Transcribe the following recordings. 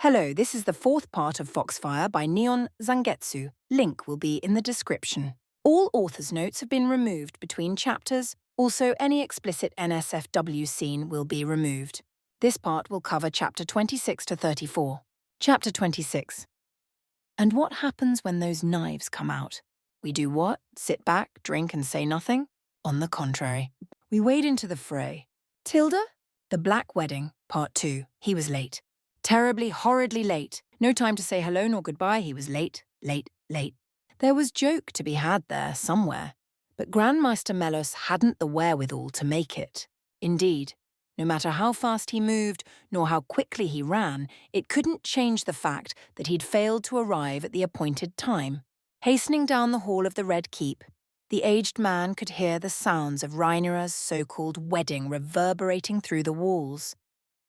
Hello, this is the fourth part of Foxfire by NeonZangetsu. Link will be in the description. All author's notes have been removed between chapters. Also, any explicit NSFW scene will be removed. This part will cover chapter 26 to 34. Chapter 26. And what happens when those knives come out? We do what? Sit back, drink, and say nothing? On the contrary. We wade into the fray. Tilda? The Black Wedding, Part 2. He was late. Terribly, horridly late. No time to say hello nor goodbye. He was late, late, late. There was joke to be had there, somewhere. But Grandmaster Melos hadn't the wherewithal to make it. Indeed, no matter how fast he moved, nor how quickly he ran, it couldn't change the fact that he'd failed to arrive at the appointed time. Hastening down the hall of the Red Keep, the aged man could hear the sounds of Rhaenyra's so-called wedding reverberating through the walls.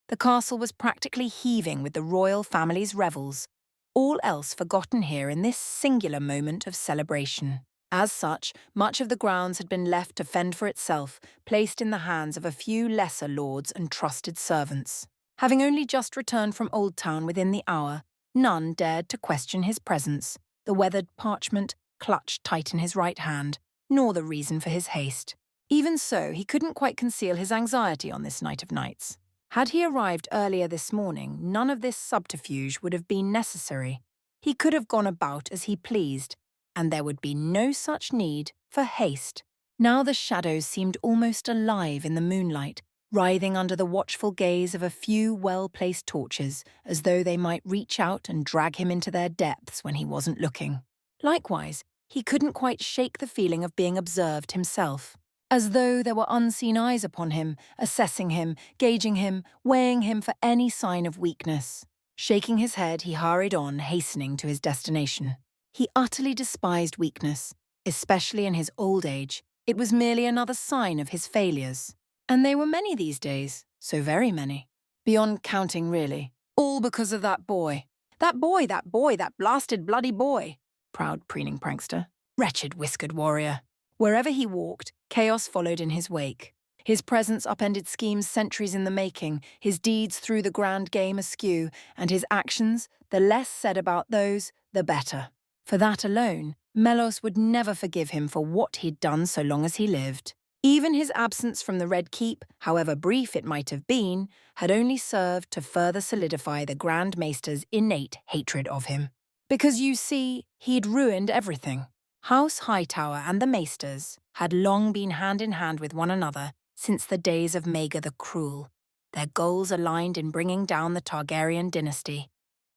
The castle was practically heaving with the royal family's revels, all else forgotten here in this singular moment of celebration. As such, much of the grounds had been left to fend for itself, placed in the hands of a few lesser lords and trusted servants. Having only just returned from Old Town within the hour, none dared to question his presence, the weathered parchment clutched tight in his right hand, nor the reason for his haste. Even so, he couldn't quite conceal his anxiety on this night of nights. Had he arrived earlier this morning, none of this subterfuge would have been necessary. He could have gone about as he pleased, and there would be no such need for haste. Now the shadows seemed almost alive in the moonlight, writhing under the watchful gaze of a few well-placed torches, as though they might reach out and drag him into their depths when he wasn't looking. Likewise, he couldn't quite shake the feeling of being observed himself. As though there were unseen eyes upon him, assessing him, gauging him, weighing him for any sign of weakness. Shaking his head, he hurried on, hastening to his destination. He utterly despised weakness, especially in his old age. It was merely another sign of his failures. And they were many these days, so very many. Beyond counting, really. All because of that boy. That boy, that blasted bloody boy. Proud preening prankster. Wretched whiskered warrior. Wherever he walked, chaos followed in his wake. His presence upended schemes centuries in the making, his deeds threw the grand game askew, and his actions, the less said about those, the better. For that alone, Melos would never forgive him for what he'd done so long as he lived. Even his absence from the Red Keep, however brief it might have been, had only served to further solidify the Grand Maester's innate hatred of him. Because, you see, he'd ruined everything. House Hightower and the Maesters had long been hand in hand with one another since the days of Maegor the Cruel, their goals aligned in bringing down the Targaryen dynasty.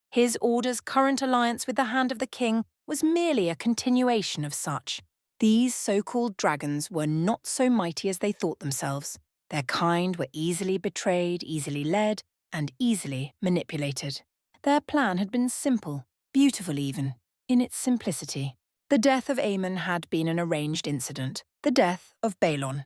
His order's current alliance with the Hand of the King was merely a continuation of such. These so-called dragons were not so mighty as they thought themselves. Their kind were easily betrayed, easily led, and easily manipulated. Their plan had been simple, beautiful even, in its simplicity. The death of Aemon had been an arranged incident. The death of Balon.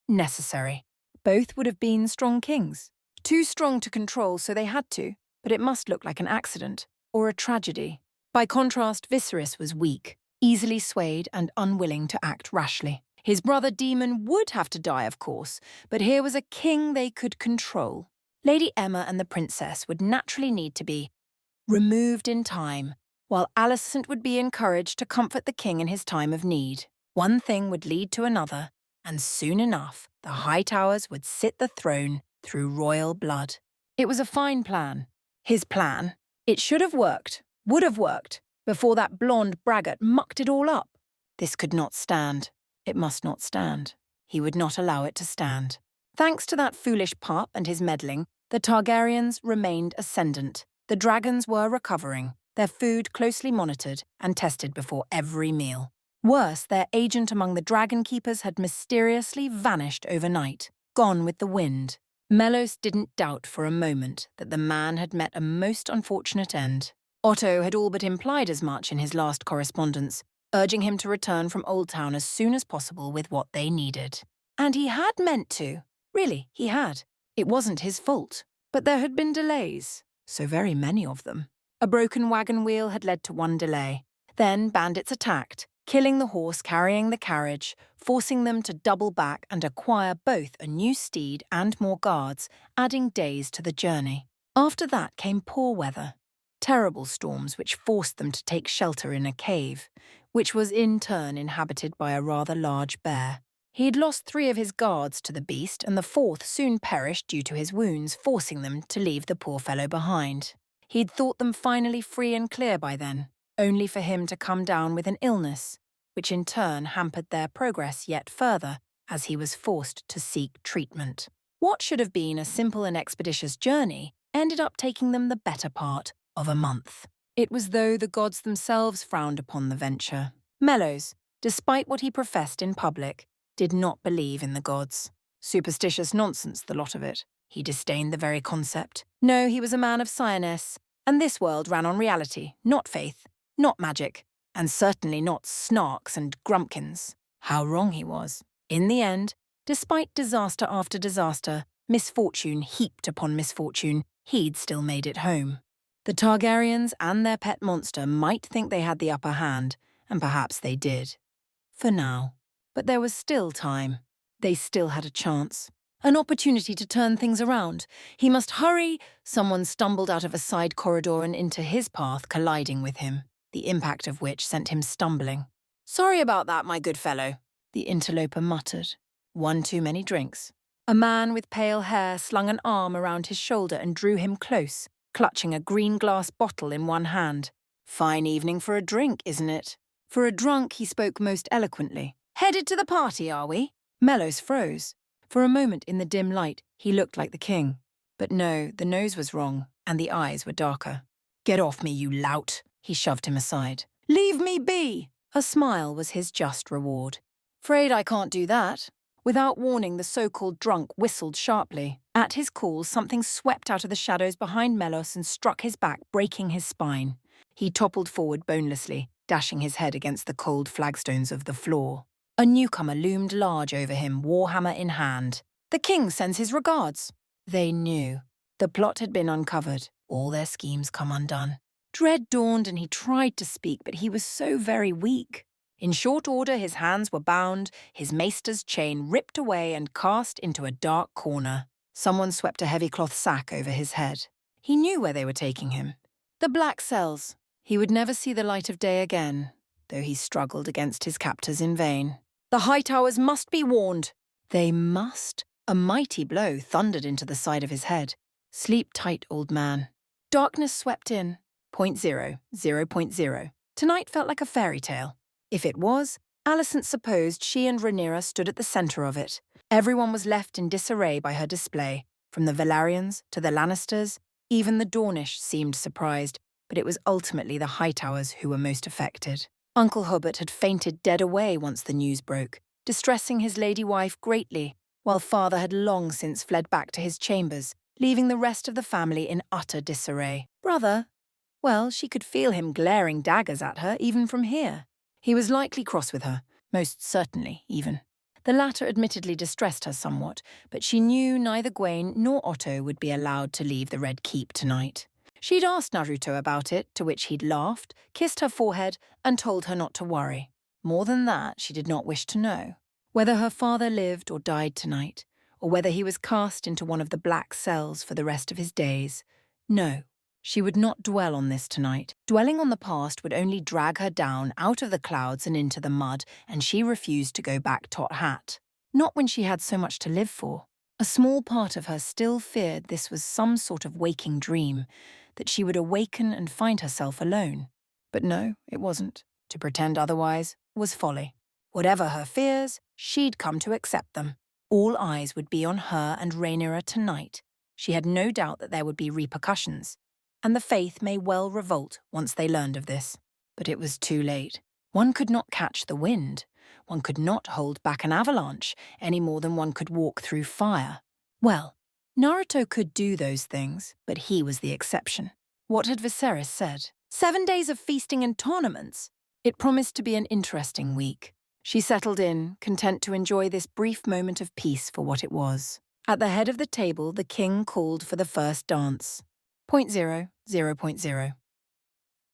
Necessary. Both would have been strong kings. Too strong to control, so they had to, but it must look like an accident, or a tragedy. By contrast, Viserys was weak, easily swayed and unwilling to act rashly. His brother Daemon would have to die, of course, but here was a king they could control. Lady Aemma and the princess would naturally need to be removed in time, while Alicent would be encouraged to comfort the king in his time of need. One thing would lead to another, and soon enough, the Hightowers would sit the throne through royal blood. It was a fine plan. His plan. It should have worked, would have worked, before that blonde braggart mucked it all up. This could not stand. It must not stand. He would not allow it to stand. Thanks to that foolish pup and his meddling, the Targaryens remained ascendant. The dragons were recovering, their food closely monitored and tested before every meal. Worse, their agent among the dragon keepers had mysteriously vanished overnight, gone with the wind. Melos didn't doubt for a moment that the man had met a most unfortunate end. Otto had all but implied as much in his last correspondence, urging him to return from Old Town as soon as possible with what they needed. And he had meant to. Really, he had. It wasn't his fault. But there had been delays, so very many of them. A broken wagon wheel had led to one delay. Then bandits attacked, killing the horse carrying the carriage, forcing them to double back and acquire both a new steed and more guards, adding days to the journey. After that came poor weather. terrible storms which forced them to take shelter in a cave, which was in turn inhabited by a rather large bear. He'd lost 3 of his guards to the beast, and the 4th soon perished due to his wounds, forcing them to leave the poor fellow behind. He'd thought them finally free and clear by then, only for him to come down with an illness, which in turn hampered their progress yet further as he was forced to seek treatment. What should have been a simple and expeditious journey ended up taking them the better part of a month. It was though the gods themselves frowned upon the venture. Melos, despite what he professed in public, did not believe in the gods. Superstitious nonsense, the lot of it. He disdained the very concept. No, he was a man of science, and this world ran on reality, not faith, not magic, and certainly not snarks and grumpkins. How wrong he was. In the end, despite disaster after disaster, misfortune heaped upon misfortune, he'd still made it home. The Targaryens and their pet monster might think they had the upper hand, and perhaps they did. For now. But there was still time. They still had a chance. An opportunity to turn things around. He must hurry. Someone stumbled out of a side corridor and into his path, colliding with him, the impact of which sent him stumbling. "Sorry about that, my good fellow," the interloper muttered. One too many drinks. A man with pale hair slung an arm around his shoulder and drew him close, clutching a green glass bottle in one hand. "Fine evening for a drink, isn't it?" For a drunk, he spoke most eloquently. "Headed to the party, are we?" Melos froze. For a moment in the dim light, he looked like the king. But no, the nose was wrong, and the eyes were darker. "Get off me, you lout!" He shoved him aside. "Leave me be!" A smile was his just reward. "Afraid I can't do that." Without warning, the so-called drunk whistled sharply. At his call, something swept out of the shadows behind Melos and struck his back, breaking his spine. He toppled forward bonelessly, dashing his head against the cold flagstones of the floor. A newcomer loomed large over him, warhammer in hand. "The king sends his regards." They knew. The plot had been uncovered, all their schemes come undone. Dread dawned and he tried to speak, but he was so very weak. In short order, his hands were bound, his maester's chain ripped away and cast into a dark corner. Someone swept a heavy cloth sack over his head. He knew where they were taking him. The black cells. He would never see the light of day again, though he struggled against his captors in vain. "The Hightowers must be warned." They must? A mighty blow thundered into the side of his head. "Sleep tight, old man." Darkness swept in. 0.0, 0.0. Tonight felt like a fairy tale. If it was, Alicent supposed she and Rhaenyra stood at the centre of it. Everyone was left in disarray by her display, from the Velaryons to the Lannisters. Even the Dornish seemed surprised, but it was ultimately the Hightowers who were most affected. Uncle Hobart had fainted dead away once the news broke, distressing his lady wife greatly, while father had long since fled back to his chambers, leaving the rest of the family in utter disarray. Brother? Well, she could feel him glaring daggers at her even from here. He was likely cross with her, most certainly even. The latter admittedly distressed her somewhat, but she knew neither Gwaine nor Otto would be allowed to leave the Red Keep tonight. She'd asked Naruto about it, to which he'd laughed, kissed her forehead, and told her not to worry. More than that, she did not wish to know. Whether her father lived or died tonight, or whether he was cast into one of the black cells for the rest of his days. No, she would not dwell on this tonight. Dwelling on the past would only drag her down out of the clouds and into the mud, and she refused to go back tot hat. Not when she had so much to live for. A small part of her still feared this was some sort of waking dream, that she would awaken and find herself alone. But no, it wasn't. To pretend otherwise was folly. Whatever her fears, she'd come to accept them. All eyes would be on her and Rhaenyra tonight. She had no doubt that there would be repercussions, and the Faith may well revolt once they learned of this. But it was too late. One could not catch the wind. One could not hold back an avalanche, any more than one could walk through fire. Well, Naruto could do those things, but he was the exception. What had Viserys said? 7 days of feasting and tournaments? It promised to be an interesting week. She settled in, content to enjoy this brief moment of peace for what it was. At the head of the table, the king called for the first dance. 0.0, 0.0.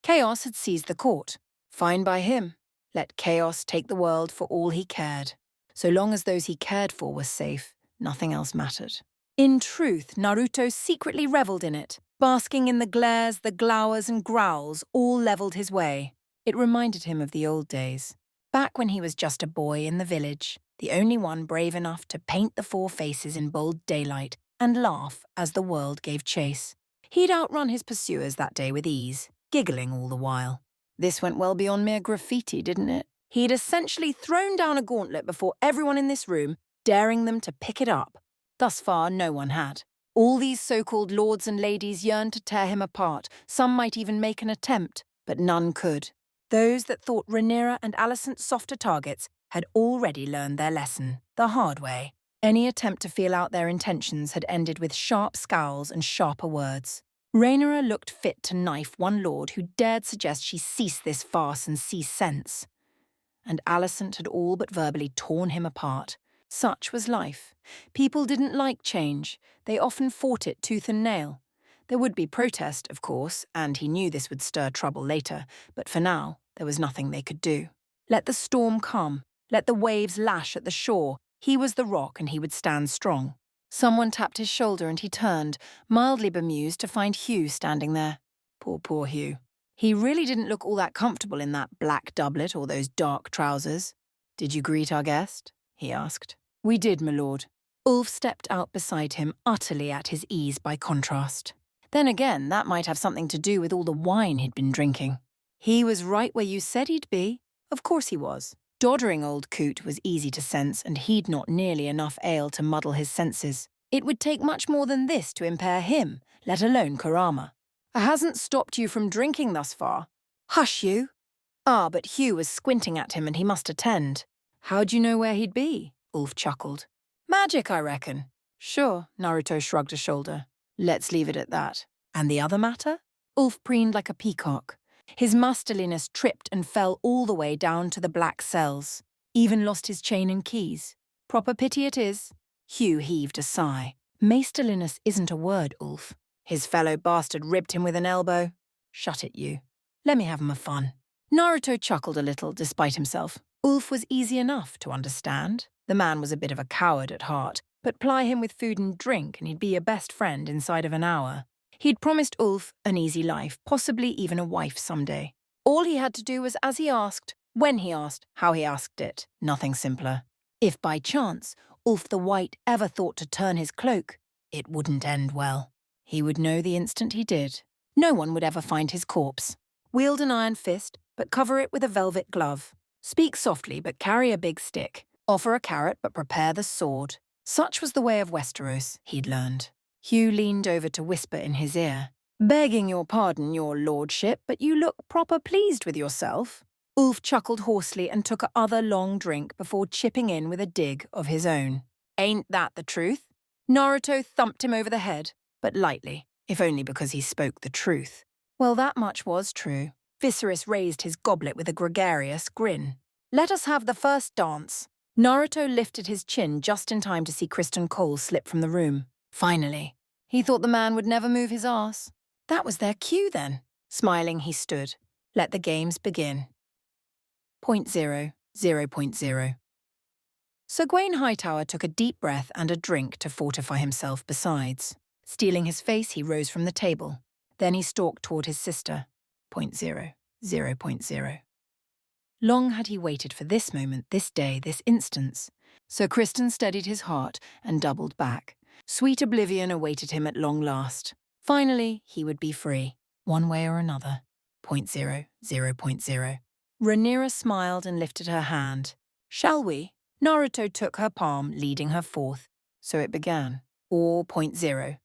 Chaos had seized the court. Fine by him. Let chaos take the world for all he cared. So long as those he cared for were safe, nothing else mattered. In truth, Naruto secretly revelled in it, basking in the glares, the glowers and growls all levelled his way. It reminded him of the old days, back when he was just a boy in the village, the only one brave enough to paint the four faces in bold daylight and laugh as the world gave chase. He'd outrun his pursuers that day with ease, giggling all the while. This went well beyond mere graffiti, didn't it? He'd essentially thrown down a gauntlet before everyone in this room, daring them to pick it up. Thus far, no one had. All these so-called lords and ladies yearned to tear him apart. Some might even make an attempt, but none could. Those that thought Rhaenyra and Alicent softer targets had already learned their lesson, the hard way. Any attempt to feel out their intentions had ended with sharp scowls and sharper words. Rhaenyra looked fit to knife one lord who dared suggest she cease this farce and see sense. And Alicent had all but verbally torn him apart. Such was life. People didn't like change. They often fought it tooth and nail. There would be protest, of course, and he knew this would stir trouble later, but for now, there was nothing they could do. Let the storm come. Let the waves lash at the shore. He was the rock and he would stand strong. Someone tapped his shoulder and he turned, mildly bemused to find Hugh standing there. Poor Hugh. He really didn't look all that comfortable in that black doublet or those dark trousers. "Did you greet our guest?" he asked. "We did, my lord." Ulf stepped out beside him, utterly at his ease by contrast. Then again, that might have something to do with all the wine he'd been drinking. He was right where you said he'd be. Of course he was. Doddering old coot was easy to sense, and he'd not nearly enough ale to muddle his senses. It would take much more than this to impair him, let alone Kurama. "I hasn't stopped you from drinking thus far." "Hush, you." Ah, but Hugh was squinting at him and he must attend. "How'd you know where he'd be?" Ulf chuckled. "Magic, I reckon." "Sure," Naruto shrugged a shoulder. "Let's leave it at that." "And the other matter?" Ulf preened like a peacock. His masterliness tripped and fell all the way down to the black cells. Even lost his chain and keys. "Proper pity it is." Hugh heaved a sigh. "Masterliness isn't a word, Ulf." His fellow bastard ribbed him with an elbow. "Shut it, you. Let me have my fun." Naruto chuckled a little, despite himself. Ulf was easy enough to understand. The man was a bit of a coward at heart, but ply him with food and drink and he'd be a best friend inside of an hour. He'd promised Ulf an easy life, possibly even a wife someday. All he had to do was as he asked, when he asked, how he asked it. Nothing simpler. If by chance Ulf the White ever thought to turn his cloak, it wouldn't end well. He would know the instant he did. No one would ever find his corpse. Wield an iron fist, but cover it with a velvet glove. Speak softly, but carry a big stick. Offer a carrot, but prepare the sword. Such was the way of Westeros, he'd learned. Hugh leaned over to whisper in his ear. "Begging your pardon, your lordship, but you look proper pleased with yourself." Ulf chuckled hoarsely and took another long drink before chipping in with a dig of his own. "Ain't that the truth?" Naruto thumped him over the head, but lightly, if only because he spoke the truth. Well, that much was true. Viserys raised his goblet with a gregarious grin. "Let us have the first dance." Naruto lifted his chin just in time to see Kristen Cole slip from the room. Finally. He thought the man would never move his arse. That was their cue then. Smiling, he stood. Let the games begin. 0.0. Sir Gawain Hightower took a deep breath and a drink to fortify himself besides. Steeling his face, he rose from the table. Then he stalked toward his sister. 0.0. Long had he waited for this moment, this day, this instance. Sir Kristen steadied his heart and doubled back. Sweet oblivion awaited him at long last. Finally, he would be free, one way or another. 0.0. Rhaenyra smiled and lifted her hand. "Shall we?" Naruto took her palm, leading her forth. So it began. Or 0.0.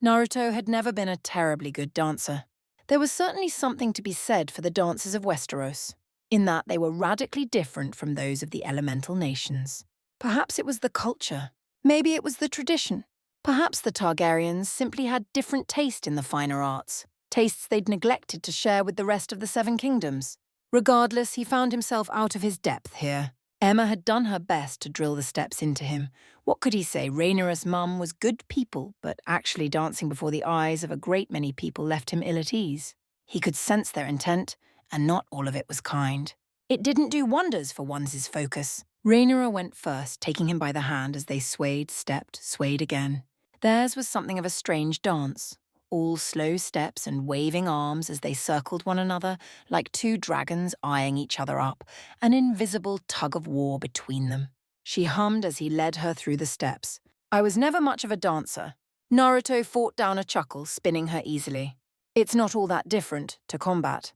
Naruto had never been a terribly good dancer. There was certainly something to be said for the dances of Westeros, in that they were radically different from those of the elemental nations. Perhaps it was the culture. Maybe it was the tradition. Perhaps the Targaryens simply had different taste in the finer arts, tastes they'd neglected to share with the rest of the Seven Kingdoms. Regardless, he found himself out of his depth here. Emma had done her best to drill the steps into him. What could he say? Rhaenyra's mum was good people, but actually dancing before the eyes of a great many people left him ill at ease. He could sense their intent, and not all of it was kind. It didn't do wonders for one's focus. Rhaenyra went first, taking him by the hand as they swayed, stepped, swayed again. Theirs was something of a strange dance, all slow steps and waving arms as they circled one another like two dragons eyeing each other up, an invisible tug-of-war between them. She hummed as he led her through the steps. I was never much of a dancer. Naruto fought down a chuckle, spinning her easily. It's not all that different to combat.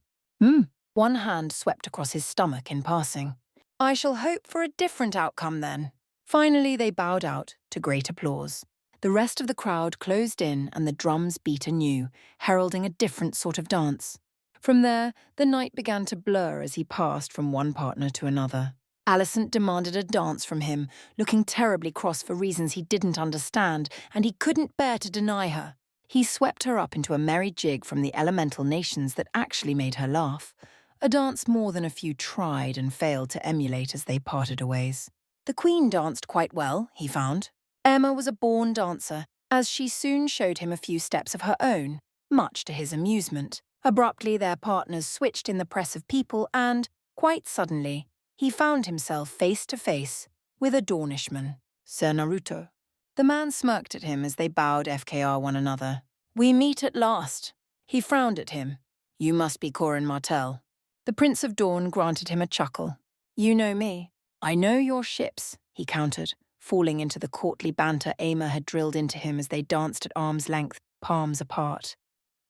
One hand swept across his stomach in passing. I shall hope for a different outcome then. Finally, they bowed out to great applause. The rest of the crowd closed in and the drums beat anew, heralding a different sort of dance. From there, the night began to blur as he passed from one partner to another. Alicent demanded a dance from him, looking terribly cross for reasons he didn't understand, and he couldn't bear to deny her. He swept her up into a merry jig from the elemental nations that actually made her laugh, a dance more than a few tried and failed to emulate as they parted ways. The Queen danced quite well, he found. Emma was a born dancer, as she soon showed him a few steps of her own, much to his amusement. Abruptly, their partners switched in the press of people and, quite suddenly, he found himself face to face with a Dornishman, Sir Naruto. The man smirked at him as they bowed FKR one another. We meet at last. He frowned at him. You must be Corin Martell. The Prince of Dawn granted him a chuckle. You know me. I know your ships, he countered, falling into the courtly banter Aemma had drilled into him as they danced at arm's length, palms apart.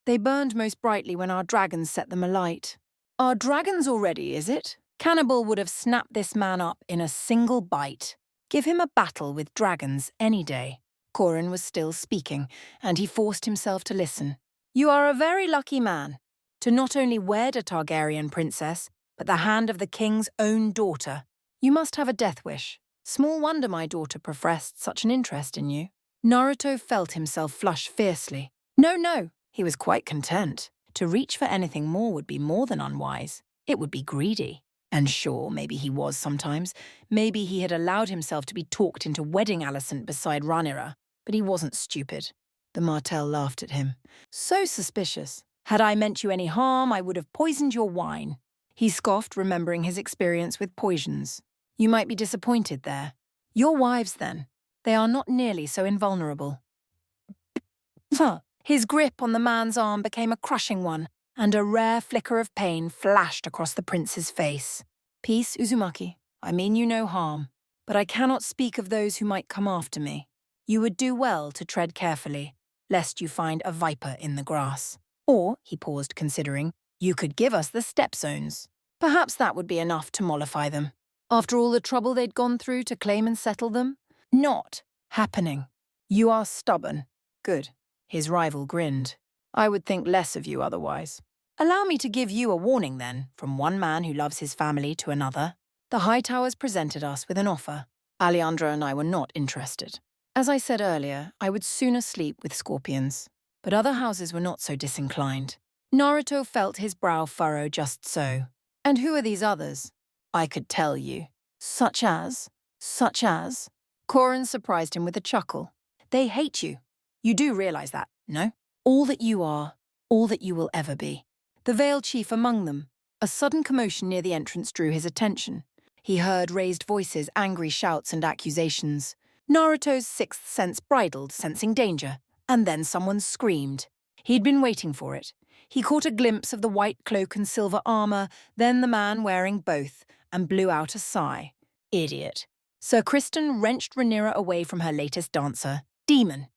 They burned most brightly when our dragons set them alight. Our dragons already, is it? Cannibal would have snapped this man up in a single bite. Give him a battle with dragons any day. Corin was still speaking, and he forced himself to listen. You are a very lucky man, to not only wed a Targaryen princess, but the hand of the king's own daughter. You must have a death wish. Small wonder my daughter professed such an interest in you. Naruto felt himself flush fiercely. No, he was quite content. To reach for anything more would be more than unwise. It would be greedy. And sure, maybe he was sometimes. Maybe he had allowed himself to be talked into wedding Alicent beside Rhaenyra, but he wasn't stupid. The Martell laughed at him. So suspicious. Had I meant you any harm, I would have poisoned your wine. He scoffed, remembering his experience with poisons. You might be disappointed there. Your wives, then. They are not nearly so invulnerable. His grip on the man's arm became a crushing one, and a rare flicker of pain flashed across the prince's face. Peace, Uzumaki. I mean you no harm. But I cannot speak of those who might come after me. You would do well to tread carefully, lest you find a viper in the grass. Or, he paused considering, you could give us the stepzones. Perhaps that would be enough to mollify them. After all the trouble they'd gone through to claim and settle them? Not happening. You are stubborn. Good. His rival grinned. I would think less of you otherwise. Allow me to give you a warning then, from one man who loves his family to another. The Hightowers presented us with an offer. Alejandra and I were not interested. As I said earlier, I would sooner sleep with scorpions. But other houses were not so disinclined. Naruto felt his brow furrow just so. And who are these others? I could tell you. Such as? Corin surprised him with a chuckle. They hate you. You do realize that, no? All that you are, all that you will ever be. The Veiled Chief among them. A sudden commotion near the entrance drew his attention. He heard raised voices, angry shouts and accusations. Naruto's sixth sense bridled, sensing danger. And then someone screamed. He'd been waiting for it. He caught a glimpse of the white cloak and silver armor, then the man wearing both, and blew out a sigh. Idiot. Sir Criston wrenched Rhaenyra away from her latest dancer, Demon,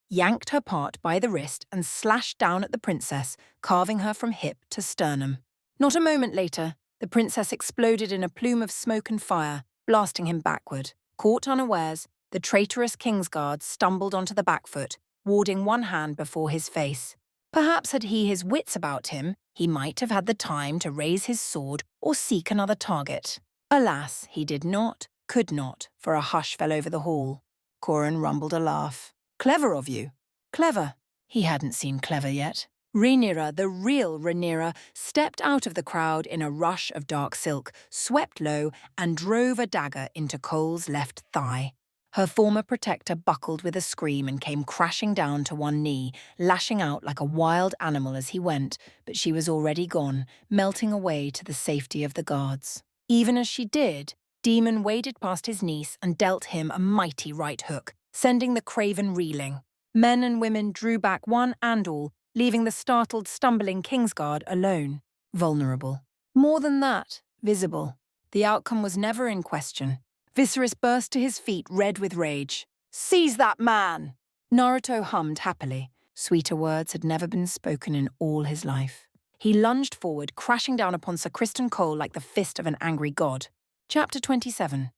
yanked her part by the wrist and slashed down at the princess, carving her from hip to sternum. Not a moment later, the princess exploded in a plume of smoke and fire, blasting him backward. Caught unawares, the traitorous Kingsguard stumbled onto the back foot, warding one hand before his face. Perhaps had he his wits about him, he might have had the time to raise his sword or seek another target. Alas, he did not, could not, for a hush fell over the hall. Corin rumbled a laugh. Clever of you. Clever. He hadn't seen clever yet. Rhaenyra, the real Rhaenyra, stepped out of the crowd in a rush of dark silk, swept low, and drove a dagger into Cole's left thigh. Her former protector buckled with a scream and came crashing down to one knee, lashing out like a wild animal as he went, but she was already gone, melting away to the safety of the guards. Even as she did, Demon waded past his niece and dealt him a mighty right hook, sending the craven reeling. Men and women drew back one and all, leaving the startled, stumbling Kingsguard alone, vulnerable. More than that, visible. The outcome was never in question. Viserys burst to his feet, red with rage. "Seize that man!" Naruto hummed happily. Sweeter words had never been spoken in all his life. He lunged forward, crashing down upon Sir Criston Cole like the fist of an angry god. Chapter 27.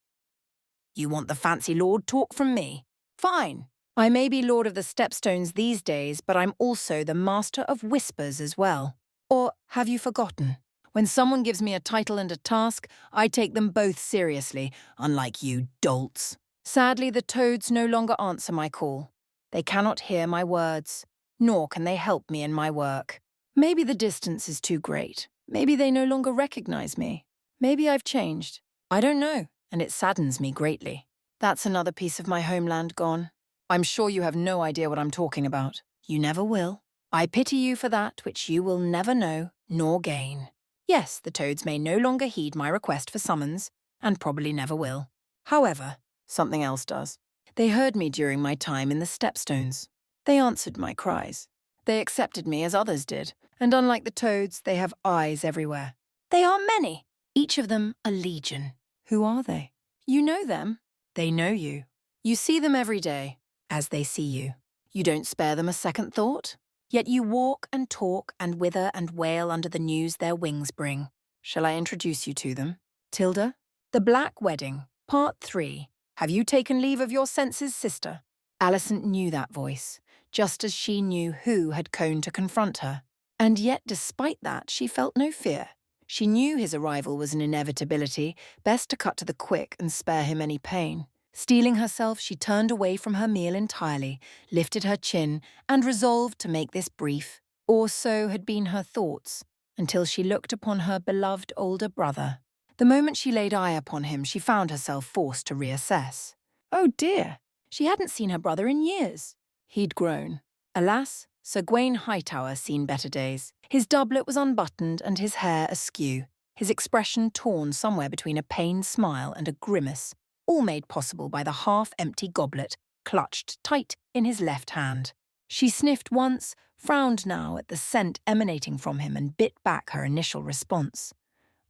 You want the fancy lord talk from me? Fine. I may be Lord of the Stepstones these days, but I'm also the Master of Whispers as well. Or have you forgotten? When someone gives me a title and a task, I take them both seriously, unlike you dolts. Sadly, the toads no longer answer my call. They cannot hear my words, nor can they help me in my work. Maybe the distance is too great. Maybe they no longer recognize me. Maybe I've changed. I don't know, and it saddens me greatly. That's another piece of my homeland gone. I'm sure you have no idea what I'm talking about. You never will. I pity you for that which you will never know nor gain. Yes, the toads may no longer heed my request for summons, and probably never will. However, something else does. They heard me during my time in the Stepstones. They answered my cries. They accepted me as others did, and unlike the toads, they have eyes everywhere. They are many, each of them a legion. Who are they? You know them. They know you. You see them every day, as they see you. You don't spare them a second thought. Yet you walk and talk and wither and wail under the news their wings bring. Shall I introduce you to them? Tilda? The Black Wedding, Part 3. Have you taken leave of your senses, sister? Alicent knew that voice, just as she knew who had come to confront her. And yet, despite that, she felt no fear. She knew his arrival was an inevitability, best to cut to the quick and spare him any pain. Steeling herself, she turned away from her meal entirely, lifted her chin, and resolved to make this brief. Or so had been her thoughts, until she looked upon her beloved older brother. The moment she laid eye upon him, she found herself forced to reassess. Oh dear, she hadn't seen her brother in years. He'd grown. Alas, Sir Gawain Hightower seen better days. His doublet was unbuttoned and his hair askew, his expression torn somewhere between a pained smile and a grimace, all made possible by the half-empty goblet clutched tight in his left hand. She sniffed once, frowned now at the scent emanating from him and bit back her initial response,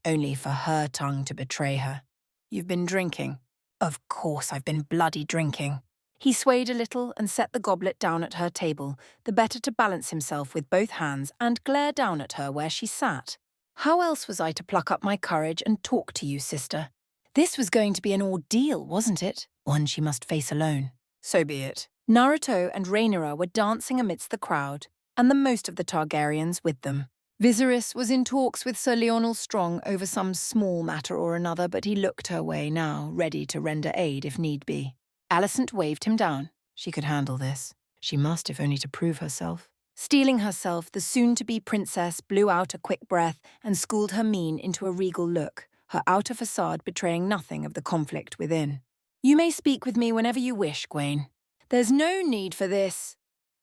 only for her tongue to betray her. You've been drinking. Of course I've been bloody drinking. He swayed a little and set the goblet down at her table, the better to balance himself with both hands and glare down at her where she sat. How else was I to pluck up my courage and talk to you, sister? This was going to be an ordeal, wasn't it? One she must face alone. So be it. Naruto and Rhaenyra were dancing amidst the crowd, and the most of the Targaryens with them. Viserys was in talks with Sir Lionel Strong over some small matter or another, but he looked her way now, ready to render aid if need be. Alicent waved him down. She could handle this. She must, if only to prove herself. Steeling herself, the soon-to-be princess blew out a quick breath and schooled her mien into a regal look, her outer facade betraying nothing of the conflict within. You may speak with me whenever you wish, Gawain. There's no need for this.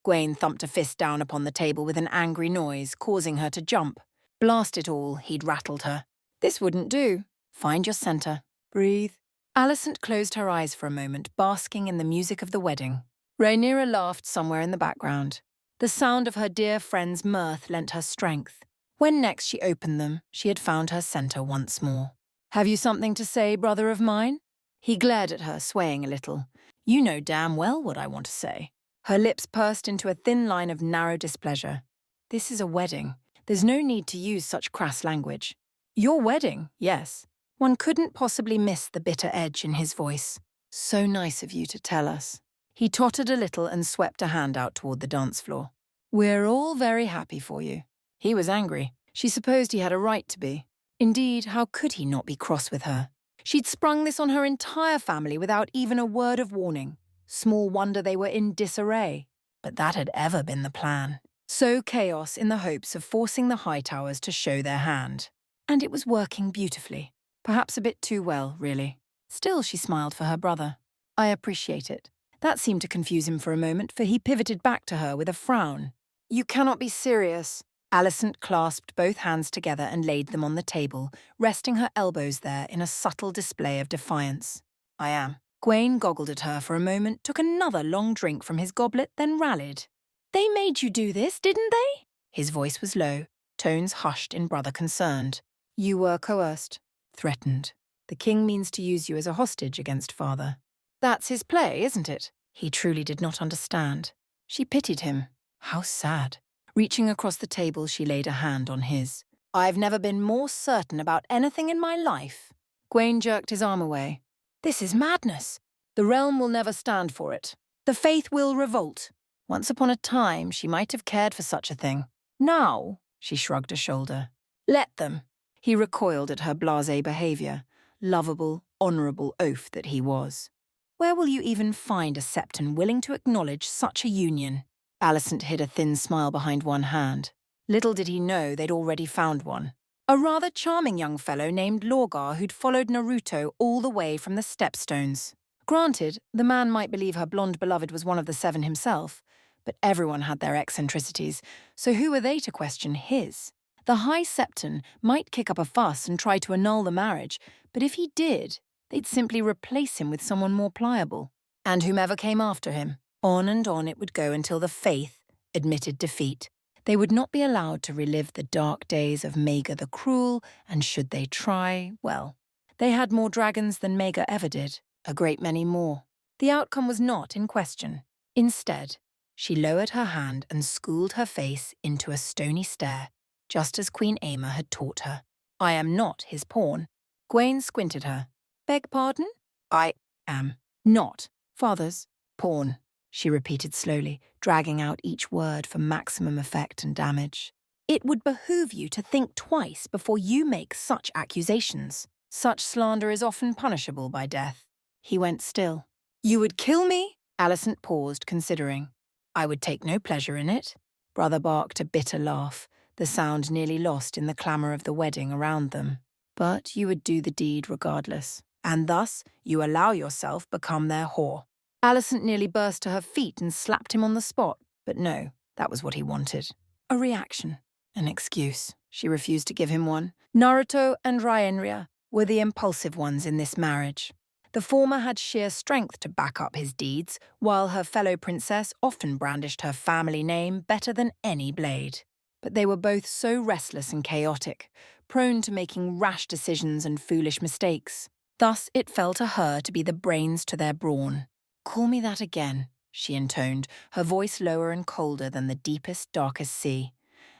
Gawain thumped a fist down upon the table with an angry noise, causing her to jump. Blast it all, he'd rattled her. This wouldn't do. Find your centre. Breathe. Alicent closed her eyes for a moment, basking in the music of the wedding. Rhaenyra laughed somewhere in the background. The sound of her dear friend's mirth lent her strength. When next she opened them, she had found her centre once more. Have you something to say, brother of mine? He glared at her, swaying a little. You know damn well what I want to say. Her lips pursed into a thin line of narrow displeasure. This is a wedding. There's no need to use such crass language. Your wedding, yes. One couldn't possibly miss the bitter edge in his voice. So nice of you to tell us. He tottered a little and swept a hand out toward the dance floor. We're all very happy for you. He was angry. She supposed he had a right to be. Indeed, how could he not be cross with her? She'd sprung this on her entire family without even a word of warning. Small wonder they were in disarray. But that had ever been the plan. Sow chaos in the hopes of forcing the Hightowers to show their hand. And it was working beautifully. Perhaps a bit too well, really. Still, she smiled for her brother. I appreciate it. That seemed to confuse him for a moment, for he pivoted back to her with a frown. You cannot be serious. Alicent clasped both hands together and laid them on the table, resting her elbows there in a subtle display of defiance. I am. Gwaine goggled at her for a moment, took another long drink from his goblet, then rallied. They made you do this, didn't they? His voice was low, tones hushed in brother concerned. You were coerced, threatened. The king means to use you as a hostage against father. That's his play, isn't it? He truly did not understand. She pitied him. How sad. Reaching across the table, she laid a hand on his. I've never been more certain about anything in my life. Gwaine jerked his arm away. This is madness. The realm will never stand for it. The faith will revolt. Once upon a time, she might have cared for such a thing. Now, she shrugged a shoulder. Let them. He recoiled at her blasé behaviour. Lovable, honourable oaf that he was. Where will you even find a septon willing to acknowledge such a union? Alicent hid a thin smile behind one hand. Little did he know they'd already found one. A rather charming young fellow named Lorgar who'd followed Naruto all the way from the Stepstones. Granted, the man might believe her blonde beloved was one of the seven himself, but everyone had their eccentricities, so who were they to question his? The High Septon might kick up a fuss and try to annul the marriage, but if he did, they'd simply replace him with someone more pliable. And whomever came after him, on and on it would go until the faith admitted defeat. They would not be allowed to relive the dark days of Maga the Cruel, and should they try, well, they had more dragons than Maga ever did, a great many more. The outcome was not in question. Instead, she lowered her hand and schooled her face into a stony stare, just as Queen Aemma had taught her. I am not his pawn. Gwaine squinted her. Beg pardon? I am not father's pawn, she repeated slowly, dragging out each word for maximum effect and damage. It would behoove you to think twice before you make such accusations. Such slander is often punishable by death. He went still. You would kill me? Alicent paused, considering. I would take no pleasure in it. Brother barked a bitter laugh, the sound nearly lost in the clamour of the wedding around them. But you would do the deed regardless, and thus you allow yourself become their whore. Alicent nearly burst to her feet and slapped him on the spot, but no, that was what he wanted. A reaction, an excuse. She refused to give him one. Naruto and Rhaenyra were the impulsive ones in this marriage. The former had sheer strength to back up his deeds, while her fellow princess often brandished her family name better than any blade. But they were both so restless and chaotic, prone to making rash decisions and foolish mistakes. Thus it fell to her to be the brains to their brawn. Call me that again, she intoned, her voice lower and colder than the deepest, darkest sea.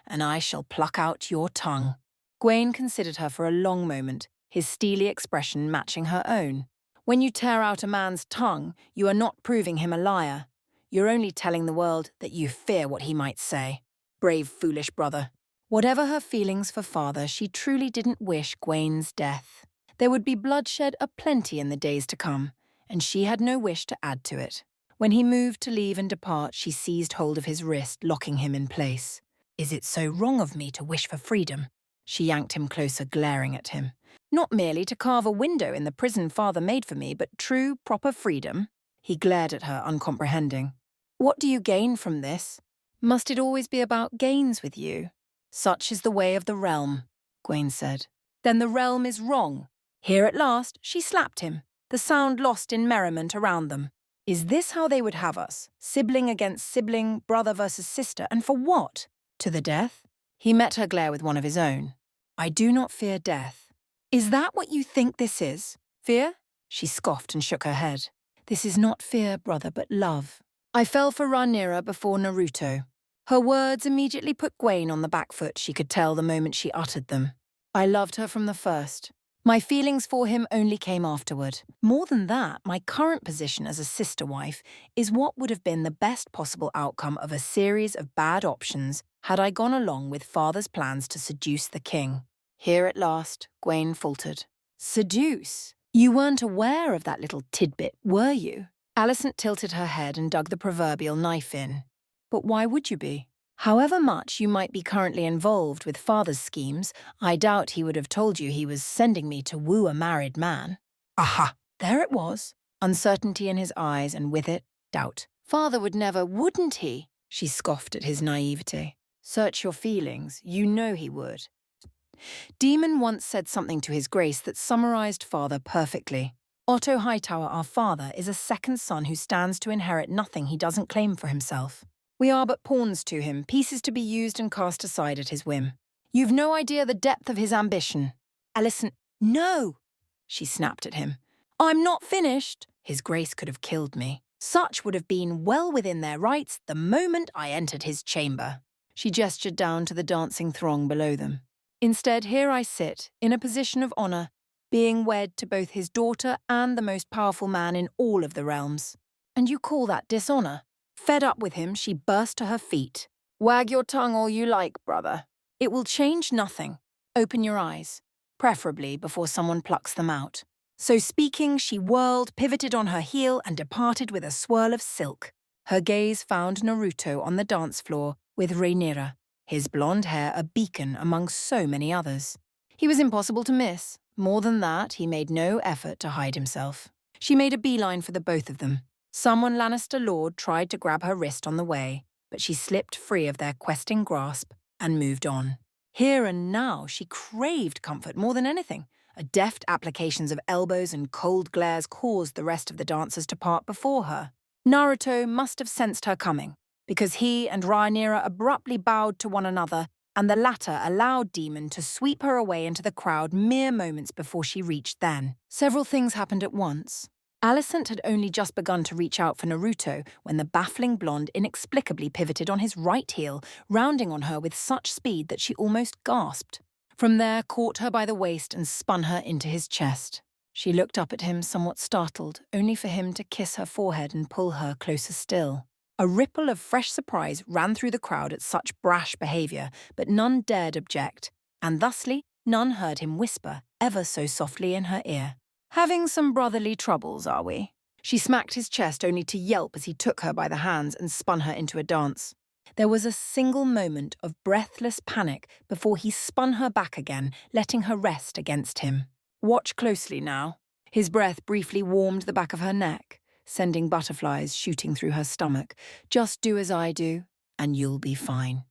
And I shall pluck out your tongue. Gwaine considered her for a long moment, his steely expression matching her own. When you tear out a man's tongue, you are not proving him a liar. You're only telling the world that you fear what he might say. Brave, foolish brother. Whatever her feelings for father, she truly didn't wish Gwaine's death. There would be bloodshed aplenty in the days to come, and she had no wish to add to it. When he moved to leave and depart, she seized hold of his wrist, locking him in place. Is it so wrong of me to wish for freedom? She yanked him closer, glaring at him. Not merely to carve a window in the prison father made for me, but true, proper freedom. He glared at her, uncomprehending. What do you gain from this? Must it always be about gains with you? Such is the way of the realm, Gwaine said. Then the realm is wrong. Here at last, she slapped him, the sound lost in merriment around them. Is this how they would have us? Sibling against sibling, brother versus sister, and for what? To the death? He met her glare with one of his own. I do not fear death. Is that what you think this is? Fear? She scoffed and shook her head. This is not fear, brother, but love. I fell for Rhaenyra before Naruto. Her words immediately put Gwaine on the back foot, she could tell the moment she uttered them. I loved her from the first. My feelings for him only came afterward. More than that, my current position as a sister wife is what would have been the best possible outcome of a series of bad options had I gone along with father's plans to seduce the king. Here at last, Gwaine faltered. Seduce? You weren't aware of that little tidbit, were you? Alicent tilted her head and dug the proverbial knife in. But why would you be? However much you might be currently involved with father's schemes, I doubt he would have told you he was sending me to woo a married man. Aha! There it was. Uncertainty in his eyes, and with it, doubt. Father would never, wouldn't he? She scoffed at his naivete. Search your feelings, you know he would. Demon once said something to his grace that summarized father perfectly. Otto Hightower, our father, is a second son who stands to inherit nothing he doesn't claim for himself. We are but pawns to him, pieces to be used and cast aside at his whim. You've no idea the depth of his ambition. Alicent, no, she snapped at him. I'm not finished. His grace could have killed me. Such would have been well within their rights the moment I entered his chamber. She gestured down to the dancing throng below them. Instead, here I sit, in a position of honor, being wed to both his daughter and the most powerful man in all of the realms. And you call that dishonor? Fed up with him, she burst to her feet. Wag your tongue all you like, brother. It will change nothing. Open your eyes, preferably before someone plucks them out. So speaking, she whirled, pivoted on her heel, and departed with a swirl of silk. Her gaze found Naruto on the dance floor with Rhaenyra, his blonde hair a beacon among so many others. He was impossible to miss. More than that, he made no effort to hide himself. She made a beeline for the both of them. Someone Lannister Lord tried to grab her wrist on the way, but she slipped free of their questing grasp and moved on. Here and now, she craved comfort more than anything. A deft applications of elbows and cold glares caused the rest of the dancers to part before her. Naruto must have sensed her coming, because he and Rhaenyra abruptly bowed to one another, and the latter allowed Demon to sweep her away into the crowd mere moments before she reached them. Several things happened at once. Alicent had only just begun to reach out for Naruto when the baffling blonde inexplicably pivoted on his right heel, rounding on her with such speed that she almost gasped. From there, caught her by the waist and spun her into his chest. She looked up at him somewhat startled, only for him to kiss her forehead and pull her closer still. A ripple of fresh surprise ran through the crowd at such brash behavior, but none dared object, and thusly none heard him whisper ever so softly in her ear. Having some brotherly troubles, are we? She smacked his chest only to yelp as he took her by the hands and spun her into a dance. There was a single moment of breathless panic before he spun her back again, letting her rest against him. Watch closely now. His breath briefly warmed the back of her neck, sending butterflies shooting through her stomach. Just do as I do, and you'll be fine.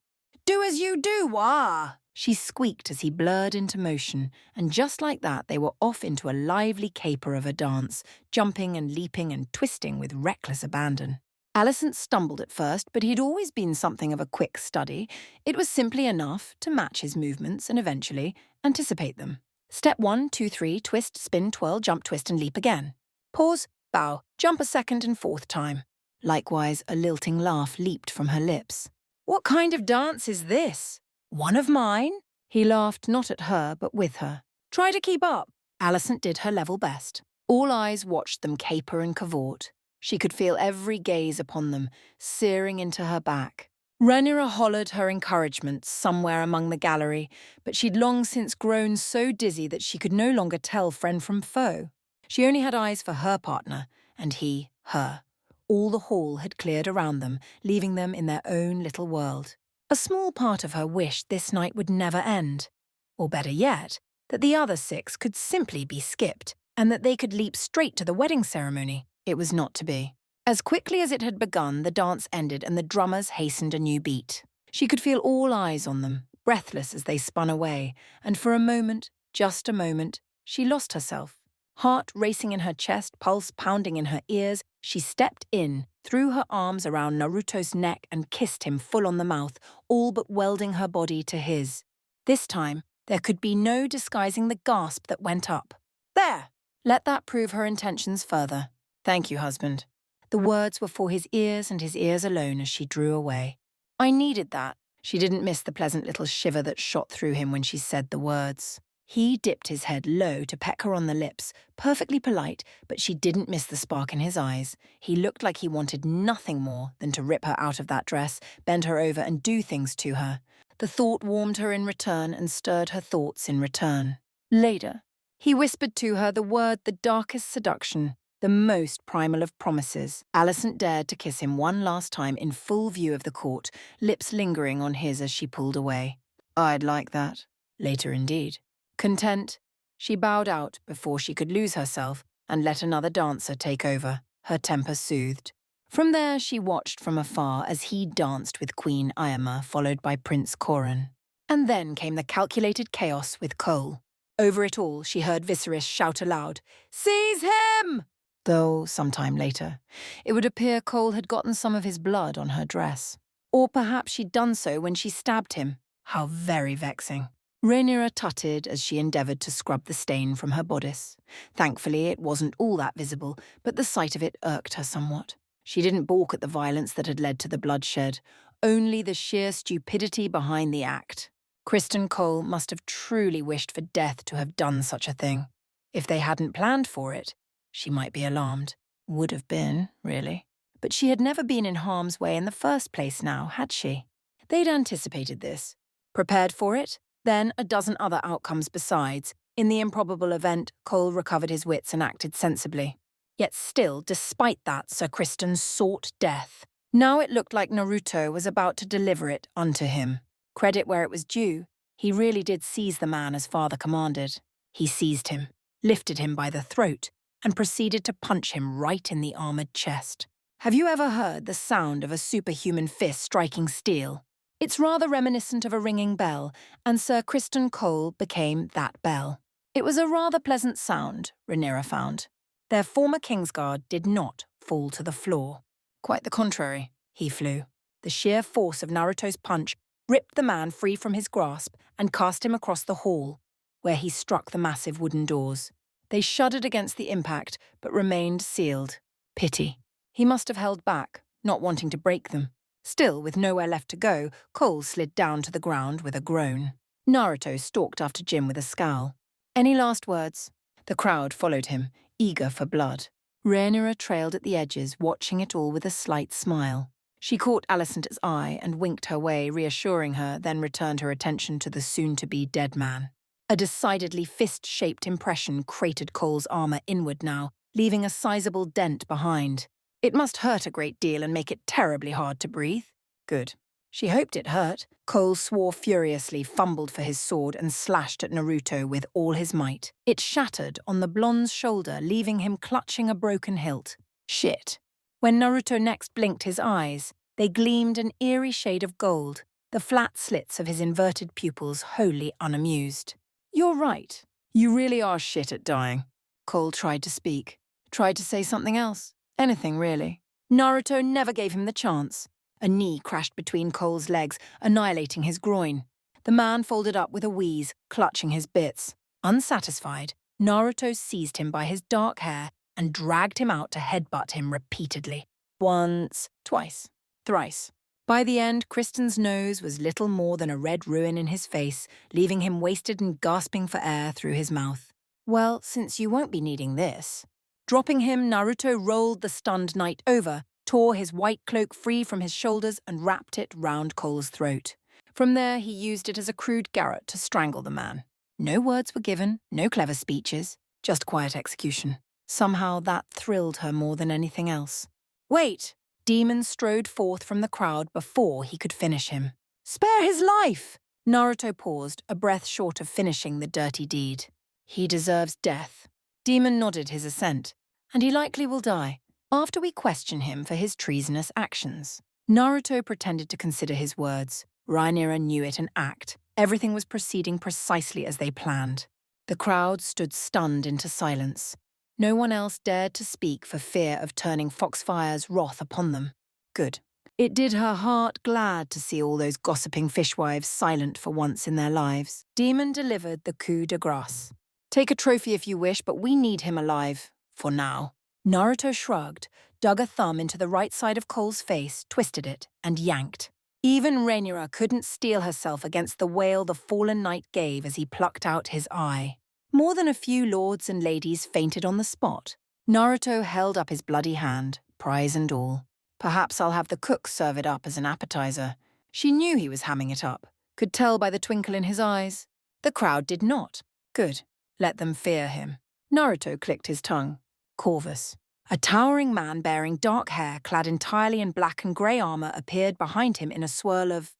Do as you do, wah! She squeaked as he blurred into motion, and just like that they were off into a lively caper of a dance, jumping and leaping and twisting with reckless abandon. Alicent stumbled at first, but he'd always been something of a quick study. It was simply enough to match his movements and eventually anticipate them. Step 1, 2, 3, twist, spin, twirl, jump, twist, and leap again. Pause, bow, jump a second and fourth time. Likewise, a lilting laugh leaped from her lips. What kind of dance is this? One of mine? He laughed not at her, but with her. Try to keep up. Alicent did her level best. All eyes watched them caper and cavort. She could feel every gaze upon them, searing into her back. Rhaenyra hollered her encouragement somewhere among the gallery, but she'd long since grown so dizzy that she could no longer tell friend from foe. She only had eyes for her partner, and he, her. All the hall had cleared around them, leaving them in their own little world. A small part of her wished this night would never end. Or better yet, that the other 6 could simply be skipped, and that they could leap straight to the wedding ceremony. It was not to be. As quickly as it had begun, the dance ended and the drummers hastened a new beat. She could feel all eyes on them, breathless as they spun away, and for a moment, just a moment, she lost herself. Heart racing in her chest, pulse pounding in her ears, she stepped in, threw her arms around Naruto's neck and kissed him full on the mouth, all but welding her body to his. This time, there could be no disguising the gasp that went up. There! Let that prove her intentions further. Thank you, husband. The words were for his ears and his ears alone as she drew away. I needed that. She didn't miss the pleasant little shiver that shot through him when she said the words. He dipped his head low to peck her on the lips, perfectly polite, but she didn't miss the spark in his eyes. He looked like he wanted nothing more than to rip her out of that dress, bend her over and do things to her. The thought warmed her in return and stirred her thoughts in return. Later, he whispered to her the word the darkest seduction, the most primal of promises. Alicent dared to kiss him one last time in full view of the court, lips lingering on his as she pulled away. I'd like that. Later indeed. Content, she bowed out before she could lose herself and let another dancer take over, her temper soothed. From there, she watched from afar as he danced with Queen Ayama, followed by Prince Korin. And then came the calculated chaos with Cole. Over it all, she heard Viserys shout aloud, "Seize him!" Though, sometime later, it would appear Cole had gotten some of his blood on her dress. Or perhaps she'd done so when she stabbed him. How very vexing. Rhaenyra tutted as she endeavoured to scrub the stain from her bodice. Thankfully, it wasn't all that visible, but the sight of it irked her somewhat. She didn't balk at the violence that had led to the bloodshed, only the sheer stupidity behind the act. Criston Cole must have truly wished for death to have done such a thing. If they hadn't planned for it, she might be alarmed. Would have been, really. But she had never been in harm's way in the first place now, had she? They'd anticipated this. Prepared for it? Then a dozen other outcomes besides. In the improbable event, Cole recovered his wits and acted sensibly. Yet still, despite that, Sir Criston sought death. Now it looked like Naruto was about to deliver it unto him. Credit where it was due, he really did seize the man as father commanded. He seized him, lifted him by the throat, and proceeded to punch him right in the armoured chest. Have you ever heard the sound of a superhuman fist striking steel? It's rather reminiscent of a ringing bell, and Sir Criston Cole became that bell. It was a rather pleasant sound, Rhaenyra found. Their former Kingsguard did not fall to the floor. Quite the contrary, he flew. The sheer force of Naruto's punch ripped the man free from his grasp and cast him across the hall, where he struck the massive wooden doors. They shuddered against the impact, but remained sealed. Pity. He must have held back, not wanting to break them. Still, with nowhere left to go, Cole slid down to the ground with a groan. Naruto stalked after Jim with a scowl. Any last words? The crowd followed him, eager for blood. Rhaenyra trailed at the edges, watching it all with a slight smile. She caught Alicent's eye and winked her way, reassuring her, then returned her attention to the soon-to-be dead man. A decidedly fist-shaped impression cratered Cole's armour inward now, leaving a sizable dent behind. It must hurt a great deal and make it terribly hard to breathe. Good. She hoped it hurt. Cole swore furiously, fumbled for his sword, and slashed at Naruto with all his might. It shattered on the blonde's shoulder, leaving him clutching a broken hilt. Shit. When Naruto next blinked his eyes, they gleamed an eerie shade of gold, the flat slits of his inverted pupils wholly unamused. You're right. You really are shit at dying. Cole tried to speak. Tried to say something else. Anything, really. Naruto never gave him the chance. A knee crashed between Cole's legs, annihilating his groin. The man folded up with a wheeze, clutching his bits. Unsatisfied, Naruto seized him by his dark hair and dragged him out to headbutt him repeatedly. Once, twice, thrice. By the end, Criston's nose was little more than a red ruin in his face, leaving him wasted and gasping for air through his mouth. Well, since you won't be needing this. Dropping him, Naruto rolled the stunned knight over, tore his white cloak free from his shoulders and wrapped it round Cole's throat. From there, he used it as a crude garrote to strangle the man. No words were given, no clever speeches, just quiet execution. Somehow that thrilled her more than anything else. Wait! Demon strode forth from the crowd before he could finish him. Spare his life! Naruto paused, a breath short of finishing the dirty deed. He deserves death. Demon nodded his assent, and he likely will die, after we question him for his treasonous actions. Naruto pretended to consider his words. Rhaenyra knew it an act. Everything was proceeding precisely as they planned. The crowd stood stunned into silence. No one else dared to speak for fear of turning Foxfire's wrath upon them. Good. It did her heart glad to see all those gossiping fishwives silent for once in their lives. Demon delivered the coup de grace. Take a trophy if you wish, but we need him alive. For now. Naruto shrugged, dug a thumb into the right side of Cole's face, twisted it, and yanked. Even Rhaenyra couldn't steel herself against the wail the fallen knight gave as he plucked out his eye. More than a few lords and ladies fainted on the spot. Naruto held up his bloody hand, prize and all. Perhaps I'll have the cook serve it up as an appetizer. She knew he was hamming it up, could tell by the twinkle in his eyes. The crowd did not. Good. Let them fear him. Naruto clicked his tongue. Corvus. A towering man bearing dark hair, clad entirely in black and grey armour, appeared behind him in a swirl of...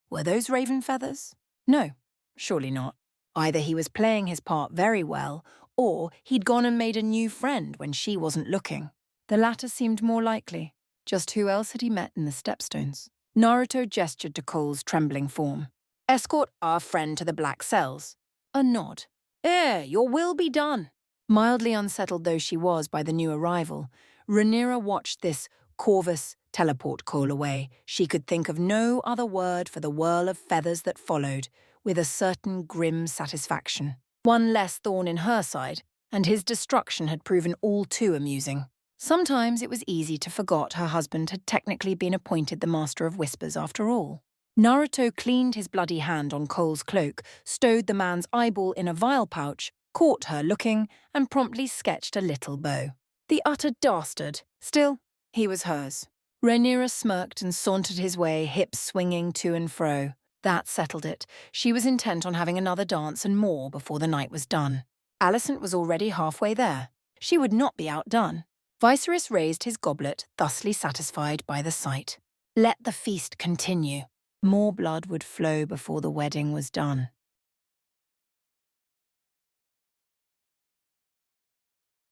Were those raven feathers? No, surely not. Either he was playing his part very well, or he'd gone and made a new friend when she wasn't looking. The latter seemed more likely. Just who else had he met in the stepstones? Naruto gestured to Cole's trembling form. Escort our friend to the black cells. A nod. Your will be done. Mildly unsettled though she was by the new arrival, Rhaenyra watched this Corvus teleport Cole away. She could think of no other word for the whirl of feathers that followed, with a certain grim satisfaction. One less thorn in her side, and his destruction had proven all too amusing. Sometimes it was easy to forget her husband had technically been appointed the Master of Whispers after all. Naruto cleaned his bloody hand on Cole's cloak, stowed the man's eyeball in a vial pouch, caught her looking, and promptly sketched a little bow. The utter dastard. Still, he was hers. Rhaenyra smirked and sauntered his way, hips swinging to and fro. That settled it. She was intent on having another dance and more before the night was done. Alicent was already halfway there. She would not be outdone. Viserys raised his goblet, thusly satisfied by the sight. Let the feast continue. More blood would flow before the wedding was done.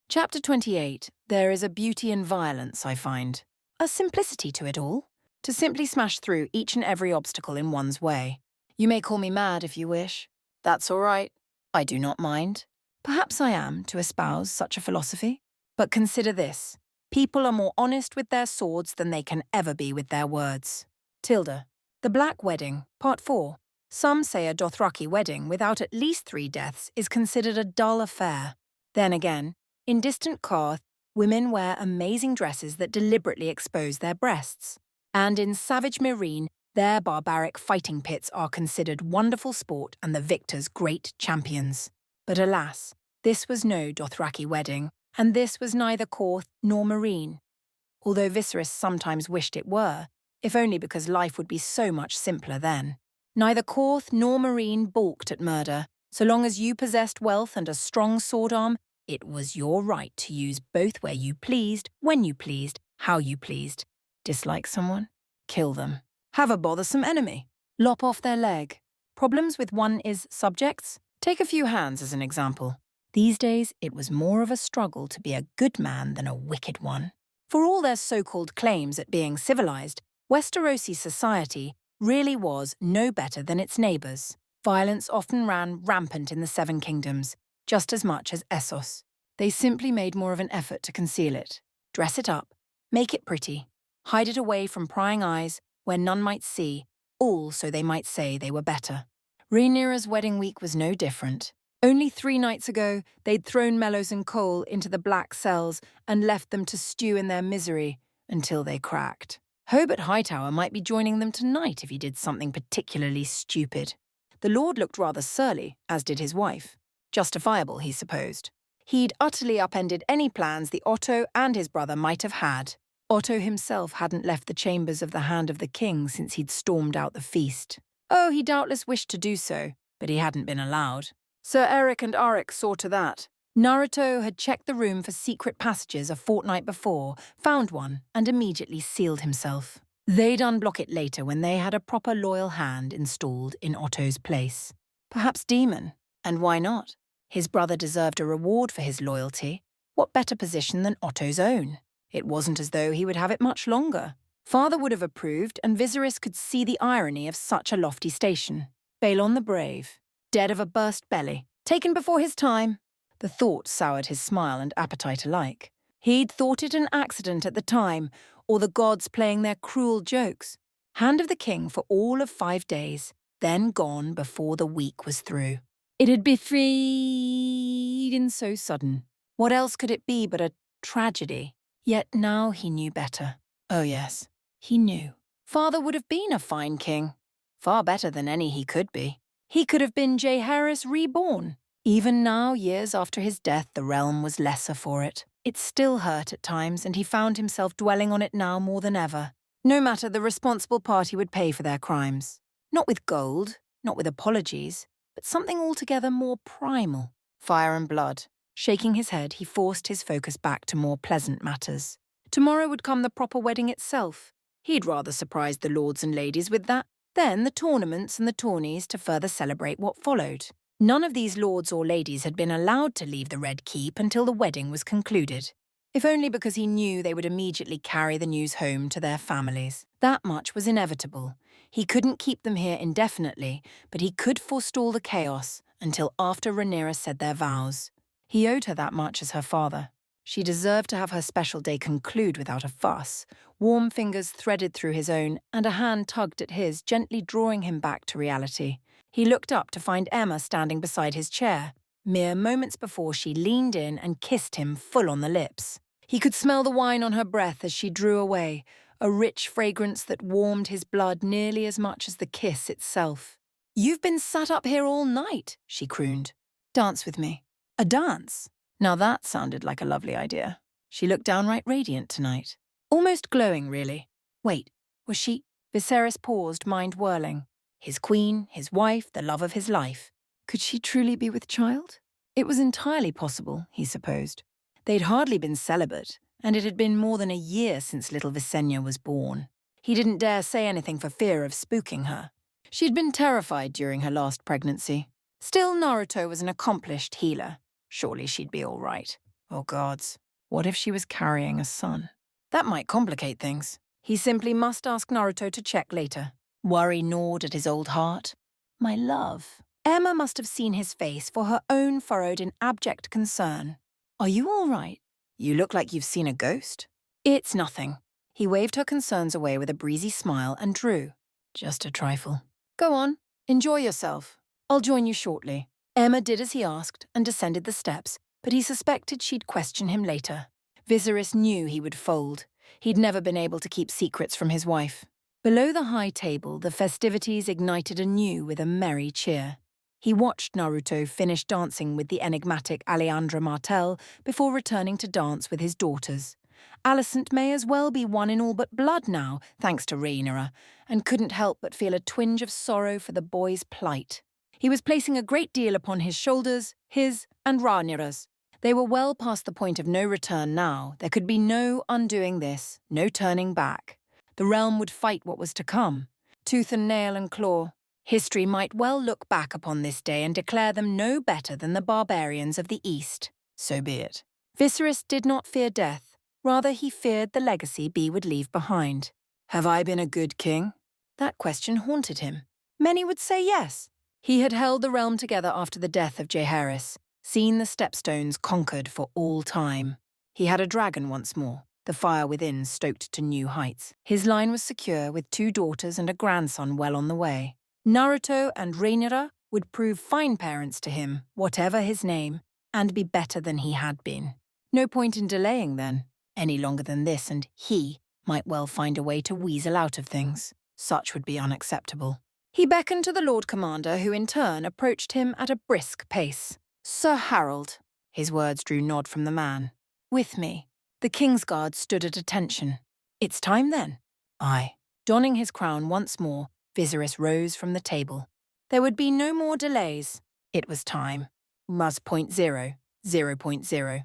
Chapter 28. There is a beauty in violence, I find. A simplicity to it all. To simply smash through each and every obstacle in one's way. You may call me mad if you wish. That's all right. I do not mind. Perhaps I am to espouse such a philosophy. But consider this. People are more honest with their swords than they can ever be with their words. Tilda. The Black Wedding, Part 4. Some say a Dothraki wedding without at least 3 deaths is considered a dull affair. Then again, in distant Qarth, women wear amazing dresses that deliberately expose their breasts. And in savage Meereen, their barbaric fighting pits are considered wonderful sport and the victors great champions. But alas, this was no Dothraki wedding, and this was neither Qarth nor Meereen. Although Viserys sometimes wished it were, if only because life would be so much simpler then. Neither Qarth nor Meereen balked at murder. So long as you possessed wealth and a strong sword arm, it was your right to use both where you pleased, when you pleased, how you pleased. Dislike someone? Kill them. Have a bothersome enemy? Lop off their leg. Problems with one is subjects? Take a few hands as an example. These days, it was more of a struggle to be a good man than a wicked one. For all their so-called claims at being civilized, Westerosi society really was no better than its neighbours. Violence often ran rampant in the Seven Kingdoms, just as much as Essos. They simply made more of an effort to conceal it. Dress it up, make it pretty, hide it away from prying eyes where none might see, all so they might say they were better. Rhaenyra's wedding week was no different. Only 3 nights ago, they'd thrown Mellows and Cole into the black cells and left them to stew in their misery until they cracked. Hobart Hightower might be joining them tonight if he did something particularly stupid. The Lord looked rather surly, as did his wife. Justifiable, he supposed. He'd utterly upended any plans the Otto and his brother might have had. Otto himself hadn't left the chambers of the Hand of the King since he'd stormed out the feast. Oh, he doubtless wished to do so, but he hadn't been allowed. Sir Eric and Arik saw to that. Naruto had checked the room for secret passages a fortnight before, found one, and immediately sealed himself. They'd unblock it later when they had a proper loyal hand installed in Otto's place. Perhaps Demon, and why not? His brother deserved a reward for his loyalty. What better position than Otto's own? It wasn't as though he would have it much longer. Father would have approved, and Viserys could see the irony of such a lofty station. Balon the Brave, dead of a burst belly, taken before his time. The thought soured his smile and appetite alike. He'd thought it an accident at the time, or the gods playing their cruel jokes. Hand of the King for all of 5 days, then gone before the week was through. It had been so sudden. What else could it be but a tragedy? Yet now he knew better. Oh yes, he knew. Father would have been a fine king. Far better than any he could be. He could have been Jaehaerys reborn. Even now, years after his death, the realm was lesser for it. It still hurt at times, and he found himself dwelling on it now more than ever. No matter, the responsible party would pay for their crimes. Not with gold, not with apologies, but something altogether more primal. Fire and blood. Shaking his head, he forced his focus back to more pleasant matters. Tomorrow would come the proper wedding itself. He'd rather surprise the lords and ladies with that. Then the tournaments and the tourneys to further celebrate what followed. None of these lords or ladies had been allowed to leave the Red Keep until the wedding was concluded. if only because he knew they would immediately carry the news home to their families. That much was inevitable. He couldn't keep them here indefinitely, but he could forestall the chaos until after Rhaenyra said their vows. He owed her that much as her father. She deserved to have her special day conclude without a fuss. Warm fingers threaded through his own, and a hand tugged at his, gently drawing him back to reality. He looked up to find Emma standing beside his chair. Mere moments before, she leaned in and kissed him full on the lips. He could smell the wine on her breath as she drew away, a rich fragrance that warmed his blood nearly as much as the kiss itself. "You've been sat up here all night," she crooned. "Dance with me." A dance? Now that sounded like a lovely idea. She looked downright radiant tonight. Almost glowing, really. Wait, was she? Viserys paused, mind whirling. His queen, his wife, the love of his life. Could she truly be with child? It was entirely possible, he supposed. They'd hardly been celibate, and it had been more than a year since little Visenya was born. He didn't dare say anything for fear of spooking her. She'd been terrified during her last pregnancy. Still, Naruto was an accomplished healer. Surely she'd be all right. Oh gods, what if she was carrying a son? That might complicate things. He simply must ask Naruto to check later. Worry gnawed at his old heart. My love. Emma must have seen his face, for her own furrowed in abject concern. Are you all right? You look like you've seen a ghost. It's nothing. He waved her concerns away with a breezy smile and drew. Just a trifle. Go on, enjoy yourself. I'll join you shortly. Emma did as he asked and descended the steps, but he suspected she'd question him later. Viserys knew he would fold. He'd never been able to keep secrets from his wife. Below the high table, the festivities ignited anew with a merry cheer. He watched Naruto finish dancing with the enigmatic Alejandra Martell before returning to dance with his daughters. Alicent may as well be one in all but blood now, thanks to Rhaenyra, and couldn't help but feel a twinge of sorrow for the boy's plight. He was placing a great deal upon his shoulders, his and Rhaenyra's. They were well past the point of no return now. There could be no undoing this, no turning back. The realm would fight what was to come, tooth and nail and claw. History might well look back upon this day and declare them no better than the barbarians of the East. So be it. Viserys did not fear death. Rather, he feared the legacy B would leave behind. Have I been a good king? That question haunted him. Many would say yes. He had held the realm together after the death of Jaehaerys, seen the stepstones conquered for all time. He had a dragon once more, the fire within stoked to new heights. His line was secure, with 2 daughters and a grandson well on the way. Naruto and Rhaenyra would prove fine parents to him, whatever his name, and be better than he had been. No point in delaying then, any longer than this, and he might well find a way to weasel out of things. Such would be unacceptable. He beckoned to the Lord Commander, who in turn approached him at a brisk pace. Sir Harold, his words drew nod from the man. With me. The Kingsguard stood at attention. It's time then? Aye. Donning his crown once more, Viserys rose from the table. There would be no more delays. It was time. Must point 0, 0.0.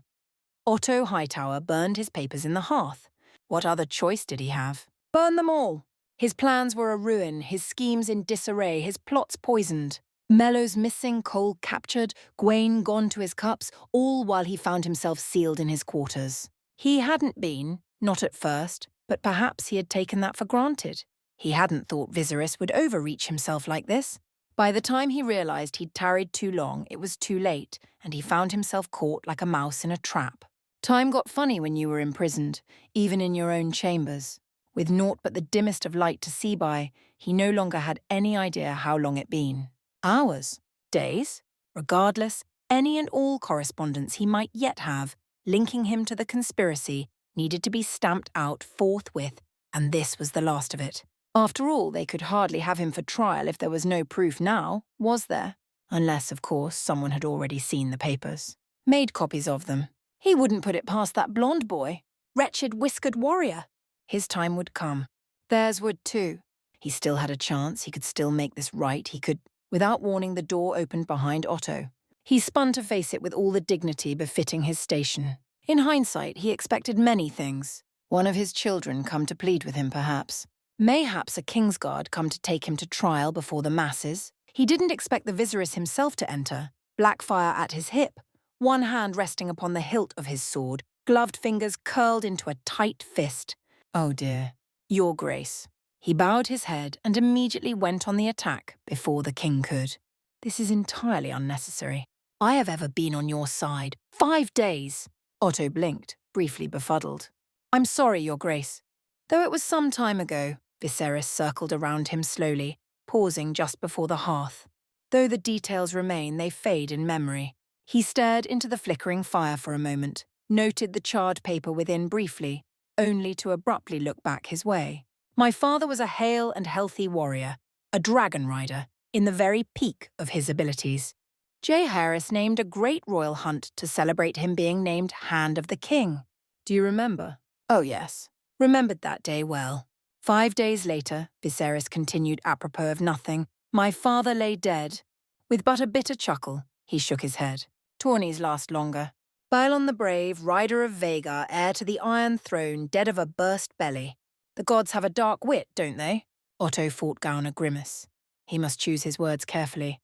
Otto Hightower burned his papers in the hearth. What other choice did he have? Burn them all. His plans were a ruin, his schemes in disarray, his plots poisoned. Mellows missing, Cole captured, Gwaine gone to his cups, all while he found himself sealed in his quarters. He hadn't been, not at first, but perhaps he had taken that for granted. He hadn't thought Viserys would overreach himself like this. By the time he realized he'd tarried too long, it was too late, and he found himself caught like a mouse in a trap. Time got funny when you were imprisoned, even in your own chambers. With naught but the dimmest of light to see by, he no longer had any idea how long it'd been. Hours? Days? Regardless, any and all correspondence he might yet have, linking him to the conspiracy, needed to be stamped out forthwith, and this was the last of it. After all, they could hardly have him for trial if there was no proof now, was there? Unless, of course, someone had already seen the papers. Made copies of them. He wouldn't put it past that blonde boy. Wretched whiskered warrior. His time would come. Theirs would too. He still had a chance, he could still make this right, he could... Without warning, the door opened behind Otto. He spun to face it with all the dignity befitting his station. In hindsight, he expected many things. One of his children come to plead with him, perhaps. Mayhaps a Kingsguard come to take him to trial before the masses. He didn't expect the Viserys himself to enter, Blackfire at his hip, one hand resting upon the hilt of his sword, gloved fingers curled into a tight fist. "Oh dear, Your Grace." He bowed his head and immediately went on the attack before the king could. "This is entirely unnecessary. I have ever been on your side. 5 days." Otto blinked, briefly befuddled. "I'm sorry, Your Grace." Though it was some time ago, Viserys circled around him slowly, pausing just before the hearth. Though the details remain, they fade in memory. He stared into the flickering fire for a moment, noted the charred paper within briefly, only to abruptly look back his way. "My father was a hale and healthy warrior, a dragon rider, in the very peak of his abilities. J. Harris named a great royal hunt to celebrate him being named Hand of the King. Do you remember?" "Oh, yes." Remembered that day well. 5 days later, Viserys continued apropos of nothing. "My father lay dead." With but a bitter chuckle, he shook his head. "Tawnies last longer. Baelon the Brave, rider of Vhagar, heir to the Iron Throne, dead of a burst belly. The gods have a dark wit, don't they?" Otto fought down a grimace. He must choose his words carefully.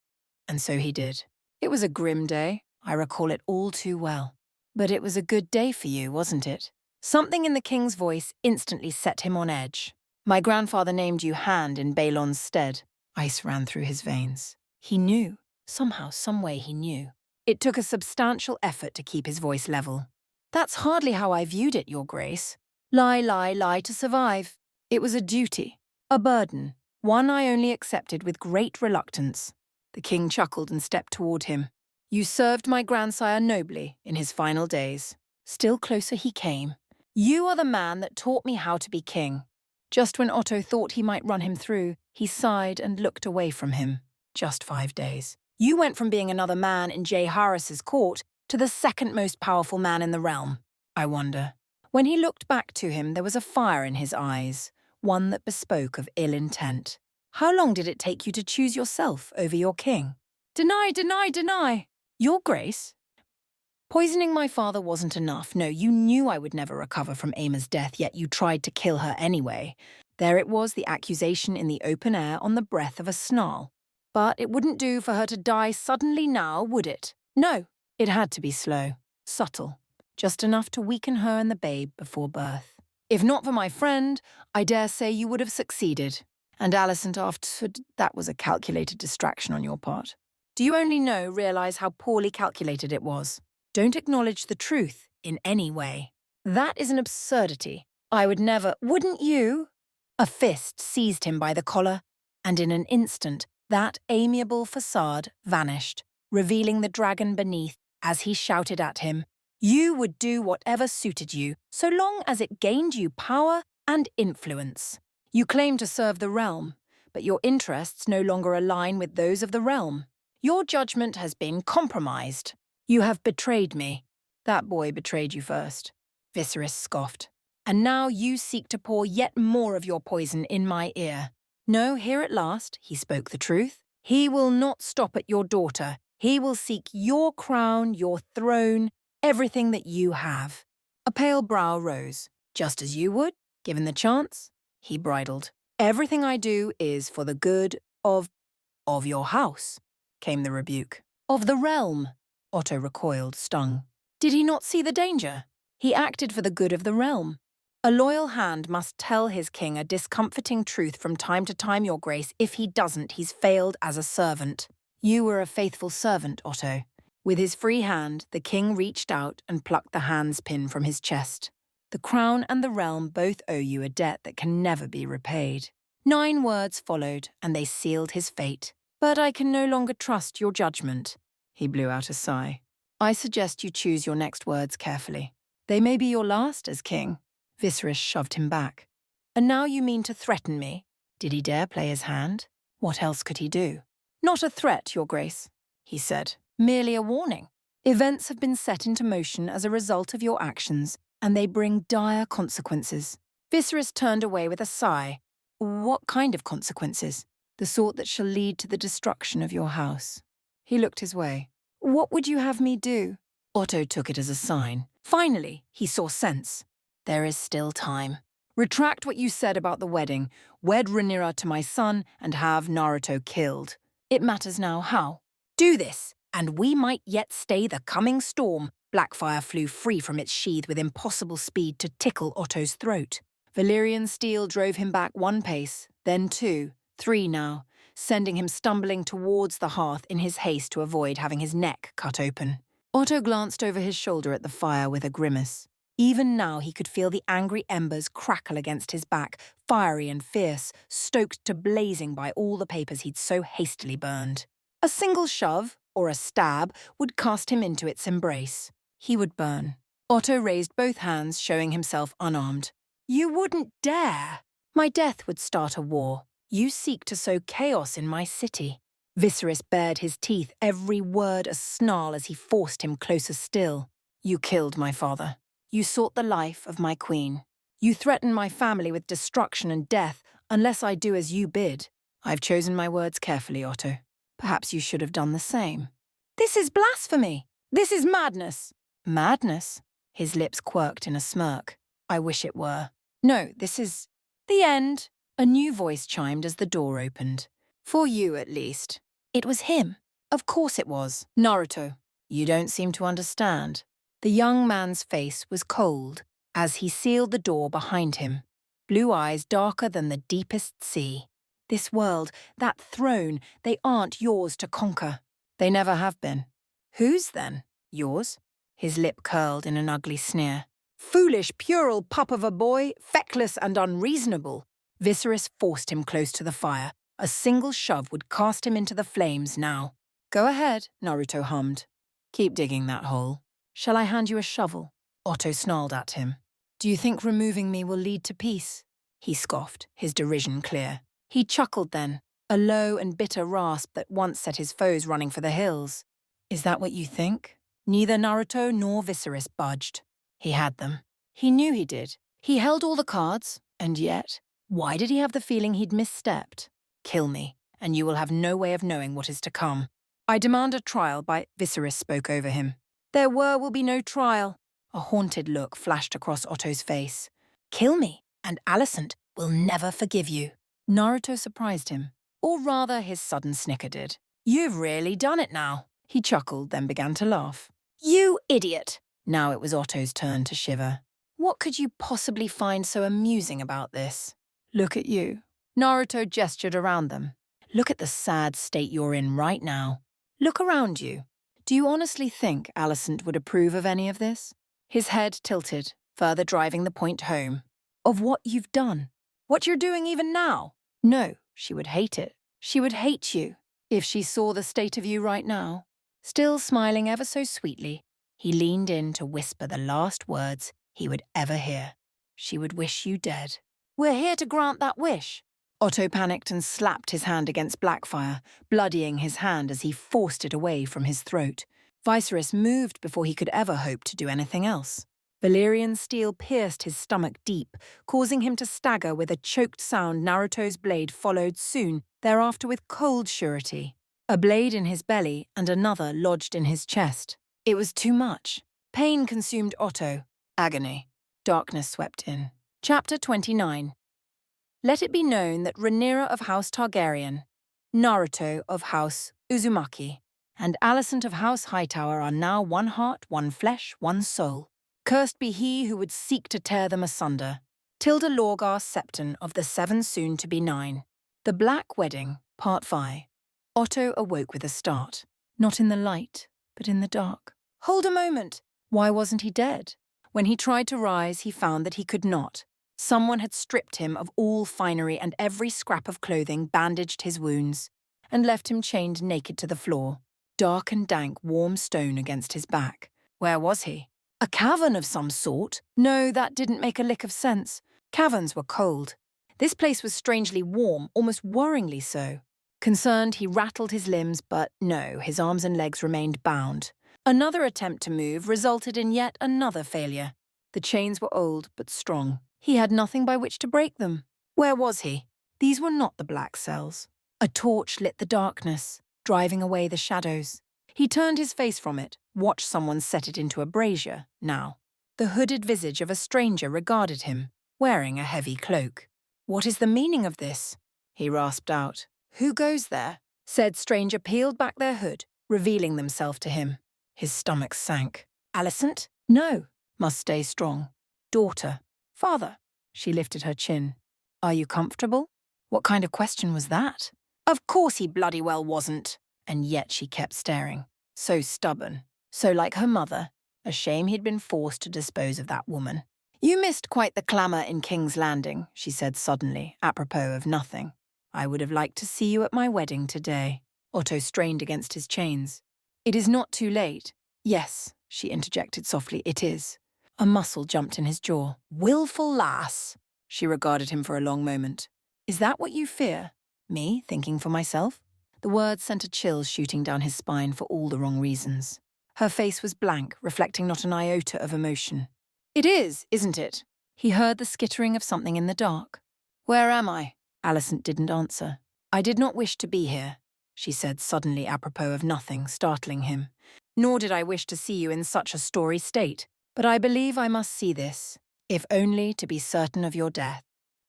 And so he did. "It was a grim day. I recall it all too well. But it was a good day for you, wasn't it?" Something in the king's voice instantly set him on edge. "My grandfather named you Hand in Baelon's stead." Ice ran through his veins. He knew. Somehow, someway he knew. It took a substantial effort to keep his voice level. "That's hardly how I viewed it, Your Grace. Lie, lie, lie to survive. It was a duty, a burden, one I only accepted with great reluctance." The king chuckled and stepped toward him. "You served my grandsire nobly in his final days." Still closer he came. "You are the man that taught me how to be king." Just when Otto thought he might run him through, he sighed and looked away from him. "Just 5 days. You went from being another man in J. Harris's court to the second most powerful man in the realm. I wonder." When he looked back to him, there was a fire in his eyes, one that bespoke of ill intent. "How long did it take you to choose yourself over your king?" "Deny, deny, deny!" "Your Grace?" "Poisoning my father wasn't enough. No, you knew I would never recover from Aimer's death, yet you tried to kill her anyway. There it was, the accusation in the open air on the breath of a snarl. But it wouldn't do for her to die suddenly now, would it? No, it had to be slow, subtle, just enough to weaken her and the babe before birth. If not for my friend, I dare say you would have succeeded. And Alicent afterward, that was a calculated distraction on your part. Do you only realize how poorly calculated it was? Don't acknowledge the truth in any way. That is an absurdity. I would never, wouldn't you?" A fist seized him by the collar, and in an instant, that amiable facade vanished, revealing the dragon beneath as he shouted at him. "You would do whatever suited you, so long as it gained you power and influence. You claim to serve the realm, but your interests no longer align with those of the realm. Your judgment has been compromised. You have betrayed me." "That boy betrayed you first," Viserys scoffed. "And now you seek to pour yet more of your poison in my ear. No, here at last, he spoke the truth. He will not stop at your daughter. He will seek your crown, your throne, everything that you have." A pale brow rose. "Just as you would, given the chance." He bridled. "Everything I do is for the good of your house," came the rebuke. "Of the realm." Otto recoiled, stung. Did he not see the danger? He acted for the good of the realm. A loyal hand must tell his king a discomforting truth from time to time, Your Grace. If he doesn't, he's failed as a servant. You were a faithful servant, Otto. With his free hand, the king reached out and plucked the hand's pin from his chest. The crown and the realm both owe you a debt that can never be repaid. 9 words followed, and they sealed his fate. But I can no longer trust your judgment. He blew out a sigh. I suggest you choose your next words carefully. They may be your last as king. Viserys shoved him back. And now you mean to threaten me? Did he dare play his hand? What else could he do? Not a threat, Your Grace, he said. Merely a warning. Events have been set into motion as a result of your actions, and they bring dire consequences. Viserys turned away with a sigh. What kind of consequences? The sort that shall lead to the destruction of your house. He looked his way. What would you have me do? Otto took it as a sign. Finally, he saw sense. There is still time. Retract what you said about the wedding. Wed Rhaenyra to my son and have Naruto killed. It matters now how. Do this, and we might yet stay the coming storm. Blackfire flew free from its sheath with impossible speed to tickle Otto's throat. Valyrian steel drove him back one pace, then two, three now, sending him stumbling towards the hearth in his haste to avoid having his neck cut open. Otto glanced over his shoulder at the fire with a grimace. Even now he could feel the angry embers crackle against his back, fiery and fierce, stoked to blazing by all the papers he'd so hastily burned. A single shove, or a stab, would cast him into its embrace. He would burn. Otto raised both hands, showing himself unarmed. You wouldn't dare! My death would start a war. You seek to sow chaos in my city. Viserys bared his teeth, every word a snarl as he forced him closer still. You killed my father. You sought the life of my queen. You threaten my family with destruction and death unless I do as you bid. I've chosen my words carefully, Otto. Perhaps you should have done the same. This is blasphemy. This is madness. Madness? His lips quirked in a smirk. I wish it were. No, this is the end. A new voice chimed as the door opened. For you, at least. It was him. Of course it was. Naruto. You don't seem to understand. The young man's face was cold as he sealed the door behind him, blue eyes darker than the deepest sea. This world, that throne, they aren't yours to conquer. They never have been. Whose then? Yours? His lip curled in an ugly sneer. Foolish, puerile pup of a boy, feckless and unreasonable. Viserys forced him close to the fire. A single shove would cast him into the flames now. Go ahead, Naruto hummed. Keep digging that hole. Shall I hand you a shovel? Otto snarled at him. Do you think removing me will lead to peace? He scoffed, his derision clear. He chuckled then, a low and bitter rasp that once set his foes running for the hills. Is that what you think? Neither Naruto nor Viserys budged. He had them. He knew he did. He held all the cards, and yet, why did he have the feeling he'd misstepped? Kill me, and you will have no way of knowing what is to come. I demand a trial by... Viserys spoke over him. There will be no trial. A haunted look flashed across Otto's face. Kill me, and Alicent will never forgive you. Naruto surprised him, or rather his sudden snicker did. You've really done it now. He chuckled, then began to laugh. You idiot! Now it was Otto's turn to shiver. What could you possibly find so amusing about this? Look at you. Naruto gestured around them. Look at the sad state you're in right now. Look around you. Do you honestly think Alicent would approve of any of this? His head tilted, further driving the point home. Of what you've done. What you're doing even now. No, she would hate it. She would hate you if she saw the state of you right now. Still smiling ever so sweetly, he leaned in to whisper the last words he would ever hear. She would wish you dead. We're here to grant that wish. Otto panicked and slapped his hand against Blackfire, bloodying his hand as he forced it away from his throat. Viserys moved before he could ever hope to do anything else. Valyrian steel pierced his stomach deep, causing him to stagger with a choked sound. Naruto's blade followed soon, thereafter with cold surety. A blade in his belly and another lodged in his chest. It was too much. Pain consumed Otto. Agony. Darkness swept in. Chapter 29. Let it be known that Rhaenyra of House Targaryen, Naruto of House Uzumaki, and Alicent of House Hightower are now one heart, one flesh, one soul. Cursed be he who would seek to tear them asunder. Tilda Lorgar Septon of the Seven Soon-to-be Nine. The Black Wedding, Part 5. Otto awoke with a start. Not in the light, but in the dark. Hold a moment! Why wasn't he dead? When he tried to rise, he found that he could not. Someone had stripped him of all finery and every scrap of clothing bandaged his wounds, and left him chained naked to the floor, dark and dank warm stone against his back. Where was he? A cavern of some sort? No, that didn't make a lick of sense. Caverns were cold. This place was strangely warm, almost worryingly so. Concerned, he rattled his limbs, but no, his arms and legs remained bound. Another attempt to move resulted in yet another failure. The chains were old but strong. He had nothing by which to break them. Where was he? These were not the black cells. A torch lit the darkness, driving away the shadows. He turned his face from it, watched someone set it into a brazier, now. The hooded visage of a stranger regarded him, wearing a heavy cloak. What is the meaning of this? He rasped out. Who goes there? Said stranger peeled back their hood, revealing themselves to him. His stomach sank. Alicent? No. Must stay strong. Daughter. Father. She lifted her chin. Are you comfortable? What kind of question was that? Of course he bloody well wasn't. And yet she kept staring. So stubborn. So like her mother. A shame he'd been forced to dispose of that woman. You missed quite the clamour in King's Landing, she said suddenly, apropos of nothing. I would have liked to see you at my wedding today. Otto strained against his chains. It is not too late. Yes, she interjected softly, it is. A muscle jumped in his jaw. Willful lass. She regarded him for a long moment. Is that what you fear? Me, thinking for myself? The words sent a chill shooting down his spine for all the wrong reasons. Her face was blank, reflecting not an iota of emotion. It is, isn't it? He heard the skittering of something in the dark. Where am I? Alicent didn't answer. I did not wish to be here, she said suddenly apropos of nothing, startling him. Nor did I wish to see you in such a story state. But I believe I must see this, if only to be certain of your death.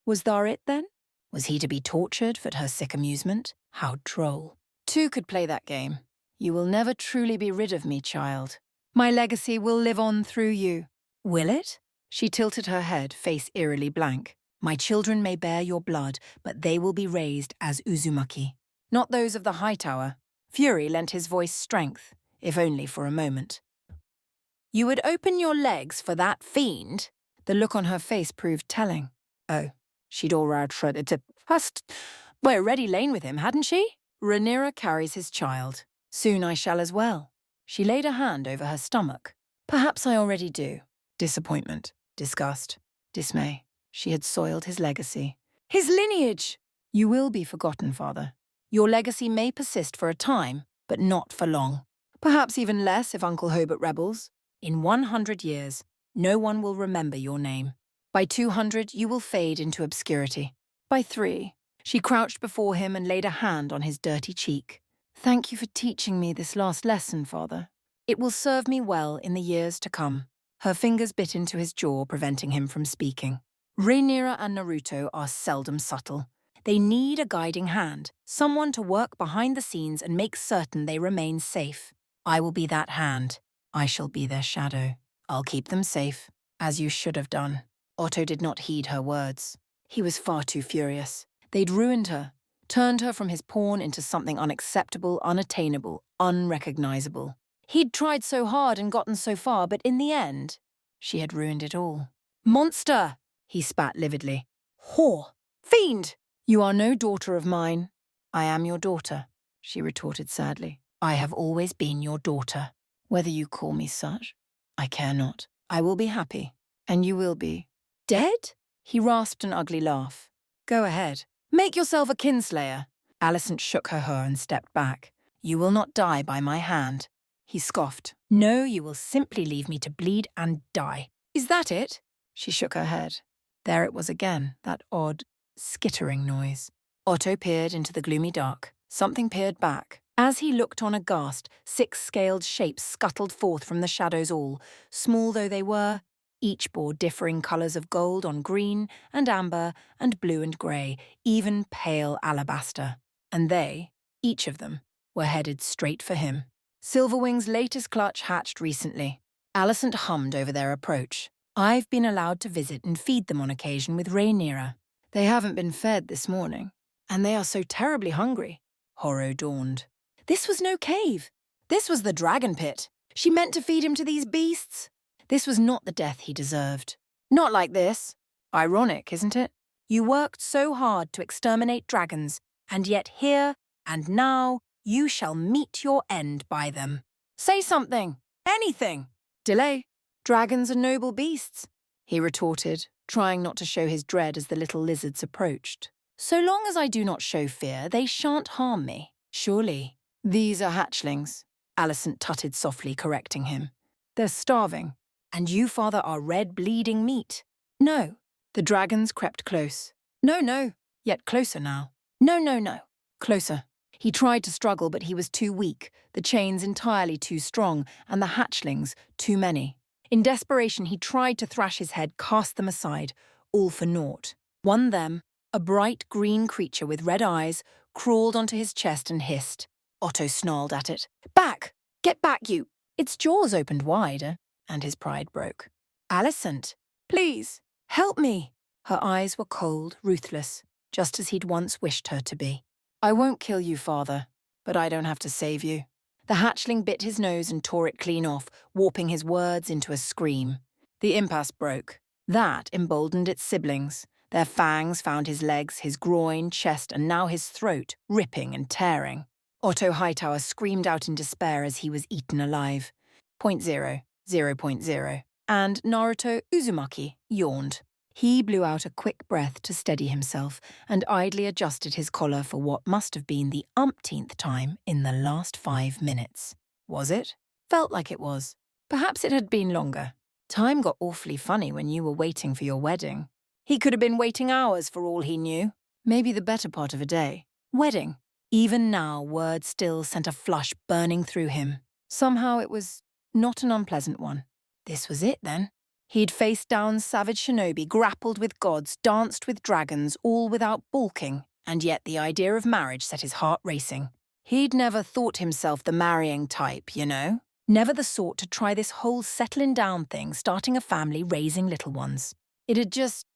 Was thar it, then? Was he to be tortured for her sick amusement? How droll. Two could play that game. You will never truly be rid of me, child. My legacy will live on through you. Will it? She tilted her head, face eerily blank. My children may bear your blood, but they will be raised as Uzumaki. Not those of the High Tower. Fury lent his voice strength, if only for a moment. You would open your legs for that fiend? The look on her face proved telling. Oh, she'd already shredded to past. Already lain with him, hadn't she? Rhaenyra carries his child. Soon I shall as well. She laid a hand over her stomach. Perhaps I already do. Disappointment, disgust, dismay. She had soiled his legacy. His lineage! You will be forgotten, father. Your legacy may persist for a time, but not for long. Perhaps even less if Uncle Hobart rebels. In 100 years, no one will remember your name. By 200, you will fade into obscurity. By 3, she crouched before him and laid a hand on his dirty cheek. Thank you for teaching me this last lesson, father. It will serve me well in the years to come. Her fingers bit into his jaw, preventing him from speaking. Rhaenyra and Naruto are seldom subtle. They need a guiding hand, someone to work behind the scenes and make certain they remain safe. I will be that hand. I shall be their shadow. I'll keep them safe, as you should have done. Otto did not heed her words. He was far too furious. They'd ruined her, turned her from his pawn into something unacceptable, unattainable, unrecognizable. He'd tried so hard and gotten so far, but in the end, she had ruined it all. Monster! He spat lividly. Whore! Fiend! You are no daughter of mine. I am your daughter, she retorted sadly. I have always been your daughter. Whether you call me such, I care not. I will be happy, and you will be. Dead? He rasped an ugly laugh. Go ahead. Make yourself a kinslayer. Alicent shook her and stepped back. You will not die by my hand. He scoffed. No, you will simply leave me to bleed and die. Is that it? She shook her head. There it was again, that odd, skittering noise. Otto peered into the gloomy dark. Something peered back. As he looked on aghast, 6-scaled shapes scuttled forth from the shadows all, small though they were. Each bore differing colours of gold on green and amber and blue and grey, even pale alabaster. And they, each of them, were headed straight for him. Silverwing's latest clutch hatched recently. Alicent hummed over their approach. I've been allowed to visit and feed them on occasion with Rhaenyra. They haven't been fed this morning, and they are so terribly hungry. Horror dawned. This was no cave. This was the dragon pit. She meant to feed him to these beasts. This was not the death he deserved. Not like this. Ironic, isn't it? You worked so hard to exterminate dragons, and yet here and now you shall meet your end by them. Say something. Anything. Delay. Dragons are noble beasts, he retorted, trying not to show his dread as the little lizards approached. So long as I do not show fear, they shan't harm me. Surely. These are hatchlings, Alicent tutted softly, correcting him. They're starving. And you, father, are red, bleeding meat. No. The dragons crept close. No. Yet closer now. No. Closer. He tried to struggle, but he was too weak, the chains entirely too strong, and the hatchlings too many. In desperation, he tried to thrash his head, cast them aside, all for naught. One them, a bright green creature with red eyes, crawled onto his chest and hissed. Otto snarled at it. Back! Get back, you! Its jaws opened wide. and his pride broke. "Alicent, please, help me!" Her eyes were cold, ruthless, just as he'd once wished her to be. "I won't kill you, father, but I don't have to save you." The hatchling bit his nose and tore it clean off, warping his words into a scream. The impasse broke. That emboldened its siblings. Their fangs found his legs, his groin, chest, and now his throat, ripping and tearing. Otto Hightower screamed out in despair as he was eaten alive. 0.0, 0.0. And Naruto Uzumaki yawned. He blew out a quick breath to steady himself and idly adjusted his collar for what must have been the umpteenth time in the last 5 minutes. Was it? Felt like it was. Perhaps it had been longer. Time got awfully funny when you were waiting for your wedding. He could have been waiting hours for all he knew. Maybe the better part of a day. Wedding. Even now, words still sent a flush burning through him. Somehow it was not an unpleasant one. This was it, then. He'd faced down savage shinobi, grappled with gods, danced with dragons, all without balking, and yet the idea of marriage set his heart racing. He'd never thought himself the marrying type, you know? Never the sort to try this whole settling down thing, starting a family, raising little ones. It had just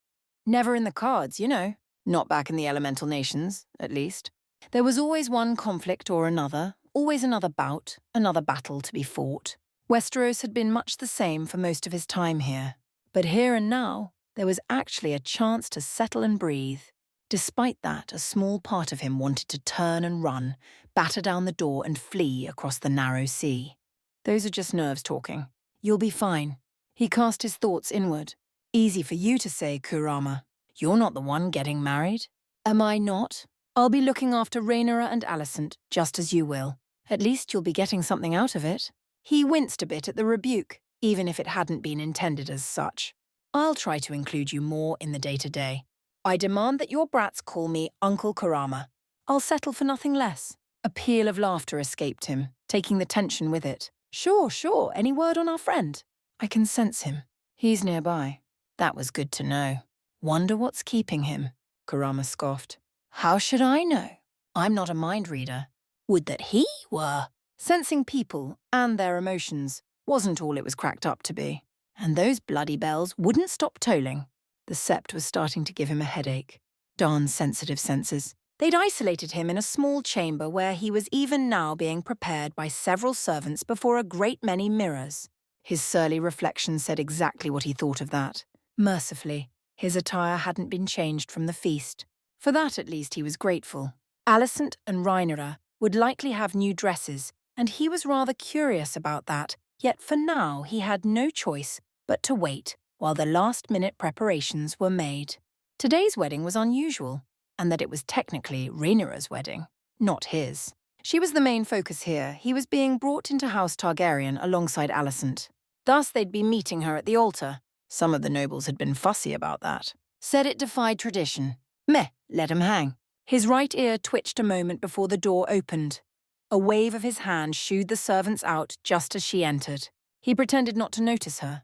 never in the cards, you know. Not back in the elemental nations, at least. There was always one conflict or another, always another bout, another battle to be fought. Westeros had been much the same for most of his time here. But here and now, there was actually a chance to settle and breathe. Despite that, a small part of him wanted to turn and run, batter down the door and flee across the narrow sea. Those are just nerves talking. You'll be fine. He cast his thoughts inward. Easy for you to say, Kurama. You're not the one getting married. Am I not? I'll be looking after Rhaenyra and Alicent, just as you will. At least you'll be getting something out of it. He winced a bit at the rebuke, even if it hadn't been intended as such. I'll try to include you more in the day-to-day. I demand that your brats call me Uncle Kurama. I'll settle for nothing less. A peal of laughter escaped him, taking the tension with it. Sure, any word on our friend? I can sense him. He's nearby. That was good to know. Wonder what's keeping him, Kurama scoffed. How should I know? I'm not a mind reader. Would that he were. Sensing people and their emotions wasn't all it was cracked up to be. And those bloody bells wouldn't stop tolling. The sept was starting to give him a headache. Darn sensitive senses. They'd isolated him in a small chamber where he was even now being prepared by several servants before a great many mirrors. His surly reflection said exactly what he thought of that. Mercifully, his attire hadn't been changed from the feast. For that, at least, he was grateful. Alicent and Rhaenyra would likely have new dresses, and he was rather curious about that, yet for now he had no choice but to wait while the last-minute preparations were made. Today's wedding was unusual, and that it was technically Rhaenyra's wedding, not his. She was the main focus here. He was being brought into House Targaryen alongside Alicent. Thus they'd be meeting her at the altar. Some of the nobles had been fussy about that. Said it defied tradition. Meh, let him hang. His right ear twitched a moment before the door opened. A wave of his hand shooed the servants out just as she entered. He pretended not to notice her.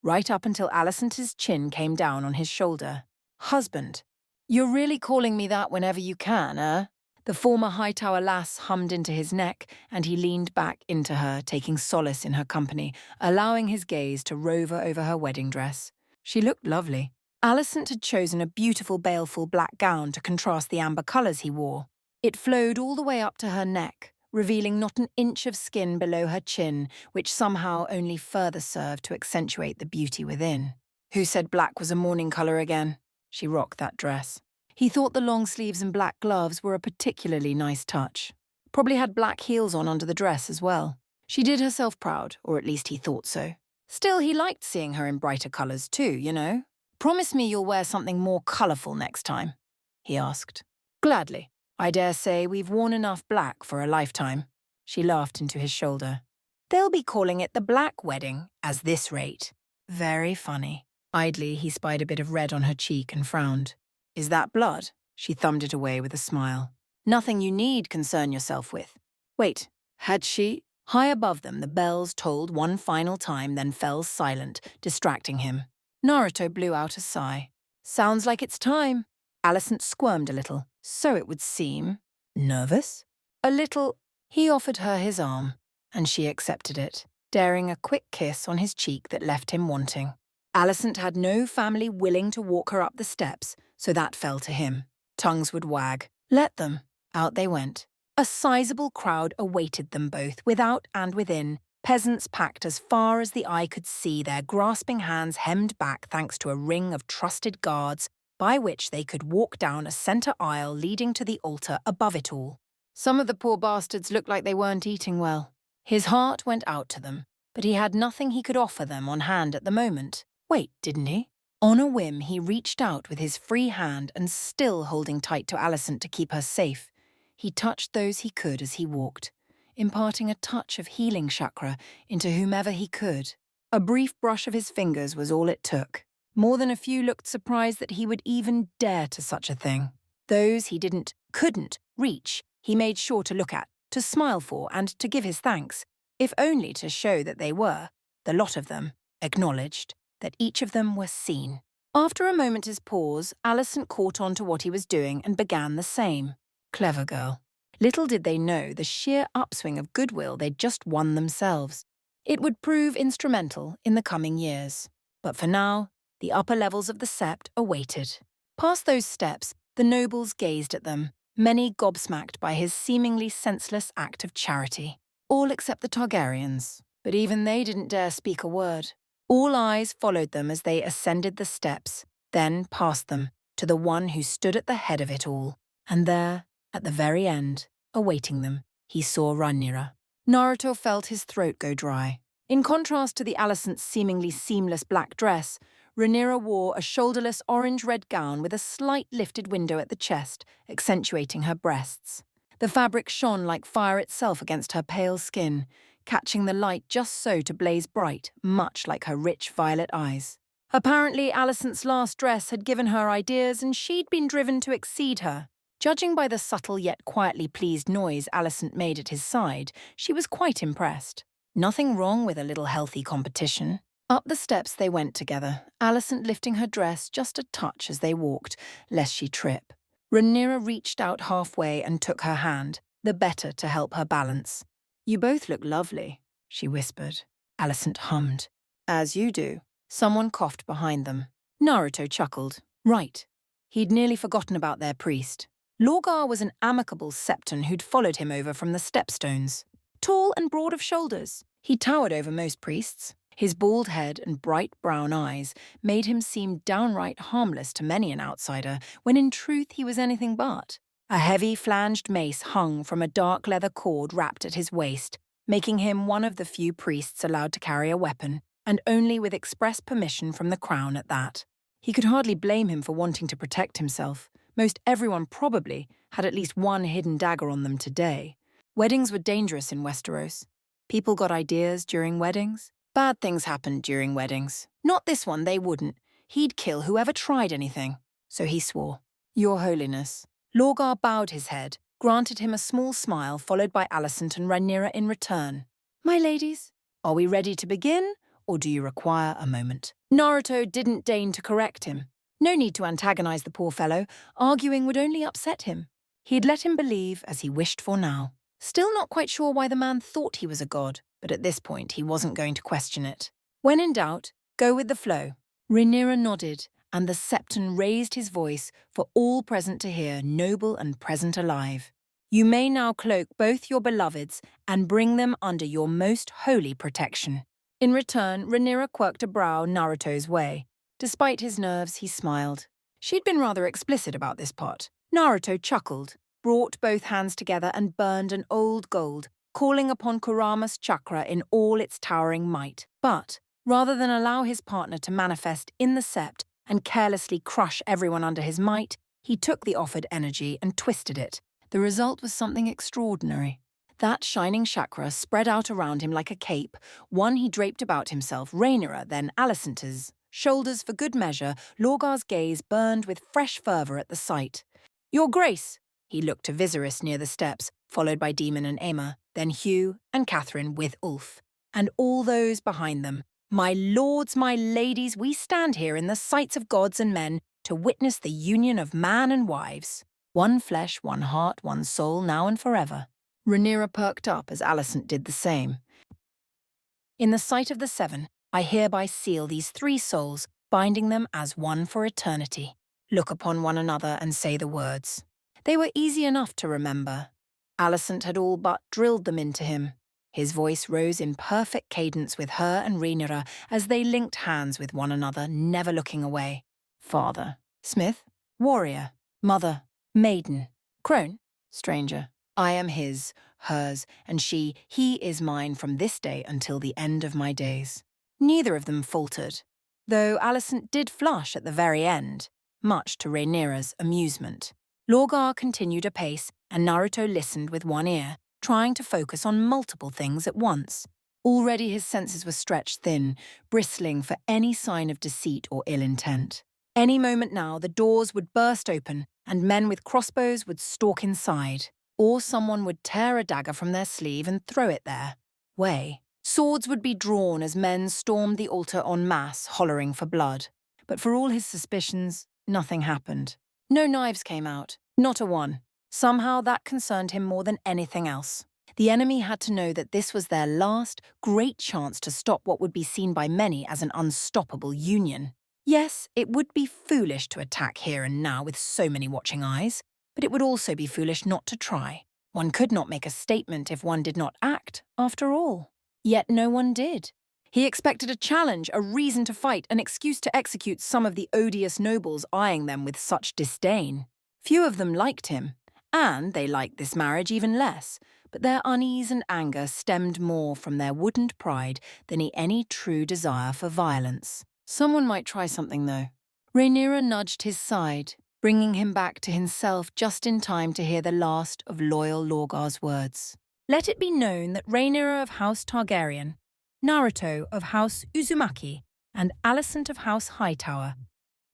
Right up until Alicent's chin came down on his shoulder. Husband. You're really calling me that whenever you can, eh? The former Hightower lass hummed into his neck, and he leaned back into her, taking solace in her company, allowing his gaze to rover over her wedding dress. She looked lovely. Alicent had chosen a beautiful baleful black gown to contrast the amber colours he wore. It flowed all the way up to her neck, revealing not an inch of skin below her chin, which somehow only further served to accentuate the beauty within. Who said black was a mourning colour again? She rocked that dress. He thought the long sleeves and black gloves were a particularly nice touch. Probably had black heels on under the dress as well. She did herself proud, or at least he thought so. Still, he liked seeing her in brighter colours too, you know. Promise me you'll wear something more colourful next time, he asked. Gladly. I dare say we've worn enough black for a lifetime. She laughed into his shoulder. They'll be calling it the Black Wedding, as this rate. Very funny. Idly, he spied a bit of red on her cheek and frowned. Is that blood? She thumbed it away with a smile. Nothing you need concern yourself with. Wait, had she? High above them, the bells tolled one final time, then fell silent, distracting him. Naruto blew out a sigh. Sounds like it's time. Alicent squirmed a little. So it would seem. Nervous? A little. He offered her his arm, and she accepted it. daring a quick kiss on his cheek that left him wanting. Alicent had no family willing to walk her up the steps, so that fell to him. Tongues would wag. Let them. Out they went. A sizable crowd awaited them both, without and within. Peasants packed as far as the eye could see, their grasping hands hemmed back thanks to a ring of trusted guards by which they could walk down a centre aisle leading to the altar above it all. Some of the poor bastards looked like they weren't eating well. His heart went out to them, but he had nothing he could offer them on hand at the moment. Wait, didn't he? On a whim, he reached out with his free hand and, still holding tight to Alicent to keep her safe, he touched those he could as he walked, imparting a touch of healing chakra into whomever he could. A brief brush of his fingers was all it took. More than a few looked surprised that he would even dare to such a thing. Those he couldn't reach, he made sure to look at, to smile for, and to give his thanks, if only to show that they were, the lot of them, acknowledged, that each of them were seen. After a moment's pause, Alicent caught on to what he was doing and began the same. Clever girl. Little did they know the sheer upswing of goodwill they'd just won themselves. It would prove instrumental in the coming years. But for now, the upper levels of the sept awaited. Past those steps, the nobles gazed at them, many gobsmacked by his seemingly senseless act of charity. All except the Targaryens, but even they didn't dare speak a word. All eyes followed them as they ascended the steps, then past them, to the one who stood at the head of it all. And there, at the very end, awaiting them, he saw Rhaenyra. Naruto felt his throat go dry. In contrast to the Alicent's seemingly seamless black dress, Rhaenyra wore a shoulderless orange-red gown with a slight lifted window at the chest, accentuating her breasts. The fabric shone like fire itself against her pale skin, catching the light just so to blaze bright, much like her rich violet eyes. Apparently, Alicent's last dress had given her ideas and she'd been driven to exceed her. Judging by the subtle yet quietly pleased noise Alicent made at his side, she was quite impressed. Nothing wrong with a little healthy competition. Up the steps they went together, Alicent lifting her dress just a touch as they walked, lest she trip. Rhaenyra reached out halfway and took her hand, the better to help her balance. "You both look lovely," she whispered. Alicent hummed. "As you do." Someone coughed behind them. Naruto chuckled. Right. He'd nearly forgotten about their priest. Lorgar was an amicable septon who'd followed him over from the stepstones. Tall and broad of shoulders, he towered over most priests. His bald head and bright brown eyes made him seem downright harmless to many an outsider, when in truth he was anything but. A heavy flanged mace hung from a dark leather cord wrapped at his waist, making him one of the few priests allowed to carry a weapon, and only with express permission from the crown at that. He could hardly blame him for wanting to protect himself. Most everyone probably had at least one hidden dagger on them today. Weddings were dangerous in Westeros. People got ideas during weddings. Bad things happened during weddings. Not this one, they wouldn't. He'd kill whoever tried anything. So he swore. "Your Holiness." Lorgar bowed his head, granted him a small smile, followed by Alicent and Rhaenyra in return. "My ladies, are we ready to begin, or do you require a moment?" Naruto didn't deign to correct him. No need to antagonize the poor fellow. Arguing would only upset him. He'd let him believe as he wished for now. Still not quite sure why the man thought he was a god, but at this point he wasn't going to question it. When in doubt, go with the flow. Rhaenyra nodded, and the septon raised his voice for all present to hear, noble and present alive. "You may now cloak both your beloveds and bring them under your most holy protection." In return, Rhaenyra quirked a brow Naruto's way. Despite his nerves, he smiled. She'd been rather explicit about this part. Naruto chuckled, brought both hands together and burned an old gold, calling upon Kurama's chakra in all its towering might. But, rather than allow his partner to manifest in the sept and carelessly crush everyone under his might, he took the offered energy and twisted it. The result was something extraordinary. That shining chakra spread out around him like a cape, one he draped about himself, Rhaenyra, then Alicent's. Shoulders for good measure, Lorgar's gaze burned with fresh fervour at the sight. "Your Grace!" He looked to Viserys near the steps, followed by Daemon and Aemma, then Hugh and Catherine with Ulf, and all those behind them. "My lords, my ladies, we stand here in the sights of gods and men to witness the union of man and wives. One flesh, one heart, one soul, now and forever." Rhaenyra perked up as Alicent did the same. In the sight of the seven, I hereby seal these three souls, binding them as one for eternity. Look upon one another and say the words. They were easy enough to remember. Alicent had all but drilled them into him. His voice rose in perfect cadence with her and Rhaenyra as they linked hands with one another, never looking away. Father, Smith, warrior, mother, maiden, crone, stranger. I am his, hers, and he is mine from this day until the end of my days. Neither of them faltered, though Alicent did flush at the very end, much to Rhaenyra's amusement. Lorgar continued apace, and Naruto listened with one ear, trying to focus on multiple things at once. Already his senses were stretched thin, bristling for any sign of deceit or ill intent. Any moment now, the doors would burst open, and men with crossbows would stalk inside, or someone would tear a dagger from their sleeve and throw it their way. Swords would be drawn as men stormed the altar en masse, hollering for blood. But for all his suspicions, nothing happened. No knives came out, not a one. Somehow that concerned him more than anything else. The enemy had to know that this was their last, great chance to stop what would be seen by many as an unstoppable union. Yes, it would be foolish to attack here and now with so many watching eyes, but it would also be foolish not to try. One could not make a statement if one did not act, after all. Yet no one did. He expected a challenge, a reason to fight, an excuse to execute some of the odious nobles eyeing them with such disdain. Few of them liked him, and they liked this marriage even less, but their unease and anger stemmed more from their woodened pride than any true desire for violence. Someone might try something, though. Rhaenyra nudged his side, bringing him back to himself just in time to hear the last of loyal Lorgar's words. Let it be known that Rhaenyra of House Targaryen, Naruto of House Uzumaki, and Alicent of House Hightower.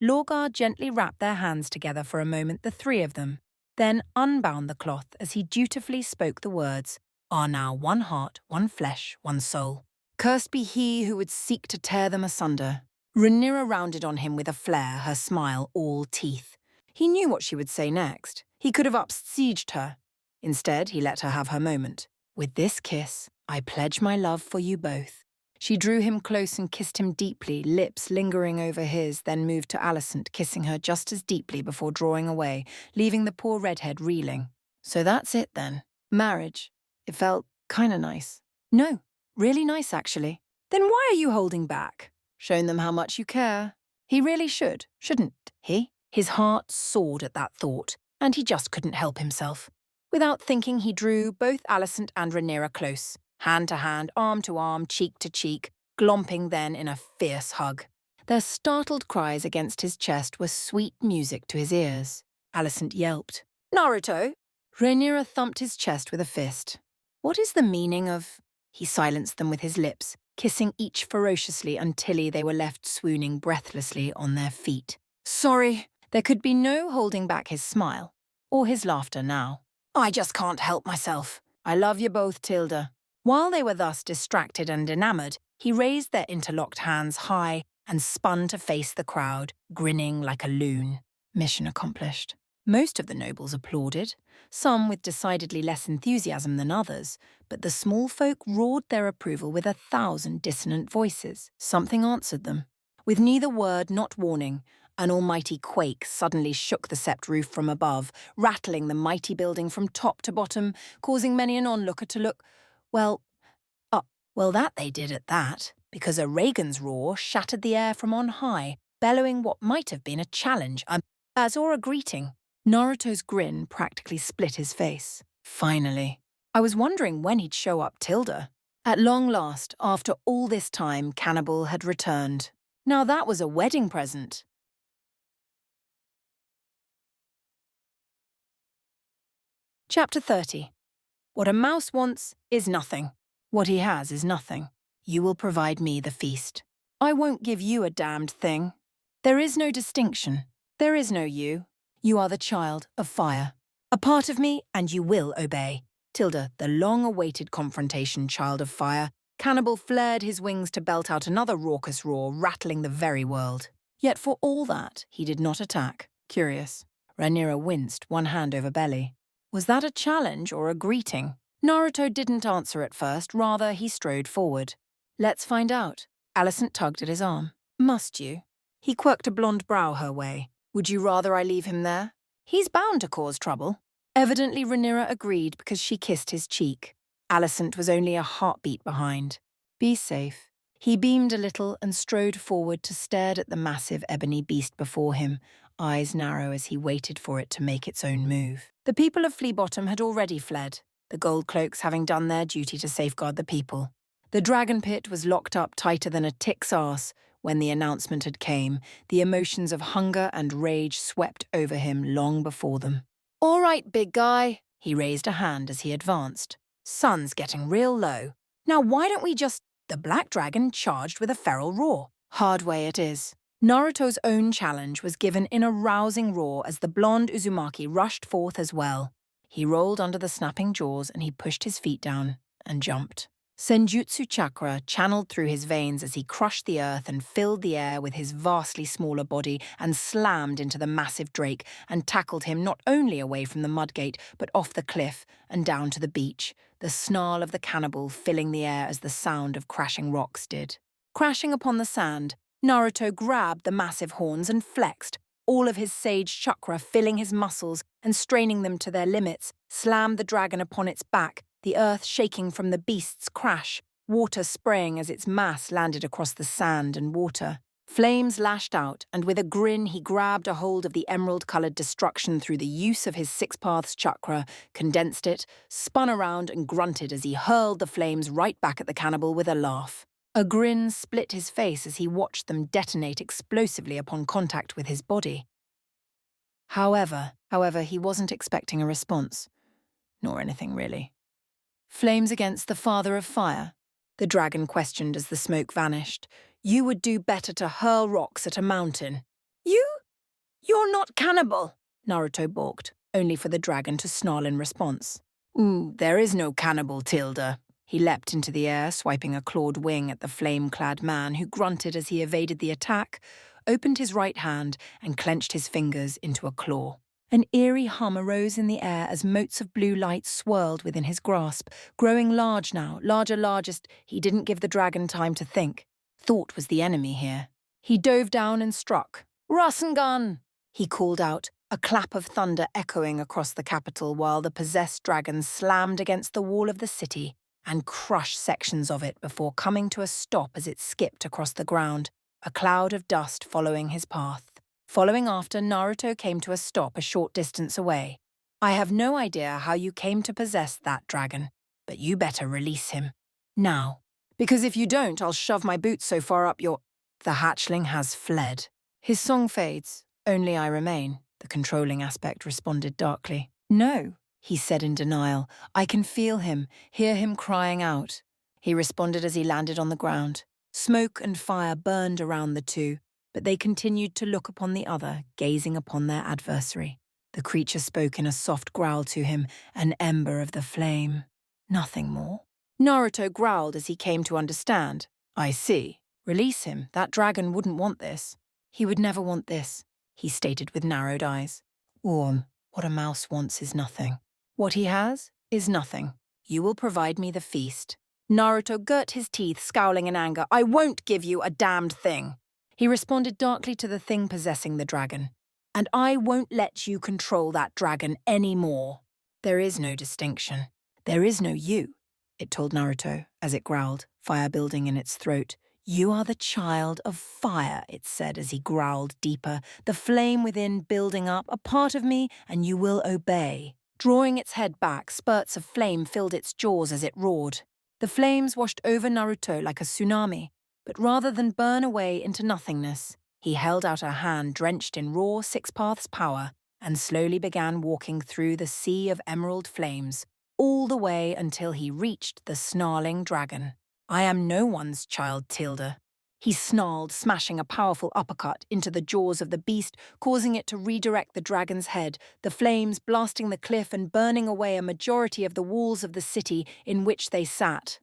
Lorgar gently wrapped their hands together for a moment, the three of them, then unbound the cloth as he dutifully spoke the words, are now one heart, one flesh, one soul. Cursed be he who would seek to tear them asunder. Rhaenyra rounded on him with a flare, her smile all teeth. He knew what she would say next. He could have upsieged her. Instead, he let her have her moment. With this kiss, I pledge my love for you both. She drew him close and kissed him deeply, lips lingering over his, then moved to Alicent, kissing her just as deeply before drawing away, leaving the poor redhead reeling. So that's it then. Marriage. It felt kinda nice. No, really nice actually. Then why are you holding back? Shown them how much you care. He really should, shouldn't he? His heart soared at that thought, and he just couldn't help himself. Without thinking, he drew both Alicent and Rhaenyra close, hand to hand, arm to arm, cheek to cheek, glomping then in a fierce hug. Their startled cries against his chest were sweet music to his ears. Alicent yelped, Naruto! Rhaenyra thumped his chest with a fist. What is the meaning of... He silenced them with his lips, kissing each ferociously until they were left swooning breathlessly on their feet. Sorry. There could be no holding back his smile, or his laughter now. I just can't help myself. I love you both, Tilda. While they were thus distracted and enamoured, he raised their interlocked hands high and spun to face the crowd, grinning like a loon. Mission accomplished. Most of the nobles applauded, some with decidedly less enthusiasm than others, but the small folk roared their approval with 1,000 dissonant voices. Something answered them. With neither word not warning, an almighty quake suddenly shook the sept roof from above, rattling the mighty building from top to bottom, causing many an onlooker to look, well, that they did at that, because a Reagan's roar shattered the air from on high, bellowing what might have been a challenge, or a greeting. Naruto's grin practically split his face. Finally. I was wondering when he'd show up Tilda. At long last, after all this time, Cannibal had returned. Now that was a wedding present. Chapter 30. What a mouse wants is nothing. What he has is nothing. You will provide me the feast. I won't give you a damned thing. There is no distinction. There is no you. You are the child of fire. A part of me, and you will obey. Tilda, the long-awaited confrontation child of fire, Cannibal flared his wings to belt out another raucous roar, rattling the very world. Yet for all that, he did not attack. Curious. Rhaenyra winced, one hand over belly. Was that a challenge or a greeting? Naruto didn't answer at first, rather he strode forward. Let's find out. Alicent tugged at his arm. Must you? He quirked a blonde brow her way. Would you rather I leave him there? He's bound to cause trouble. Evidently Rhaenyra agreed because she kissed his cheek. Alicent was only a heartbeat behind. Be safe. He beamed a little and strode forward to stare at the massive ebony beast before him, eyes narrow as he waited for it to make its own move. The people of Fleabottom had already fled, the gold cloaks having done their duty to safeguard the people. The dragon pit was locked up tighter than a tick's arse when the announcement had came. The emotions of hunger and rage swept over him long before them. All right, big guy. He raised a hand as he advanced. Sun's getting real low. Now why don't we just... The black dragon charged with a feral roar. Hard way it is. Naruto's own challenge was given in a rousing roar as the blonde Uzumaki rushed forth as well. He rolled under the snapping jaws and he pushed his feet down and jumped. Senjutsu chakra channeled through his veins as he crushed the earth and filled the air with his vastly smaller body and slammed into the massive drake and tackled him not only away from the mudgate but off the cliff and down to the beach, the snarl of the cannibal filling the air as the sound of crashing rocks did. Crashing upon the sand, Naruto grabbed the massive horns and flexed, all of his sage chakra filling his muscles and straining them to their limits, slammed the dragon upon its back, the earth shaking from the beast's crash, water spraying as its mass landed across the sand and water. Flames lashed out, and with a grin he grabbed a hold of the emerald-coloured destruction through the use of his Six Paths chakra, condensed it, spun around and grunted as he hurled the flames right back at the cannibal with a laugh. A grin split his face as he watched them detonate explosively upon contact with his body. However, he wasn't expecting a response. Nor anything, really. Flames against the Father of Fire? The dragon questioned as the smoke vanished. You would do better to hurl rocks at a mountain. You're not cannibal, Naruto balked, only for the dragon to snarl in response. There is no cannibal, Tilda. He leapt into the air, swiping a clawed wing at the flame-clad man who grunted as he evaded the attack, opened his right hand and clenched his fingers into a claw. An eerie hum arose in the air as motes of blue light swirled within his grasp, growing large now, largest. He didn't give the dragon time to think. Thought was the enemy here. He dove down and struck. Rasengan! He called out, a clap of thunder echoing across the capital while the possessed dragon slammed against the wall of the city and crushed sections of it before coming to a stop as it skipped across the ground, a cloud of dust following his path. Following after, Naruto came to a stop a short distance away. I have no idea how you came to possess that dragon, but you better release him. Now. Because if you don't, I'll shove my boots so far up your... The hatchling has fled. His song fades. Only I remain, the controlling aspect responded darkly. No, he said in denial. I can feel him, hear him crying out. He responded as he landed on the ground. Smoke and fire burned around the two, but they continued to look upon the other, gazing upon their adversary. The creature spoke in a soft growl to him, an ember of the flame. Nothing more. Naruto growled as he came to understand. I see. Release him. That dragon wouldn't want this. He would never want this, he stated with narrowed eyes. What a mouse wants is nothing. What he has is nothing. You will provide me the feast. Naruto girt his teeth, scowling in anger. I won't give you a damned thing. He responded darkly to the thing possessing the dragon. And I won't let you control that dragon anymore. There is no distinction. There is no you, it told Naruto as it growled, fire building in its throat. You are the child of fire, it said as he growled deeper, the flame within building up, a part of me, and you will obey. Drawing its head back, spurts of flame filled its jaws as it roared. The flames washed over Naruto like a tsunami, but rather than burn away into nothingness, he held out a hand drenched in raw Six Paths power and slowly began walking through the sea of emerald flames, all the way until he reached the snarling dragon. I am no one's child, Tilda. He snarled, smashing a powerful uppercut into the jaws of the beast, causing it to redirect the dragon's head, the flames blasting the cliff and burning away a majority of the walls of the city in which they sat.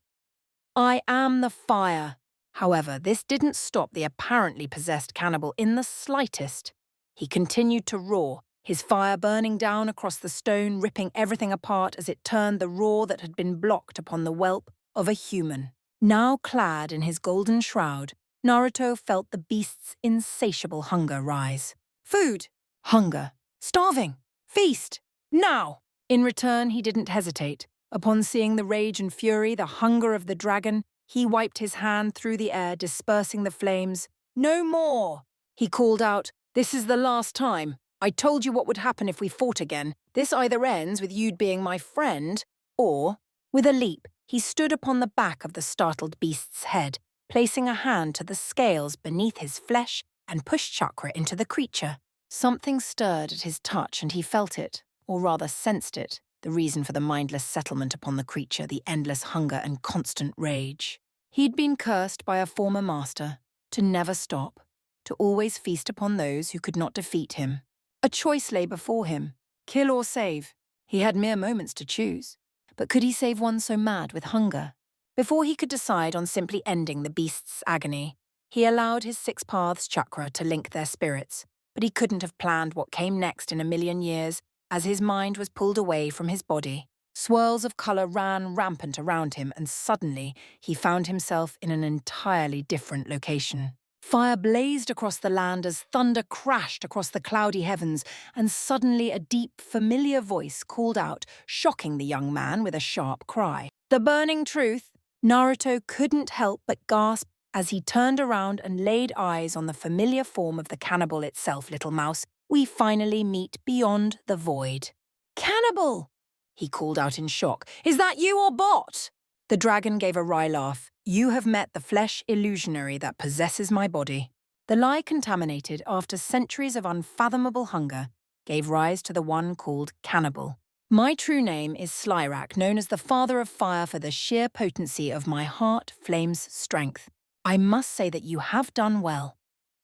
I am the fire. However, this didn't stop the apparently possessed cannibal in the slightest. He continued to roar, his fire burning down across the stone, ripping everything apart as it turned the roar that had been blocked upon the whelp of a human. Now clad in his golden shroud, Naruto felt the beast's insatiable hunger rise. Food! Hunger! Starving! Feast! Now! In return, he didn't hesitate. Upon seeing the rage and fury, the hunger of the dragon, he wiped his hand through the air, dispersing the flames. No more! He called out, "This is the last time. I told you what would happen if we fought again. This either ends with you being my friend, or..." With a leap, he stood upon the back of the startled beast's head, placing a hand to the scales beneath his flesh and pushed chakra into the creature. Something stirred at his touch and he felt it, or rather sensed it, the reason for the mindless settlement upon the creature, the endless hunger and constant rage. He'd been cursed by a former master, to never stop, to always feast upon those who could not defeat him. A choice lay before him, kill or save. He had mere moments to choose. But could he save one so mad with hunger? Before he could decide on simply ending the beast's agony, he allowed his Six Paths chakra to link their spirits, but he couldn't have planned what came next in a million years as his mind was pulled away from his body. Swirls of colour ran rampant around him and suddenly he found himself in an entirely different location. Fire blazed across the land as thunder crashed across the cloudy heavens, and suddenly a deep, familiar voice called out, shocking the young man with a sharp cry. The burning truth! Naruto couldn't help but gasp as he turned around and laid eyes on the familiar form of the cannibal itself, little mouse. We finally meet beyond the void. Cannibal! He called out in shock. Is that you or Bot? The dragon gave a wry laugh. You have met the flesh illusionary that possesses my body. The lie contaminated after centuries of unfathomable hunger gave rise to the one called Cannibal. My true name is Slyrak, known as the Father of Fire for the sheer potency of my heart flame's strength. I must say that you have done well,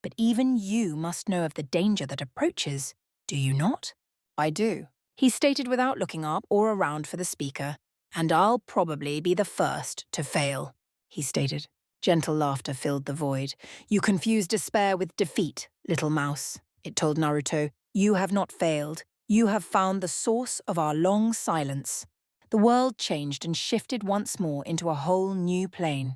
but even you must know of the danger that approaches, do you not? I do, he stated without looking up or around for the speaker. And I'll probably be the first to fail, he stated. Gentle laughter filled the void. You confuse despair with defeat, little mouse, it told Naruto. You have not failed. You have found the source of our long silence. The world changed and shifted once more into a whole new plane.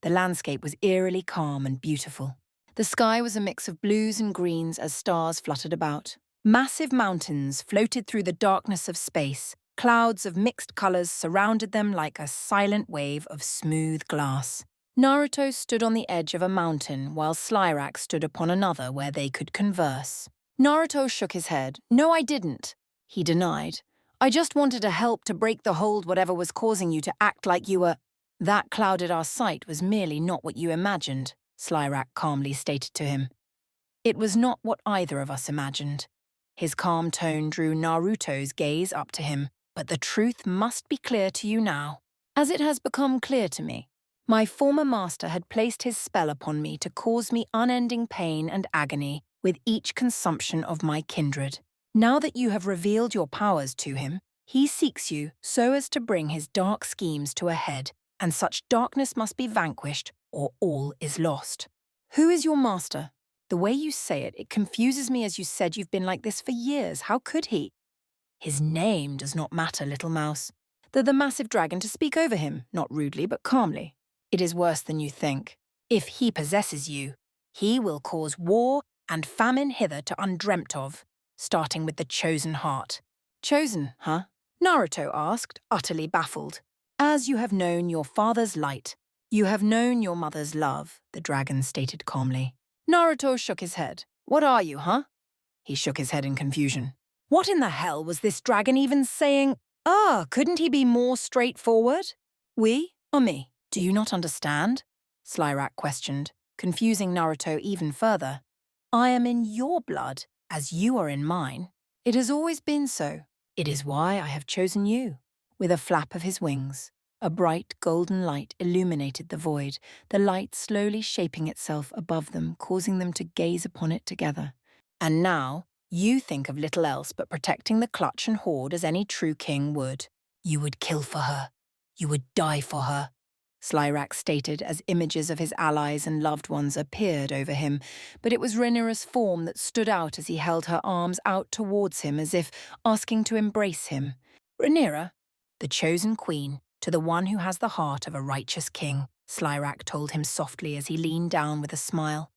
The landscape was eerily calm and beautiful. The sky was a mix of blues and greens as stars fluttered about. Massive mountains floated through the darkness of space. Clouds of mixed colours surrounded them like a silent wave of smooth glass. Naruto stood on the edge of a mountain while Slyrak stood upon another where they could converse. Naruto shook his head. No, I didn't, he denied. I just wanted to help to break the hold whatever was causing you to act like you were. That clouded our sight was merely not what you imagined, Slyrak calmly stated to him. It was not what either of us imagined. His calm tone drew Naruto's gaze up to him. But the truth must be clear to you now, as it has become clear to me. My former master had placed his spell upon me to cause me unending pain and agony with each consumption of my kindred. Now that you have revealed your powers to him, he seeks you so as to bring his dark schemes to a head, and such darkness must be vanquished or all is lost. Who is your master? The way you say it, it confuses me as you said you've been like this for years. How could he? His name does not matter, little mouse. The massive dragon to speak over him, not rudely but calmly. It is worse than you think. If he possesses you, he will cause war and famine hitherto undreamt of, starting with the chosen heart. Chosen, huh? Naruto asked, utterly baffled. As you have known your father's light, you have known your mother's love, the dragon stated calmly. Naruto shook his head. What are you, huh? He shook his head in confusion. What in the hell was this dragon even saying? Couldn't he be more straightforward? We or me? Do you not understand? Slyrak questioned, confusing Naruto even further. I am in your blood, as you are in mine. It has always been so. It is why I have chosen you. With a flap of his wings, a bright golden light illuminated the void, the light slowly shaping itself above them, causing them to gaze upon it together. And now, you think of little else but protecting the clutch and hoard as any true king would. You would kill for her. You would die for her, Slyrak stated as images of his allies and loved ones appeared over him, but it was Rhaenyra's form that stood out as he held her arms out towards him as if asking to embrace him. Rhaenyra, the chosen queen, to the one who has the heart of a righteous king. Slyrak told him softly as he leaned down with a smile.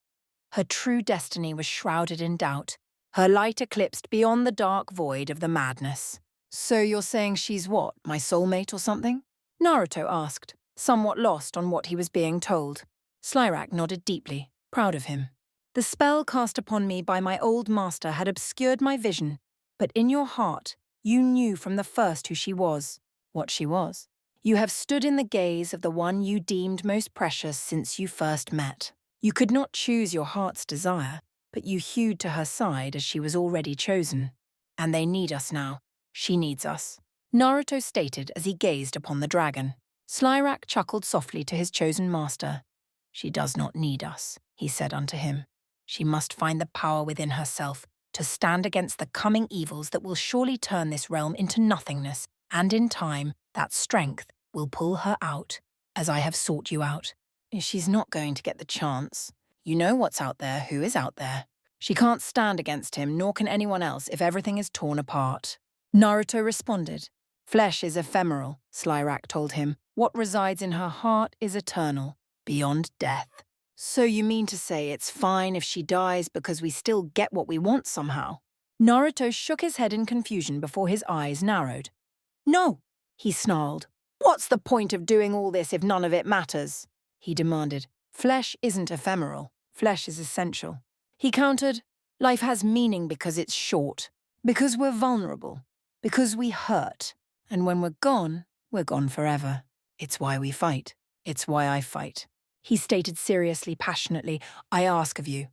Her true destiny was shrouded in doubt, her light eclipsed beyond the dark void of the madness. So you're saying she's what, my soulmate or something? Naruto asked, somewhat lost on what he was being told. Slyrak nodded deeply, proud of him. The spell cast upon me by my old master had obscured my vision, but in your heart, you knew from the first who she was, what she was. You have stood in the gaze of the one you deemed most precious since you first met. You could not choose your heart's desire, but you hewed to her side as she was already chosen. And they need us now. She needs us. Naruto stated as he gazed upon the dragon. Slyrak chuckled softly to his chosen master. She does not need us, he said unto him. She must find the power within herself to stand against the coming evils that will surely turn this realm into nothingness, and in time, that strength will pull her out, as I have sought you out. She's not going to get the chance. You know what's out there, who is out there. She can't stand against him, nor can anyone else if everything is torn apart. Naruto responded. Flesh is ephemeral, Slyrak told him. What resides in her heart is eternal, beyond death. So you mean to say it's fine if she dies because we still get what we want somehow? Naruto shook his head in confusion before his eyes narrowed. No, he snarled. What's the point of doing all this if none of it matters? He demanded. Flesh isn't ephemeral. Flesh is essential. He countered. Life has meaning because it's short, because we're vulnerable, because we hurt. And when we're gone forever. It's why we fight. It's why I fight. He stated seriously, passionately, I ask of you,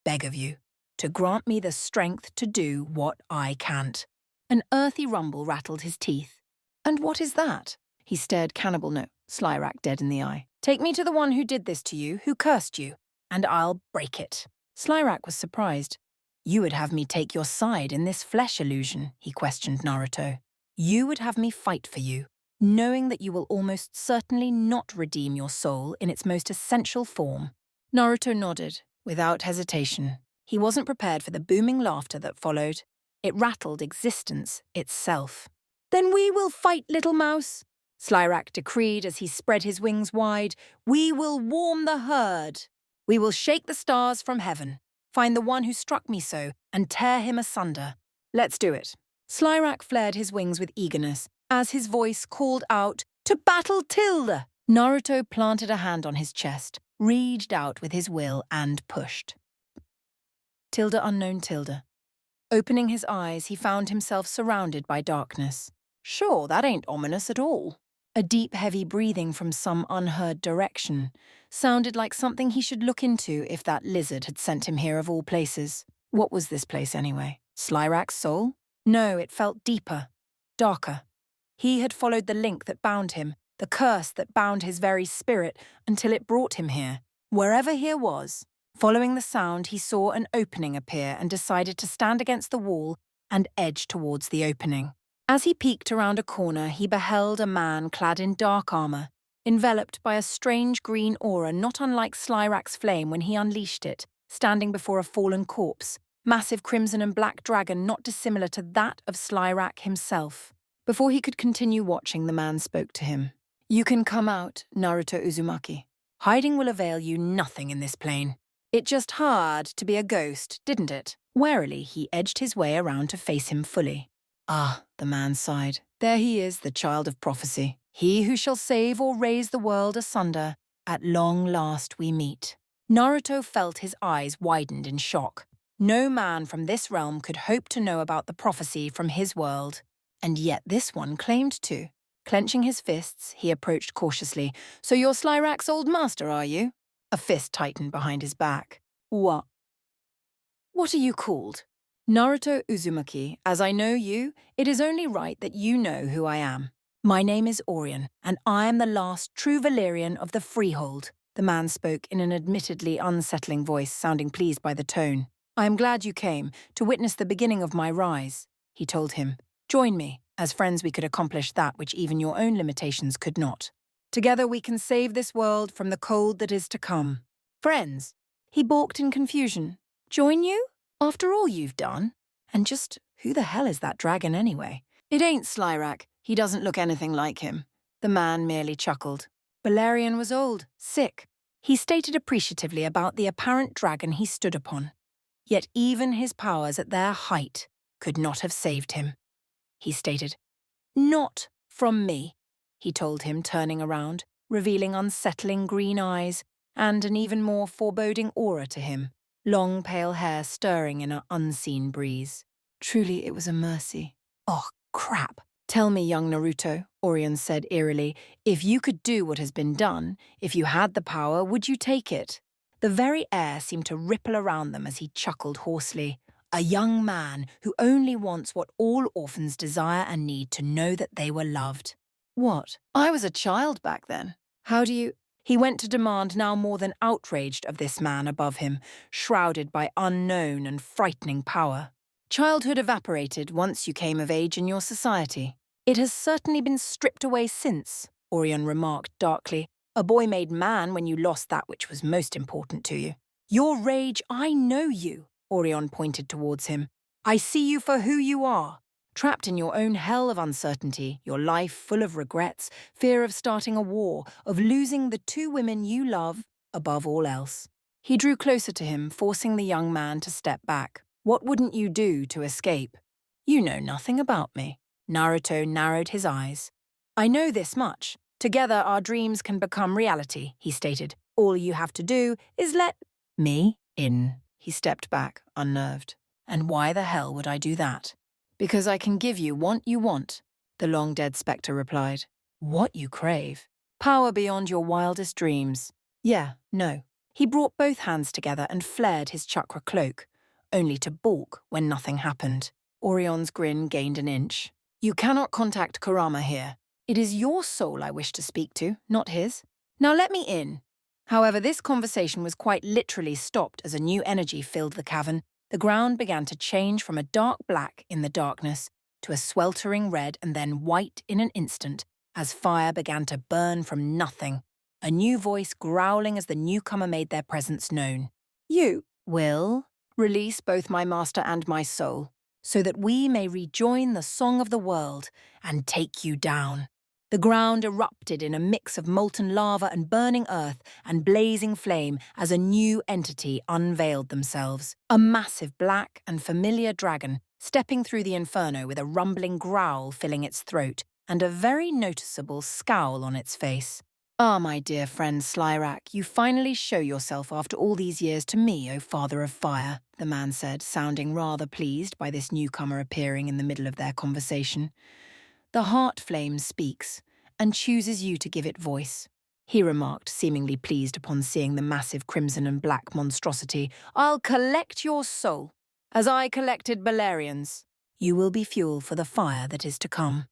beg of you, to grant me the strength to do what I can't. An earthy rumble rattled his teeth. And what is that? He stared Slyrak dead in the eye. Take me to the one who did this to you, who cursed you, and I'll break it. Slyrak was surprised. You would have me take your side in this flesh illusion, he questioned Naruto. You would have me fight for you, knowing that you will almost certainly not redeem your soul in its most essential form. Naruto nodded, without hesitation. He wasn't prepared for the booming laughter that followed. It rattled existence itself. Then we will fight, little mouse, Slyrak decreed as he spread his wings wide. We will warm the herd. We will shake the stars from heaven, find the one who struck me so, and tear him asunder. Let's do it. Slyrak flared his wings with eagerness as his voice called out, To battle, Tilda! Naruto planted a hand on his chest, reached out with his will, and pushed. Tilda unknown Tilda. Opening his eyes, he found himself surrounded by darkness. Sure, that ain't ominous at all. A deep, heavy breathing from some unheard direction sounded like something he should look into if that lizard had sent him here of all places. What was this place anyway? Slyrak's soul? No, it felt deeper, darker. He had followed the link that bound him, the curse that bound his very spirit, until it brought him here. Wherever here was, following the sound, he saw an opening appear and decided to stand against the wall and edge towards the opening. As he peeked around a corner, he beheld a man clad in dark armor, enveloped by a strange green aura not unlike Slyrak's flame when he unleashed it, standing before a fallen corpse, massive crimson and black dragon not dissimilar to that of Slyrak himself. Before he could continue watching, the man spoke to him. You can come out, Naruto Uzumaki. Hiding will avail you nothing in this plane. It just hard to be a ghost, didn't it? Warily, he edged his way around to face him fully. Ah, the man sighed. There he is, the child of prophecy. He who shall save or raise the world asunder. At long last we meet. Naruto felt his eyes widened in shock. No man from this realm could hope to know about the prophecy from his world. And yet this one claimed to. Clenching his fists, he approached cautiously. So you're Slyrak's old master, are you? A fist tightened behind his back. What? What are you called? Naruto Uzumaki, as I know you, it is only right that you know who I am. My name is Orion, and I am the last true Valyrian of the Freehold. The man spoke in an admittedly unsettling voice, sounding pleased by the tone. I am glad you came, to witness the beginning of my rise, he told him. Join me. As friends we could accomplish that which even your own limitations could not. Together we can save this world from the cold that is to come. Friends? He balked in confusion. Join you? After all you've done? And just who the hell is that dragon anyway? It ain't Slyrak. He doesn't look anything like him. The man merely chuckled. Beleriand was old, sick. He stated appreciatively about the apparent dragon he stood upon. Yet even his powers at their height could not have saved him. He stated, "Not from me," he told him, turning around, revealing unsettling green eyes and an even more foreboding aura to him, long pale hair stirring in an unseen breeze. Truly it was a mercy. Oh, crap. Tell me, young Naruto, Orion said eerily, if you could do what has been done, if you had the power, would you take it? The very air seemed to ripple around them as he chuckled hoarsely. A young man who only wants what all orphans desire and need, to know that they were loved. What? I was a child back then. How do you... He went to demand, now more than outraged of this man above him, shrouded by unknown and frightening power. Childhood evaporated once you came of age in your society. It has certainly been stripped away since, Orion remarked darkly. A boy made man when you lost that which was most important to you. Your rage, I know you, Orion pointed towards him. I see you for who you are. Trapped in your own hell of uncertainty, your life full of regrets, fear of starting a war, of losing the two women you love above all else. He drew closer to him, forcing the young man to step back. What wouldn't you do to escape? You know nothing about me. Naruto narrowed his eyes. I know this much. Together our dreams can become reality, he stated. All you have to do is let me in. He stepped back, unnerved. And why the hell would I do that? Because I can give you what you want, the long-dead spectre replied. What you crave. Power beyond your wildest dreams. Yeah, no. He brought both hands together and flared his chakra cloak, only to balk when nothing happened. Orion's grin gained an inch. You cannot contact Kurama here. It is your soul I wish to speak to, not his. Now let me in. However, this conversation was quite literally stopped as a new energy filled the cavern. The ground began to change from a dark black in the darkness to a sweltering red and then white in an instant as fire began to burn from nothing, a new voice growling as the newcomer made their presence known. You will release both my master and my soul, so that we may rejoin the song of the world and take you down. The ground erupted in a mix of molten lava and burning earth and blazing flame as a new entity unveiled themselves. A massive black and familiar dragon stepping through the inferno with a rumbling growl filling its throat and a very noticeable scowl on its face. Ah, my dear friend Slyrak, you finally show yourself after all these years to me, O Father of Fire, the man said, sounding rather pleased by this newcomer appearing in the middle of their conversation. The heart flame speaks and chooses you to give it voice, he remarked, seemingly pleased upon seeing the massive crimson and black monstrosity. I'll collect your soul, as I collected Beleriand's. You will be fuel for the fire that is to come.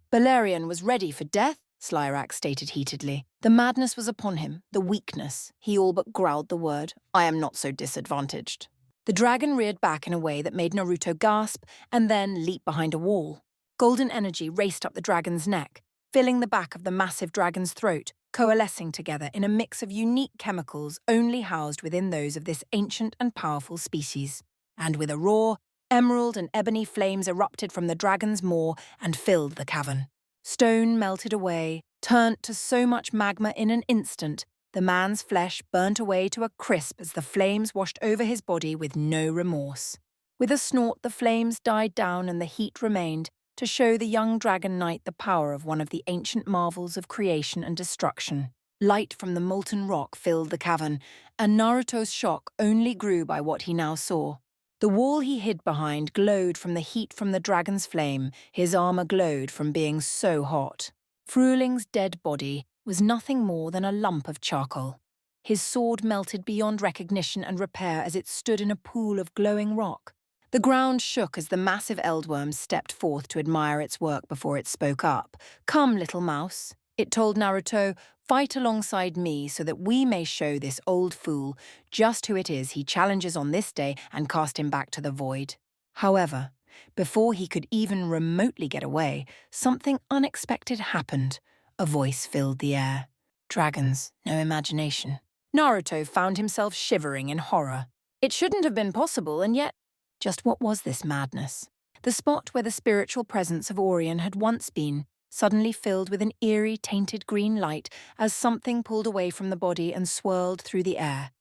Beleriand was ready for death, Slyrak stated heatedly. The madness was upon him, the weakness. He all but growled the word. I am not so disadvantaged. The dragon reared back in a way that made Naruto gasp and then leap behind a wall. Golden energy raced up the dragon's neck, filling the back of the massive dragon's throat, coalescing together in a mix of unique chemicals only housed within those of this ancient and powerful species. And with a roar, emerald and ebony flames erupted from the dragon's maw and filled the cavern. Stone melted away, turned to so much magma in an instant, the man's flesh burnt away to a crisp as the flames washed over his body with no remorse. With a snort, the flames died down and the heat remained, to show the young dragon knight the power of one of the ancient marvels of creation and destruction. Light from the molten rock filled the cavern, and Naruto's shock only grew by what he now saw. The wall he hid behind glowed from the heat from the dragon's flame, his armor glowed from being so hot. Fruling's dead body was nothing more than a lump of charcoal. His sword melted beyond recognition and repair as it stood in a pool of glowing rock. The ground shook as the massive eldworm stepped forth to admire its work before it spoke up. Come, little mouse, it told Naruto, fight alongside me so that we may show this old fool just who it is he challenges on this day and cast him back to the void. However, before he could even remotely get away, something unexpected happened. A voice filled the air. Dragons, no imagination. Naruto found himself shivering in horror. It shouldn't have been possible, and yet, just what was this madness? The spot where the spiritual presence of Orion had once been, suddenly filled with an eerie, tainted green light as something pulled away from the body and swirled through the air.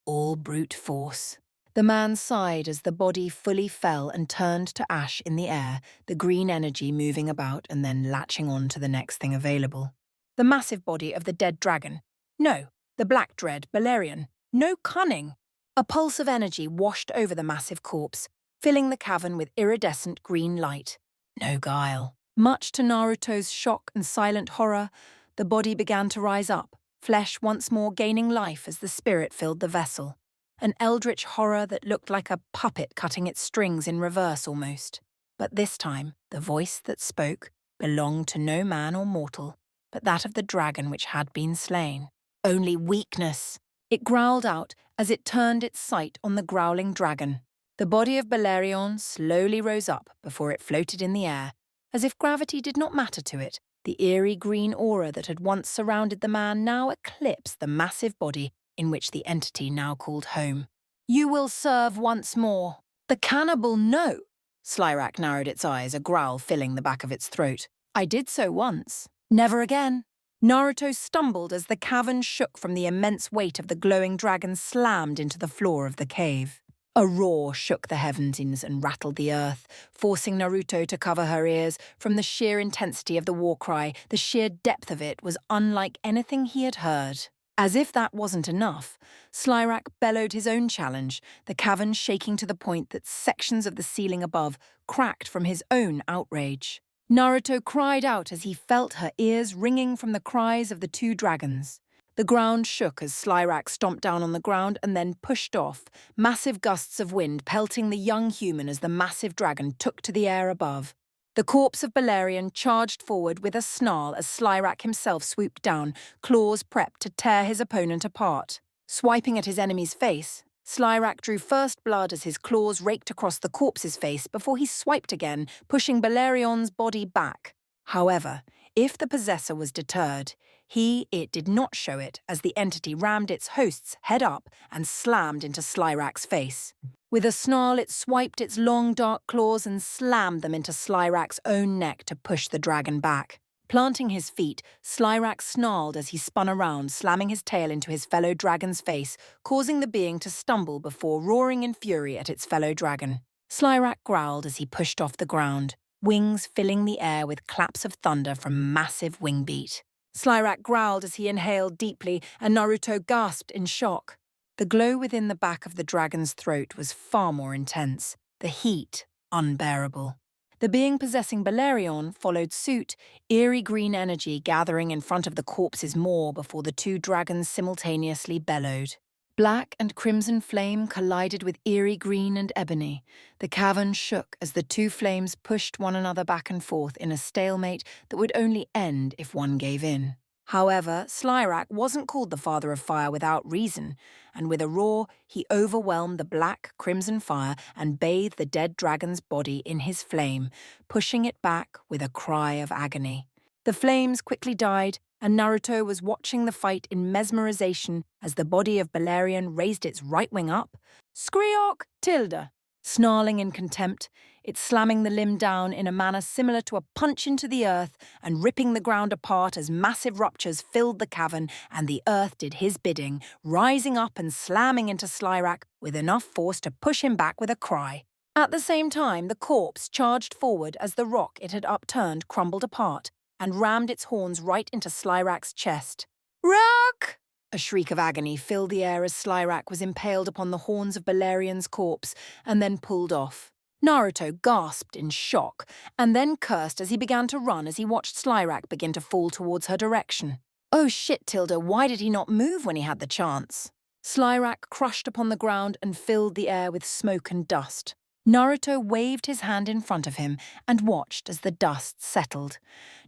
All brute force. The man sighed as the body fully fell and turned to ash in the air, the green energy moving about and then latching on to the next thing available. The massive body of the dead dragon. No, the black dread, Balerion. No cunning. A pulse of energy washed over the massive corpse, filling the cavern with iridescent green light. No guile. Much to Naruto's shock and silent horror, the body began to rise up, flesh once more gaining life as the spirit filled the vessel. An eldritch horror that looked like a puppet cutting its strings in reverse almost. But this time, the voice that spoke belonged to no man or mortal, but that of the dragon which had been slain. Only weakness! It growled out as it turned its sight on the growling dragon. The body of Balerion slowly rose up before it floated in the air, as if gravity did not matter to it. The eerie green aura that had once surrounded the man now eclipsed the massive body in which the entity now called home. You will serve once more. The cannibal, no! Slyrak narrowed its eyes, a growl filling the back of its throat. I did so once. Never again. Naruto stumbled as the cavern shook from the immense weight of the glowing dragon slammed into the floor of the cave. A roar shook the heavens and rattled the earth, forcing Naruto to cover her ears. From the sheer intensity of the war cry, the sheer depth of it was unlike anything he had heard. As if that wasn't enough, Slyrak bellowed his own challenge, the cavern shaking to the point that sections of the ceiling above cracked from his own outrage. Naruto cried out as he felt her ears ringing from the cries of the two dragons. The ground shook as Slyrak stomped down on the ground and then pushed off, massive gusts of wind pelting the young human as the massive dragon took to the air above. The corpse of Balerion charged forward with a snarl as Slyrak himself swooped down, claws prepped to tear his opponent apart. Swiping at his enemy's face, Slyrak drew first blood as his claws raked across the corpse's face before he swiped again, pushing Balerion's body back. However, if the possessor was deterred, it did not show it as the entity rammed its host's head up and slammed into Slyrak's face. With a snarl, it swiped its long, dark claws and slammed them into Slyrak's own neck to push the dragon back. Planting his feet, Slyrak snarled as he spun around, slamming his tail into his fellow dragon's face, causing the being to stumble before roaring in fury at its fellow dragon. Slyrak growled as he pushed off the ground, wings filling the air with claps of thunder from massive wing beat. Slyrak growled as he inhaled deeply, and Naruto gasped in shock. The glow within the back of the dragon's throat was far more intense, the heat unbearable. The being possessing Balerion followed suit, eerie green energy gathering in front of the corpse's maw before the two dragons simultaneously bellowed. Black and crimson flame collided with eerie green and ebony. The cavern shook as the two flames pushed one another back and forth in a stalemate that would only end if one gave in. However, Slyrak wasn't called the Father of Fire without reason, and with a roar, he overwhelmed the black, crimson fire and bathed the dead dragon's body in his flame, pushing it back with a cry of agony. The flames quickly died, and Naruto was watching the fight in mesmerization as the body of Balerion raised its right wing up. Skriok tilde! Snarling in contempt, it slamming the limb down in a manner similar to a punch into the earth and ripping the ground apart as massive ruptures filled the cavern and the earth did his bidding, rising up and slamming into Slyrak with enough force to push him back with a cry. At the same time, the corpse charged forward as the rock it had upturned crumbled apart and rammed its horns right into Slyrak's chest. Rock! A shriek of agony filled the air as Slyrak was impaled upon the horns of Balerion's corpse and then pulled off. Naruto gasped in shock and then cursed as he began to run as he watched Slyrak begin to fall towards her direction. Oh shit, Tilda, why did he not move when he had the chance? Slyrak crushed upon the ground and filled the air with smoke and dust. Naruto waved his hand in front of him and watched as the dust settled.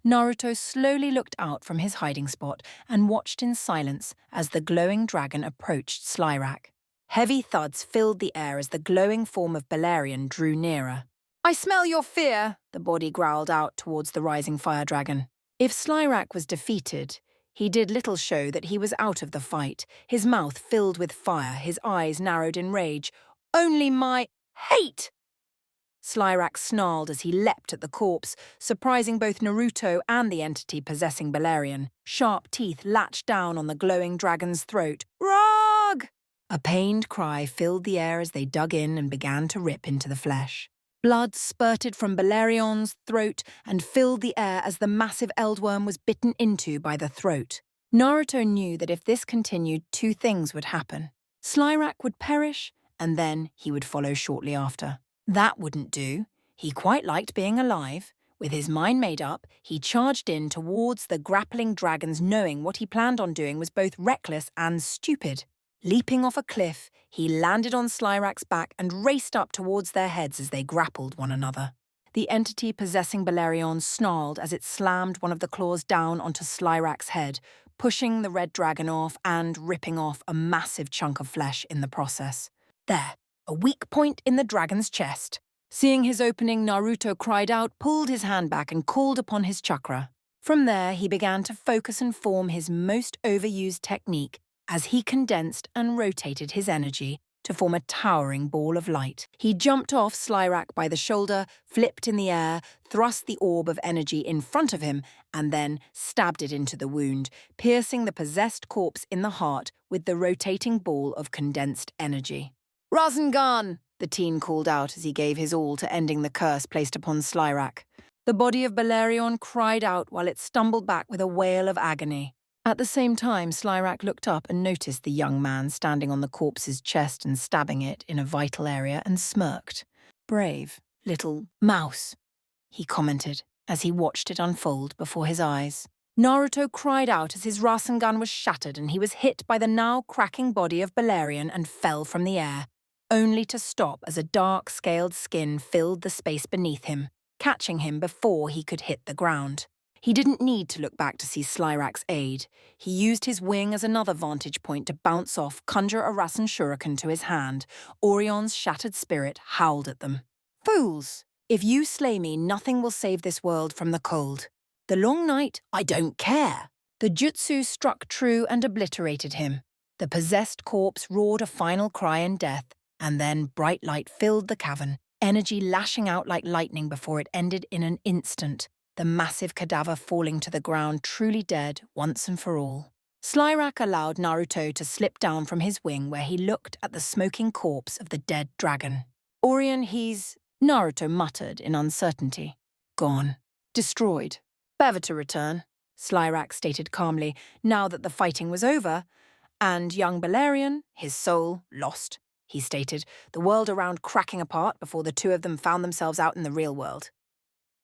Naruto slowly looked out from his hiding spot and watched in silence as the glowing dragon approached Slyrak. Heavy thuds filled the air as the glowing form of Balerion drew nearer. I smell your fear, the body growled out towards the rising fire dragon. If Slyrak was defeated, he did little show that he was out of the fight, his mouth filled with fire, his eyes narrowed in rage. Only my hate! Slyrak snarled as he leapt at the corpse, surprising both Naruto and the entity possessing Belerion. Sharp teeth latched down on the glowing dragon's throat. Rog! A pained cry filled the air as they dug in and began to rip into the flesh. Blood spurted from Belerion's throat and filled the air as the massive eldworm was bitten into by the throat. Naruto knew that if this continued, two things would happen. Slyrak would perish, and then he would follow shortly after. That wouldn't do. He quite liked being alive. With his mind made up, he charged in towards the grappling dragons, knowing what he planned on doing was both reckless and stupid. Leaping off a cliff, he landed on Slyrak's back and raced up towards their heads as they grappled one another. The entity possessing Belerion snarled as it slammed one of the claws down onto Slyrak's head, pushing the red dragon off and ripping off a massive chunk of flesh in the process. There, a weak point in the dragon's chest. Seeing his opening, Naruto cried out, pulled his hand back and called upon his chakra. From there, he began to focus and form his most overused technique as he condensed and rotated his energy to form a towering ball of light. He jumped off Slyrak by the shoulder, flipped in the air, thrust the orb of energy in front of him, and then stabbed it into the wound, piercing the possessed corpse in the heart with the rotating ball of condensed energy. Rasengan! The teen called out as he gave his all to ending the curse placed upon Slyrak. The body of Belerion cried out while it stumbled back with a wail of agony. At the same time, Slyrak looked up and noticed the young man standing on the corpse's chest and stabbing it in a vital area and smirked. Brave little mouse, he commented as he watched it unfold before his eyes. Naruto cried out as his Rasengan was shattered and he was hit by the now cracking body of Belerion and fell from the air, only to stop as a dark scaled skin filled the space beneath him, catching him before he could hit the ground. He didn't need to look back to see Slyrak's aid. He used his wing as another vantage point to bounce off, conjure a Rasen Shuriken to his hand. Orion's shattered spirit howled at them. Fools! If you slay me, nothing will save this world from the cold. The long night, I don't care. The jutsu struck true and obliterated him. The possessed corpse roared a final cry in death, and then bright light filled the cavern, energy lashing out like lightning before it ended in an instant. The massive cadaver falling to the ground truly dead once and for all. Slyrak allowed Naruto to slip down from his wing where he looked at the smoking corpse of the dead dragon. Orion, Naruto muttered in uncertainty. Gone. Destroyed. Better to return, Slyrak stated calmly, now that the fighting was over. And young Belerion, his soul, lost, he stated, the world around cracking apart before the two of them found themselves out in the real world.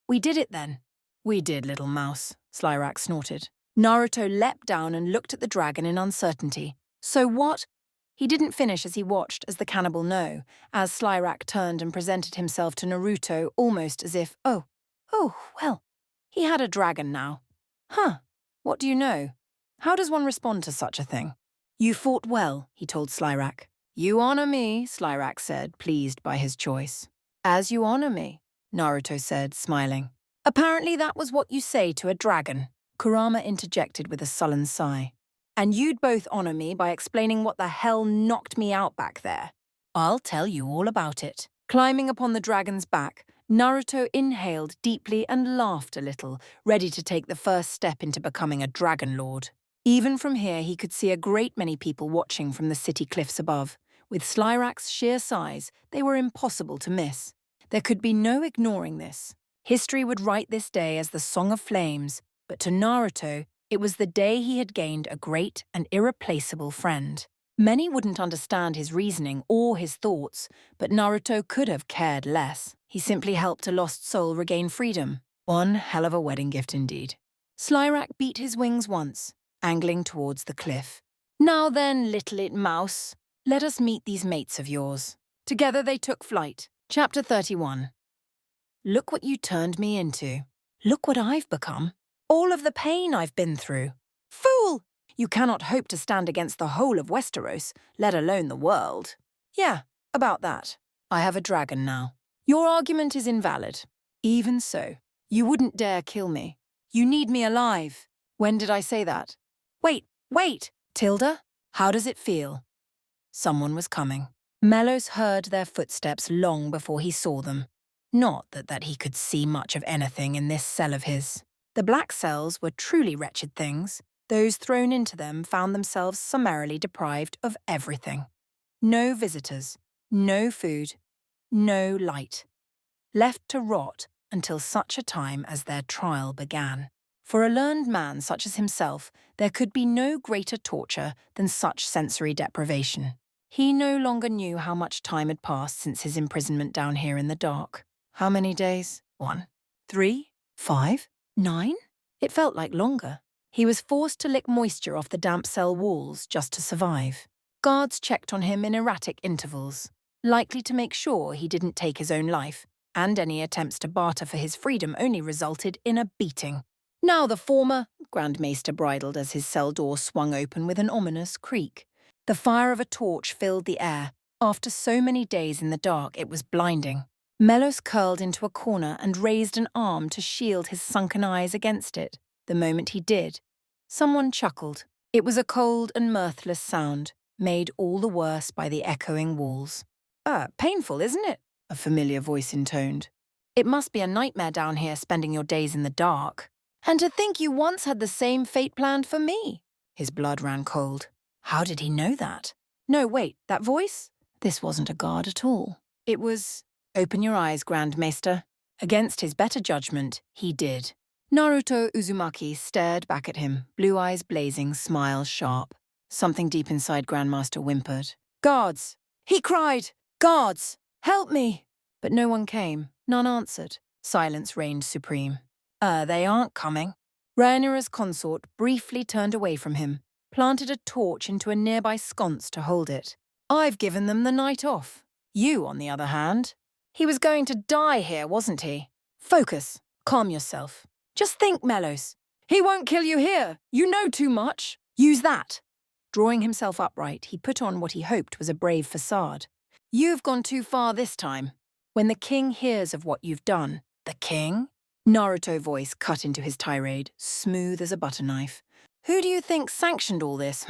We did it then. We did, little mouse, Slyrak snorted. Naruto leapt down and looked at the dragon in uncertainty. So what? He didn't finish as he watched as the cannibal know, as Slyrak turned and presented himself to Naruto almost as if, oh, well, he had a dragon now. Huh, what do you know? How does one respond to such a thing? You fought well, he told Slyrak. You honor me, Slyrak said, pleased by his choice. As you honor me, Naruto said, smiling. Apparently that was what you say to a dragon, Kurama interjected with a sullen sigh. And you'd both honor me by explaining what the hell knocked me out back there. I'll tell you all about it. Climbing upon the dragon's back, Naruto inhaled deeply and laughed a little, ready to take the first step into becoming a dragon lord. Even from here, he could see a great many people watching from the city cliffs above. With Slyrak's sheer size, they were impossible to miss. There could be no ignoring this. History would write this day as the Song of Flames, but to Naruto, it was the day he had gained a great and irreplaceable friend. Many wouldn't understand his reasoning or his thoughts, but Naruto could have cared less. He simply helped a lost soul regain freedom. One hell of a wedding gift indeed. Slyrak beat his wings once, angling towards the cliff. Now then, little mouse, let us meet these mates of yours. Together they took flight. Chapter 31. Look what you turned me into. Look what I've become. All of the pain I've been through. Fool! You cannot hope to stand against the whole of Westeros, let alone the world. Yeah, about that. I have a dragon now. Your argument is invalid. Even so, you wouldn't dare kill me. You need me alive. When did I say that? Wait! Tilda, how does it feel? Someone was coming. Melos heard their footsteps long before he saw them. Not that he could see much of anything in this cell of his. The black cells were truly wretched things. Those thrown into them found themselves summarily deprived of everything. No visitors, no food, no light. Left to rot until such a time as their trial began. For a learned man such as himself, there could be no greater torture than such sensory deprivation. He no longer knew how much time had passed since his imprisonment down here in the dark. How many days? 1, 3, 5, 9? It felt like longer. He was forced to lick moisture off the damp cell walls just to survive. Guards checked on him in erratic intervals, likely to make sure he didn't take his own life, and any attempts to barter for his freedom only resulted in a beating. Now the former, Grand Maester bridled as his cell door swung open with an ominous creak. The fire of a torch filled the air. After so many days in the dark, it was blinding. Melos curled into a corner and raised an arm to shield his sunken eyes against it. The moment he did, someone chuckled. It was a cold and mirthless sound, made all the worse by the echoing walls. Painful, isn't it? A familiar voice intoned. It must be a nightmare down here spending your days in the dark. And to think you once had the same fate planned for me. His blood ran cold. How did he know that? No, wait, that voice? This wasn't a guard at all. It was... Open your eyes, Grand Maester. Against his better judgment, he did. Naruto Uzumaki stared back at him, blue eyes blazing, smile sharp. Something deep inside Grandmaster whimpered. Guards! He cried! Guards! Help me! But no one came. None answered. Silence reigned supreme. They aren't coming. Rhaenyra's consort briefly turned away from him, planted a torch into a nearby sconce to hold it. I've given them the night off. You, on the other hand. He was going to die here, wasn't he? Focus. Calm yourself. Just think, Melos. He won't kill you here. You know too much. Use that. Drawing himself upright, he put on what he hoped was a brave facade. You've gone too far this time. When the king hears of what you've done... The king? Naruto voice cut into his tirade, smooth as a butter knife. Who do you think sanctioned all this,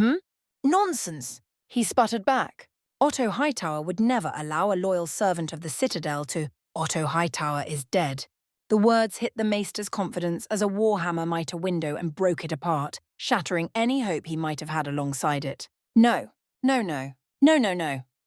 Nonsense! He sputtered back. Otto Hightower would never allow a loyal servant of the Citadel to Otto Hightower is dead. The words hit the Maester's confidence as a warhammer might a window and broke it apart, shattering any hope he might have had alongside it. No.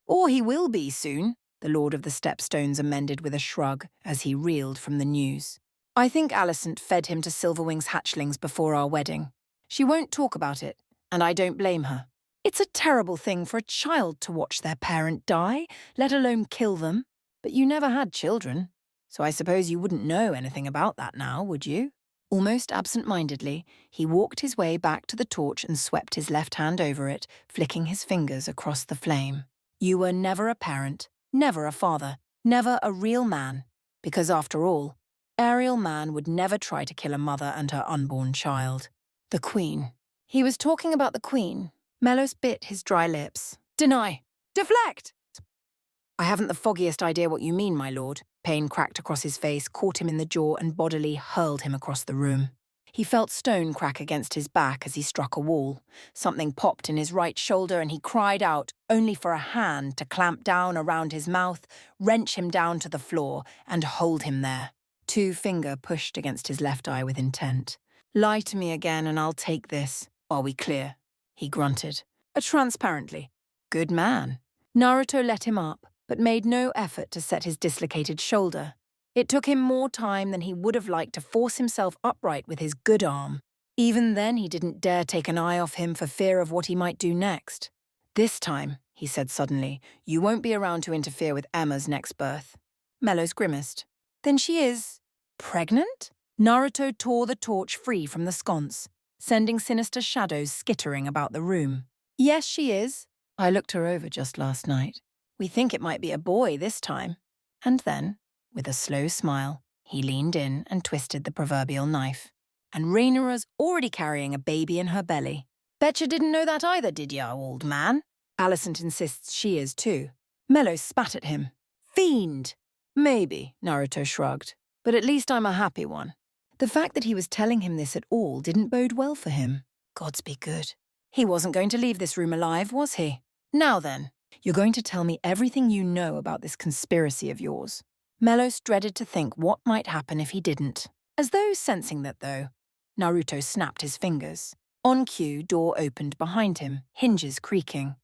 Or he will be soon, the Lord of the Stepstones amended with a shrug as he reeled from the news. I think Alicent fed him to Silverwing's hatchlings before our wedding. She won't talk about it, and I don't blame her. It's a terrible thing for a child to watch their parent die, let alone kill them. But you never had children, so I suppose you wouldn't know anything about that now, would you? Almost absent-mindedly, he walked his way back to the torch and swept his left hand over it, flicking his fingers across the flame. You were never a parent, never a father, never a real man. Because after all, Ariel Man would never try to kill a mother and her unborn child. The Queen. He was talking about the Queen. Melos bit his dry lips. Deny. Deflect! I haven't the foggiest idea what you mean, my lord. Pain cracked across his face, caught him in the jaw and bodily hurled him across the room. He felt stone crack against his back as he struck a wall. Something popped in his right shoulder and he cried out, only for a hand to clamp down around his mouth, wrench him down to the floor, and hold him there. Two finger pushed against his left eye with intent. Lie to me again and I'll take this. Are we clear? He grunted. Transparently. Good man. Naruto let him up, but made no effort to set his dislocated shoulder. It took him more time than he would have liked to force himself upright with his good arm. Even then he didn't dare take an eye off him for fear of what he might do next. This time, he said suddenly, you won't be around to interfere with Emma's next birth. Melos grimaced. Then she is... pregnant? Naruto tore the torch free from the sconce, sending sinister shadows skittering about the room. Yes, she is. I looked her over just last night. We think it might be a boy this time. And then, with a slow smile, he leaned in and twisted the proverbial knife. And Rhaenyra's already carrying a baby in her belly. Betcha didn't know that either, did ya, old man? Alicent insists she is too. Melos spat at him. Fiend! Maybe, Naruto shrugged. But at least I'm a happy one. The fact that he was telling him this at all didn't bode well for him. Gods be good. He wasn't going to leave this room alive, was he? Now then, you're going to tell me everything you know about this conspiracy of yours. Melos dreaded to think what might happen if he didn't. As though sensing that, though, Naruto snapped his fingers. On cue, door opened behind him, hinges creaking.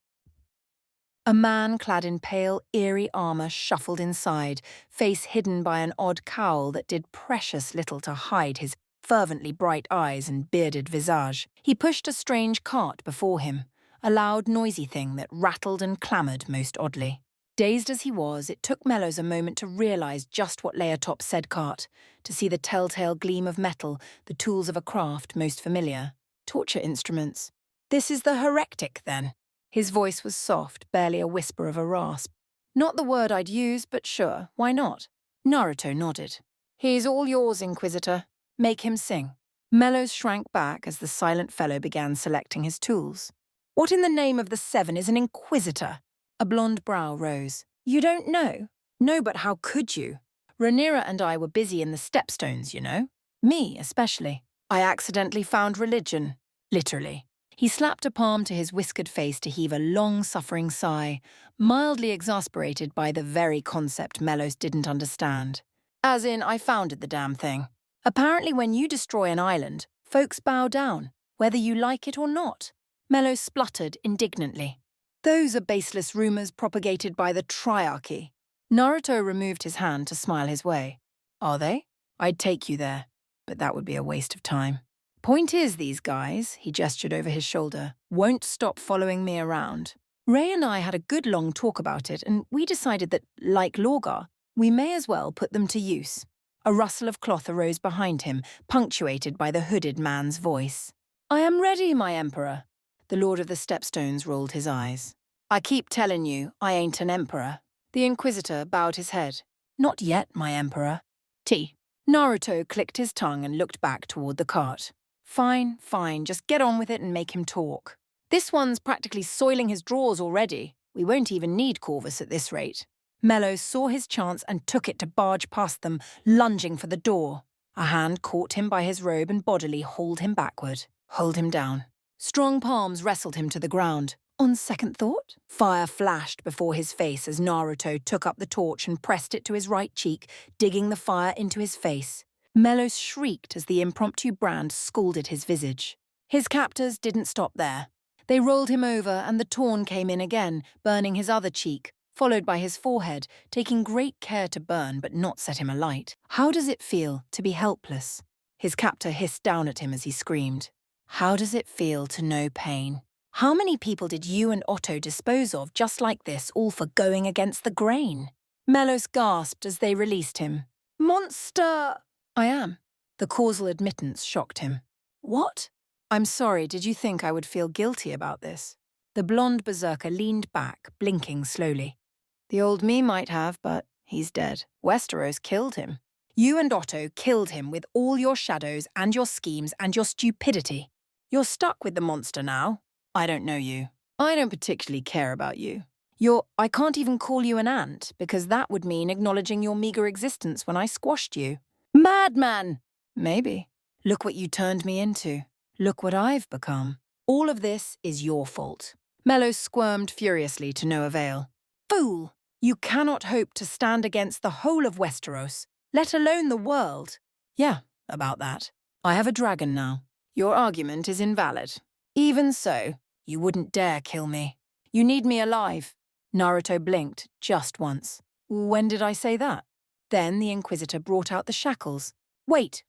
A man clad in pale, eerie armor shuffled inside, face hidden by an odd cowl that did precious little to hide his fervently bright eyes and bearded visage. He pushed a strange cart before him, a loud, noisy thing that rattled and clamoured most oddly. Dazed as he was, it took Melos a moment to realize just what lay atop said cart, to see the telltale gleam of metal, the tools of a craft most familiar. Torture instruments. This is the heretic, then? His voice was soft, barely a whisper of a rasp. Not the word I'd use, but sure, why not? Naruto nodded. He's all yours, Inquisitor. Make him sing. Melos shrank back as the silent fellow began selecting his tools. What in the name of the seven is an Inquisitor? A blonde brow rose. You don't know? No, but how could you? Rhaenyra and I were busy in the stepstones, you know. Me, especially. I accidentally found religion. Literally. He slapped a palm to his whiskered face to heave a long-suffering sigh, mildly exasperated by the very concept Melos didn't understand. As in, I founded the damn thing. Apparently when you destroy an island, folks bow down, whether you like it or not. Melos spluttered indignantly. Those are baseless rumors propagated by the Triarchy. Naruto removed his hand to smile his way. Are they? I'd take you there, but that would be a waste of time. Point is, these guys, he gestured over his shoulder, won't stop following me around. Ray and I had a good long talk about it, and we decided that, like Lorgar, we may as well put them to use. A rustle of cloth arose behind him, punctuated by the hooded man's voice. I am ready, my emperor. The Lord of the Stepstones rolled his eyes. I keep telling you, I ain't an emperor. The Inquisitor bowed his head. Not yet, my emperor. T. Naruto clicked his tongue and looked back toward the cart. Fine, just get on with it and make him talk. This one's practically soiling his drawers already. We won't even need Corvus at this rate. Melos saw his chance and took it to barge past them, lunging for the door. A hand caught him by his robe and bodily hauled him backward. Hold him down. Strong palms wrestled him to the ground. On second thought, fire flashed before his face as Naruto took up the torch and pressed it to his right cheek, digging the fire into his face. Melos shrieked as the impromptu brand scalded his visage. His captors didn't stop there. They rolled him over and the torn came in again, burning his other cheek, followed by his forehead, taking great care to burn but not set him alight. How does it feel to be helpless? His captor hissed down at him as he screamed. How does it feel to know pain? How many people did you and Otto dispose of just like this, all for going against the grain? Melos gasped as they released him. Monster! I am. The causal admittance shocked him. What? I'm sorry, did you think I would feel guilty about this? The blonde berserker leaned back, blinking slowly. The old me might have, but he's dead. Westeros killed him. You and Otto killed him with all your shadows and your schemes and your stupidity. You're stuck with the monster now. I don't know you. I don't particularly care about you. I can't even call you an ant, because that would mean acknowledging your meager existence when I squashed you. Madman! Maybe. Look what you turned me into. Look what I've become. All of this is your fault. Melos squirmed furiously to no avail. Fool! You cannot hope to stand against the whole of Westeros, let alone the world. Yeah, about that. I have a dragon now. Your argument is invalid. Even so, you wouldn't dare kill me. You need me alive. Naruto blinked just once. When did I say that? Then the Inquisitor brought out the shackles. Wait!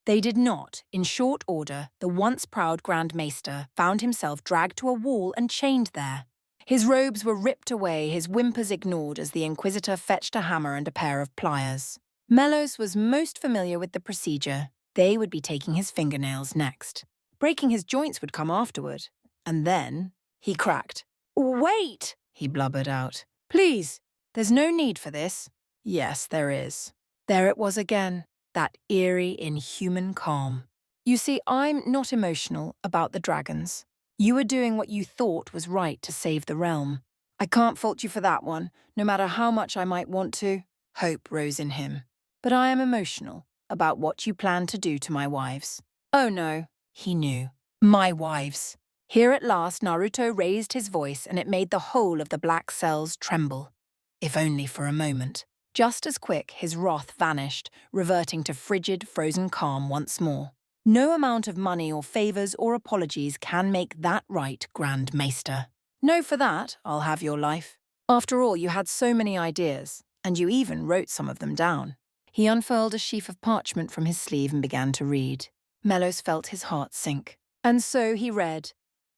They did not. In short order, the once proud Grand Maester found himself dragged to a wall and chained there. His robes were ripped away, his whimpers ignored as the Inquisitor fetched a hammer and a pair of pliers. Melos was most familiar with the procedure. They would be taking his fingernails next. Breaking his joints would come afterward. And then he cracked. Wait! He blubbered out. Please, there's no need for this. Yes, there is. There it was again, that eerie, inhuman calm. You see, I'm not emotional about the dragons. You were doing what you thought was right to save the realm. I can't fault you for that one, no matter how much I might want to. Hope rose in him. But I am emotional about what you plan to do to my wives. Oh no, he knew. My wives. Here at last Naruto raised his voice and it made the whole of the black cells tremble. If only for a moment. Just as quick, his wrath vanished, reverting to frigid, frozen calm once more. No amount of money or favours or apologies can make that right, Grand Maester. No, for that, I'll have your life. After all, you had so many ideas, and you even wrote some of them down. He unfurled a sheaf of parchment from his sleeve and began to read. Melos felt his heart sink. And so he read,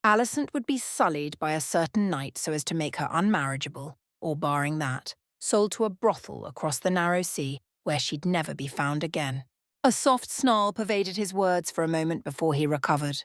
Alicent would be sullied by a certain knight so as to make her unmarriageable, or barring that, sold to a brothel across the narrow sea, where she'd never be found again. A soft snarl pervaded his words for a moment before he recovered.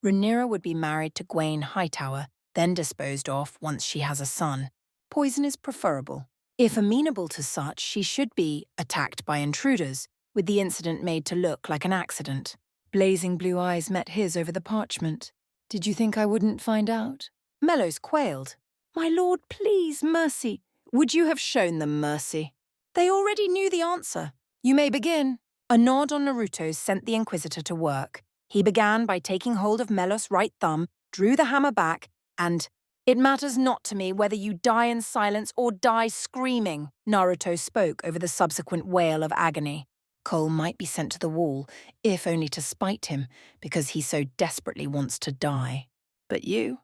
Rhaenyra would be married to Gwaine Hightower, then disposed of once she has a son. Poison is preferable. If amenable to such, she should be attacked by intruders, with the incident made to look like an accident. Blazing blue eyes met his over the parchment. Did you think I wouldn't find out? Melos quailed. My lord, please, mercy. Would you have shown them mercy? They already knew the answer. You may begin. A nod on Naruto sent the Inquisitor to work. He began by taking hold of Melos' right thumb, drew the hammer back, and, It matters not to me whether you die in silence or die screaming, Naruto spoke over the subsequent wail of agony. Cole might be sent to the wall, if only to spite him, because he so desperately wants to die. But you're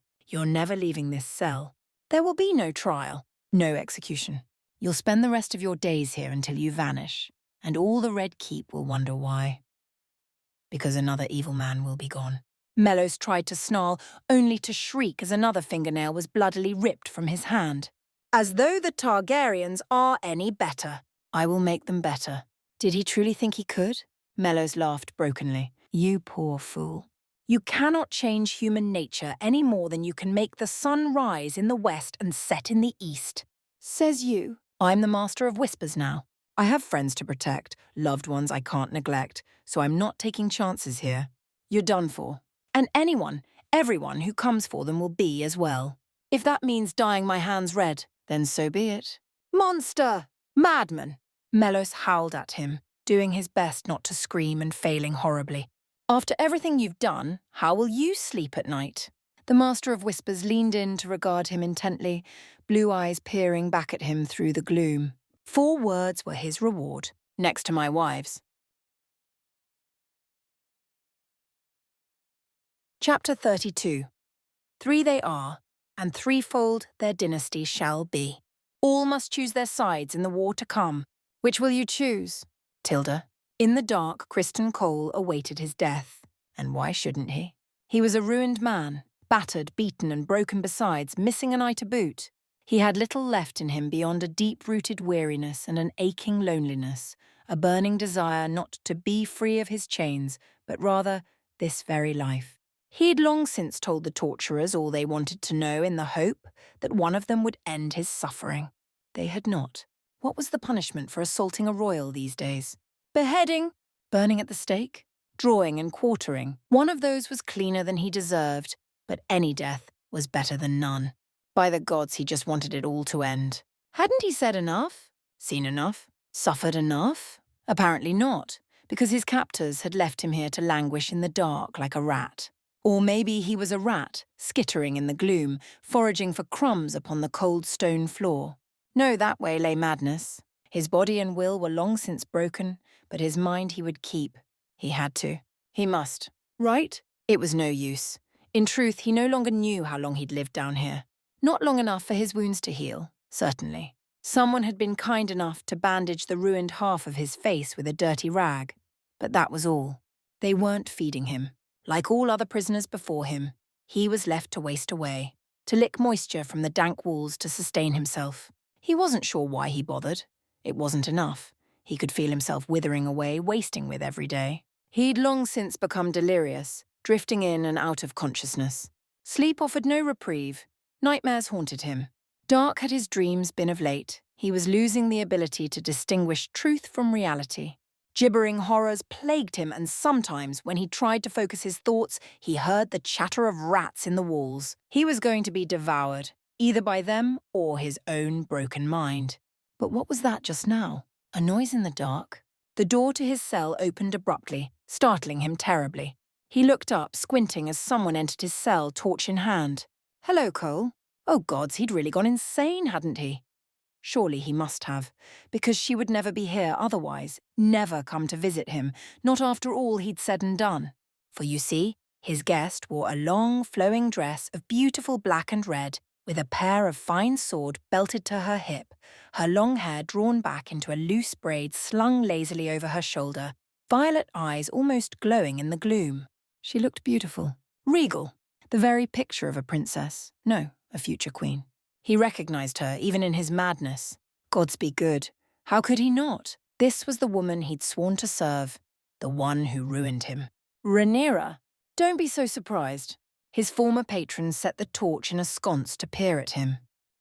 never leaving this cell. There will be no trial, no execution. You'll spend the rest of your days here until you vanish, and all the Red Keep will wonder why. Because another evil man will be gone. Melos tried to snarl, only to shriek as another fingernail was bloodily ripped from his hand. As though the Targaryens are any better. I will make them better. Did he truly think he could? Melos laughed brokenly. You poor fool. You cannot change human nature any more than you can make the sun rise in the west and set in the east. Says you. I'm the master of whispers now. I have friends to protect, loved ones I can't neglect, so I'm not taking chances here. You're done for. And everyone who comes for them will be as well. If that means dyeing my hands red, then so be it. Monster! Madman! Melos howled at him, doing his best not to scream and failing horribly. After everything you've done, how will you sleep at night? The Master of Whispers leaned in to regard him intently, blue eyes peering back at him through the gloom. 4 words were his reward, next to my wives. Chapter 32. 3 they are, and threefold their dynasty shall be. All must choose their sides in the war to come. Which will you choose? Tilda. In the dark, Criston Cole awaited his death. And why shouldn't he? He was a ruined man, battered, beaten and broken besides, missing an eye to boot. He had little left in him beyond a deep-rooted weariness and an aching loneliness, a burning desire not to be free of his chains, but rather this very life. He'd long since told the torturers all they wanted to know in the hope that one of them would end his suffering. They had not. What was the punishment for assaulting a royal these days? Beheading? Burning at the stake? Drawing and quartering? One of those was cleaner than he deserved, but any death was better than none. By the gods, he just wanted it all to end. Hadn't he said enough? Seen enough? Suffered enough? Apparently not, because his captors had left him here to languish in the dark like a rat. Or maybe he was a rat, skittering in the gloom, foraging for crumbs upon the cold stone floor. No, that way lay madness. His body and will were long since broken, but his mind he would keep. He had to. He must. Right? It was no use. In truth, he no longer knew how long he'd lived down here. Not long enough for his wounds to heal, certainly. Someone had been kind enough to bandage the ruined half of his face with a dirty rag. But that was all. They weren't feeding him. Like all other prisoners before him, he was left to waste away, to lick moisture from the dank walls to sustain himself. He wasn't sure why he bothered. It wasn't enough. He could feel himself withering away, wasting with every day. He'd long since become delirious, drifting in and out of consciousness. Sleep offered no reprieve. Nightmares haunted him. Dark had his dreams been of late. He was losing the ability to distinguish truth from reality. Gibbering horrors plagued him, and sometimes, when he tried to focus his thoughts, he heard the chatter of rats in the walls. He was going to be devoured, either by them or his own broken mind. But what was that just now? A noise in the dark? The door to his cell opened abruptly, startling him terribly. He looked up, squinting as someone entered his cell, torch in hand. Hello, Cole. Oh gods, he'd really gone insane, hadn't he? Surely he must have, because she would never be here otherwise, never come to visit him, not after all he'd said and done. For you see, his guest wore a long, flowing dress of beautiful black and red, with a pair of fine sword belted to her hip, her long hair drawn back into a loose braid slung lazily over her shoulder, violet eyes almost glowing in the gloom. She looked beautiful, regal, the very picture of a princess, no, a future queen. He recognized her, even in his madness. Gods be good. How could he not? This was the woman he'd sworn to serve, the one who ruined him. Rhaenyra? Don't be so surprised. His former patrons set the torch in a sconce to peer at him.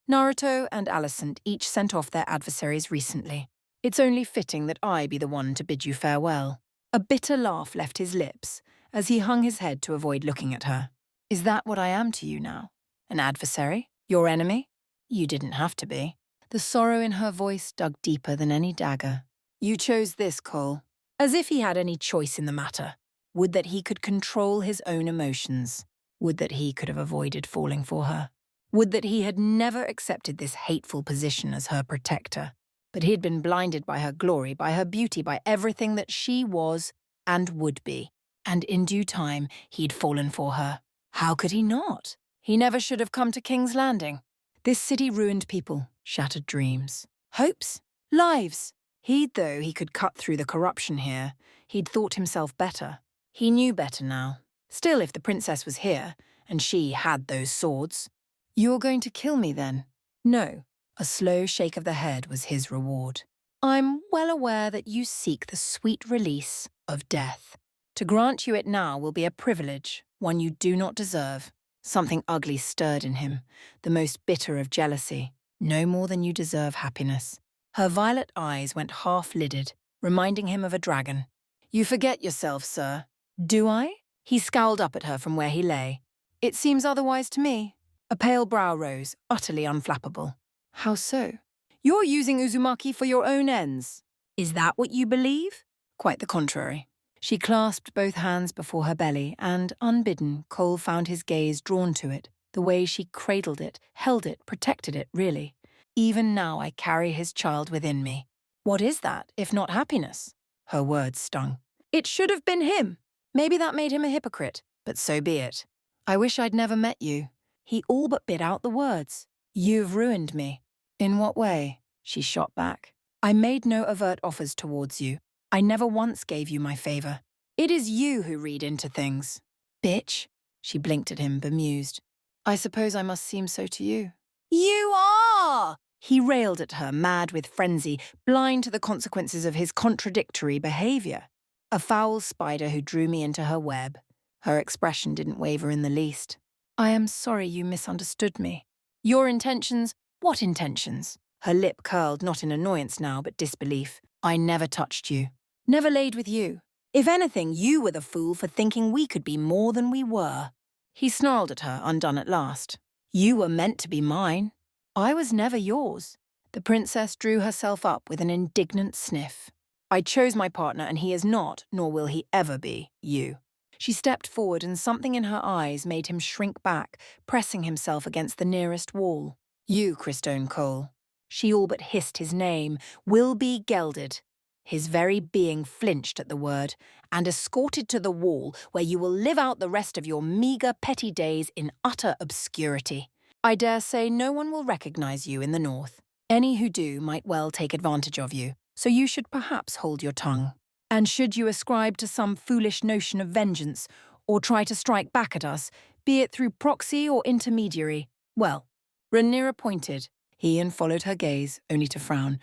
Naruto and Alicent each sent off their adversaries recently. It's only fitting that I be the one to bid you farewell. A bitter laugh left his lips as he hung his head to avoid looking at her. Is that what I am to you now? An adversary? Your enemy? You didn't have to be. The sorrow in her voice dug deeper than any dagger. You chose this, Cole. As if he had any choice in the matter. Would that he could control his own emotions. Would that he could have avoided falling for her. Would that he had never accepted this hateful position as her protector. But he'd been blinded by her glory, by her beauty, by everything that she was and would be. And in due time, he'd fallen for her. How could he not? He never should have come to King's Landing. This city ruined people, shattered dreams, hopes, lives. Though he could cut through the corruption here, he'd thought himself better. He knew better now. Still, if the princess was here, and she had those swords. You're going to kill me then? No. A slow shake of the head was his reward. I'm well aware that you seek the sweet release of death. To grant you it now will be a privilege, one you do not deserve. Something ugly stirred in him, the most bitter of jealousy, no more than you deserve happiness. Her violet eyes went half-lidded, reminding him of a dragon. You forget yourself, sir. Do I? He scowled up at her from where he lay. It seems otherwise to me. A pale brow rose, utterly unflappable. How so? You're using Uzumaki for your own ends. Is that what you believe? Quite the contrary. She clasped both hands before her belly, and, unbidden, Cole found his gaze drawn to it, the way she cradled it, held it, protected it, really. Even now I carry his child within me. What is that, if not happiness? Her words stung. It should have been him. Maybe that made him a hypocrite, but so be it. I wish I'd never met you. He all but bit out the words. You've ruined me. In what way? She shot back. I made no overt offers towards you. I never once gave you my favor. It is you who read into things. Bitch. She blinked at him, bemused. I suppose I must seem so to you. You are! He railed at her, mad with frenzy, blind to the consequences of his contradictory behavior. A foul spider who drew me into her web. Her expression didn't waver in the least. I am sorry you misunderstood me. Your intentions? What intentions? Her lip curled, not in annoyance now, but disbelief. I never touched you. Never laid with you. If anything, you were the fool for thinking we could be more than we were. He snarled at her, undone at last. You were meant to be mine. I was never yours. The princess drew herself up with an indignant sniff. I chose my partner and he is not, nor will he ever be, you. She stepped forward and something in her eyes made him shrink back, pressing himself against the nearest wall. You, Christone Cole. She all but hissed his name, will be gelded. His very being flinched at the word, and escorted to the wall where you will live out the rest of your meagre petty days in utter obscurity. I dare say no one will recognize you in the north. Any who do might well take advantage of you, so you should perhaps hold your tongue. And should you ascribe to some foolish notion of vengeance, or try to strike back at us, be it through proxy or intermediary, well, Rhaenyra pointed. He followed her gaze, only to frown.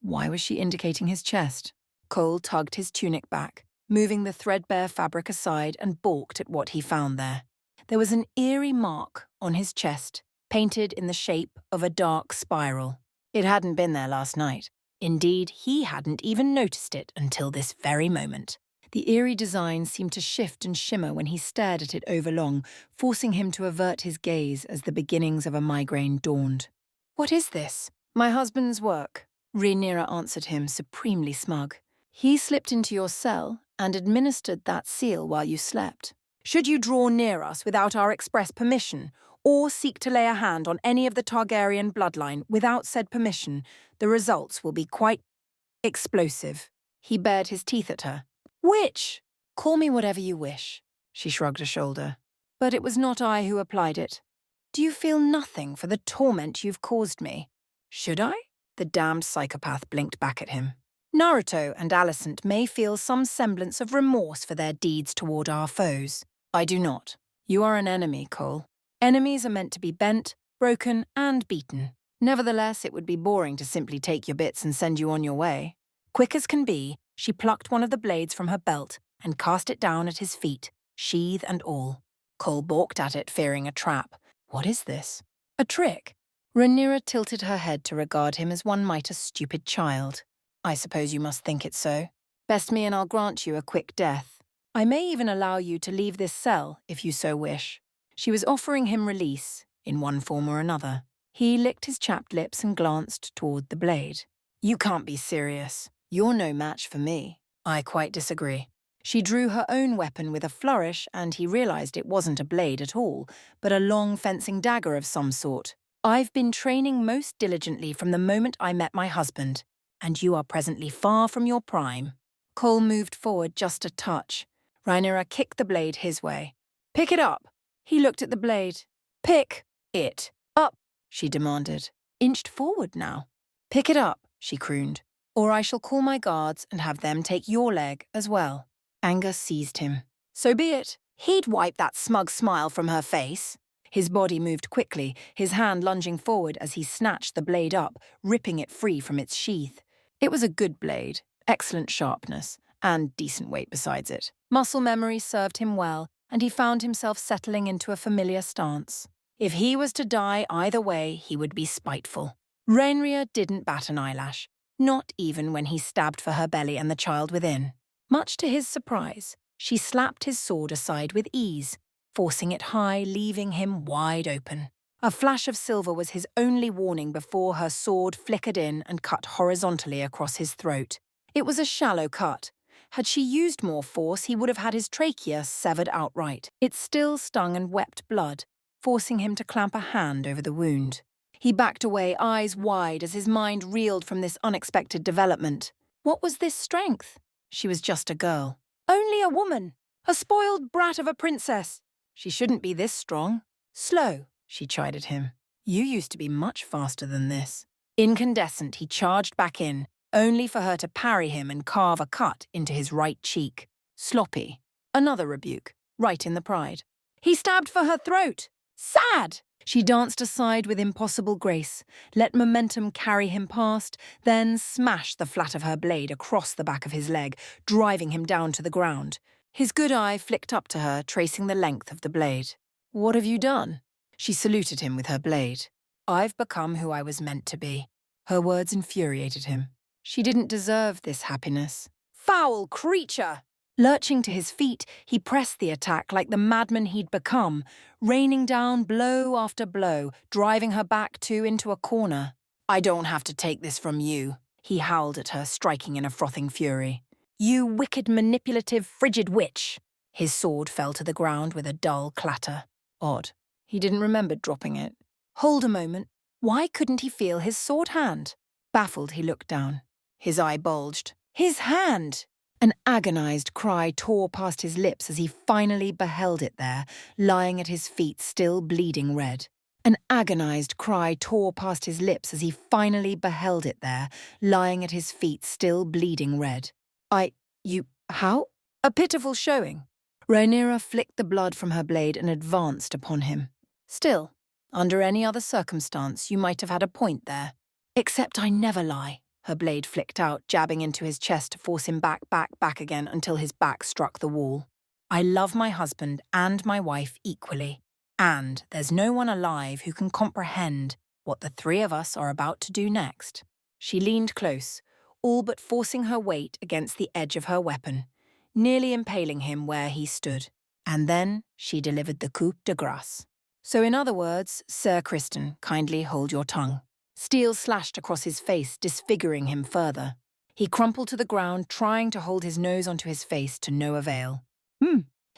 Why was she indicating his chest? Cole tugged his tunic back, moving the threadbare fabric aside and balked at what he found there. There was an eerie mark on his chest, painted in the shape of a dark spiral. It hadn't been there last night. Indeed, he hadn't even noticed it until this very moment. The eerie design seemed to shift and shimmer when he stared at it overlong, forcing him to avert his gaze as the beginnings of a migraine dawned. What is this? My husband's work. Rhaenyra answered him, supremely smug. He slipped into your cell and administered that seal while you slept. Should you draw near us without our express permission, or seek to lay a hand on any of the Targaryen bloodline without said permission, the results will be quite explosive. He bared his teeth at her. Which? Call me whatever you wish. She shrugged a shoulder. But it was not I who applied it. Do you feel nothing for the torment you've caused me? Should I? The damned psychopath blinked back at him. Naruto and Alicent may feel some semblance of remorse for their deeds toward our foes. I do not. You are an enemy, Cole. Enemies are meant to be bent, broken, and beaten. Nevertheless, it would be boring to simply take your bits and send you on your way. Quick as can be, she plucked one of the blades from her belt and cast it down at his feet, sheath and all. Cole balked at it, fearing a trap. What is this? A trick? Rhaenyra tilted her head to regard him as one might a stupid child. I suppose you must think it so. Best me and I'll grant you a quick death. I may even allow you to leave this cell, if you so wish. She was offering him release, in one form or another. He licked his chapped lips and glanced toward the blade. You can't be serious. You're no match for me. I quite disagree. She drew her own weapon with a flourish, and he realized it wasn't a blade at all, but a long fencing dagger of some sort. I've been training most diligently from the moment I met my husband, and you are presently far from your prime. Cole moved forward just a touch. Rhaenyra kicked the blade his way. Pick it up. He looked at the blade. Pick it up, she demanded. Inched forward now. Pick it up, she crooned, or I shall call my guards and have them take your leg as well. Anger seized him. So be it. He'd wipe that smug smile from her face. His body moved quickly, his hand lunging forward as he snatched the blade up, ripping it free from its sheath. It was a good blade, excellent sharpness, and decent weight besides it. Muscle memory served him well, and he found himself settling into a familiar stance. If he was to die either way, he would be spiteful. Rhaenyra didn't bat an eyelash, not even when he stabbed for her belly and the child within. Much to his surprise, she slapped his sword aside with ease, forcing it high, leaving him wide open. A flash of silver was his only warning before her sword flickered in and cut horizontally across his throat. It was a shallow cut. Had she used more force, he would have had his trachea severed outright. It still stung and wept blood, forcing him to clamp a hand over the wound. He backed away, eyes wide, as his mind reeled from this unexpected development. What was this strength? She was just a girl. Only a woman. A spoiled brat of a princess. She shouldn't be this strong. Slow, she chided him. You used to be much faster than this. Incandescent, he charged back in, only for her to parry him and carve a cut into his right cheek. Sloppy. Another rebuke, right in the pride. He stabbed for her throat. Sad! She danced aside with impossible grace, let momentum carry him past, then smashed the flat of her blade across the back of his leg, driving him down to the ground. His good eye flicked up to her, tracing the length of the blade. What have you done? She saluted him with her blade. I've become who I was meant to be. Her words infuriated him. She didn't deserve this happiness. Foul creature! Lurching to his feet, he pressed the attack like the madman he'd become, raining down blow after blow, driving her back into a corner. I don't have to take this from you, he howled at her, striking in a frothing fury. You wicked, manipulative, frigid witch! His sword fell to the ground with a dull clatter. Odd. He didn't remember dropping it. Hold a moment. Why couldn't he feel his sword hand? Baffled, he looked down. His eye bulged. His hand! An agonized cry tore past his lips as he finally beheld it there, lying at his feet, still bleeding red. An agonized cry tore past his lips as he finally beheld it there, lying at his feet, still bleeding red. How? A pitiful showing. Rhaenyra flicked the blood from her blade and advanced upon him. Still, under any other circumstance, you might have had a point there. Except I never lie. Her blade flicked out, jabbing into his chest to force him back again until his back struck the wall. I love my husband and my wife equally, and there's no one alive who can comprehend what the three of us are about to do next. She leaned close, all but forcing her weight against the edge of her weapon, nearly impaling him where he stood. And then she delivered the coup de grace. So in other words, Sir Criston, kindly hold your tongue. Steel slashed across his face, disfiguring him further. He crumpled to the ground, trying to hold his nose onto his face to no avail.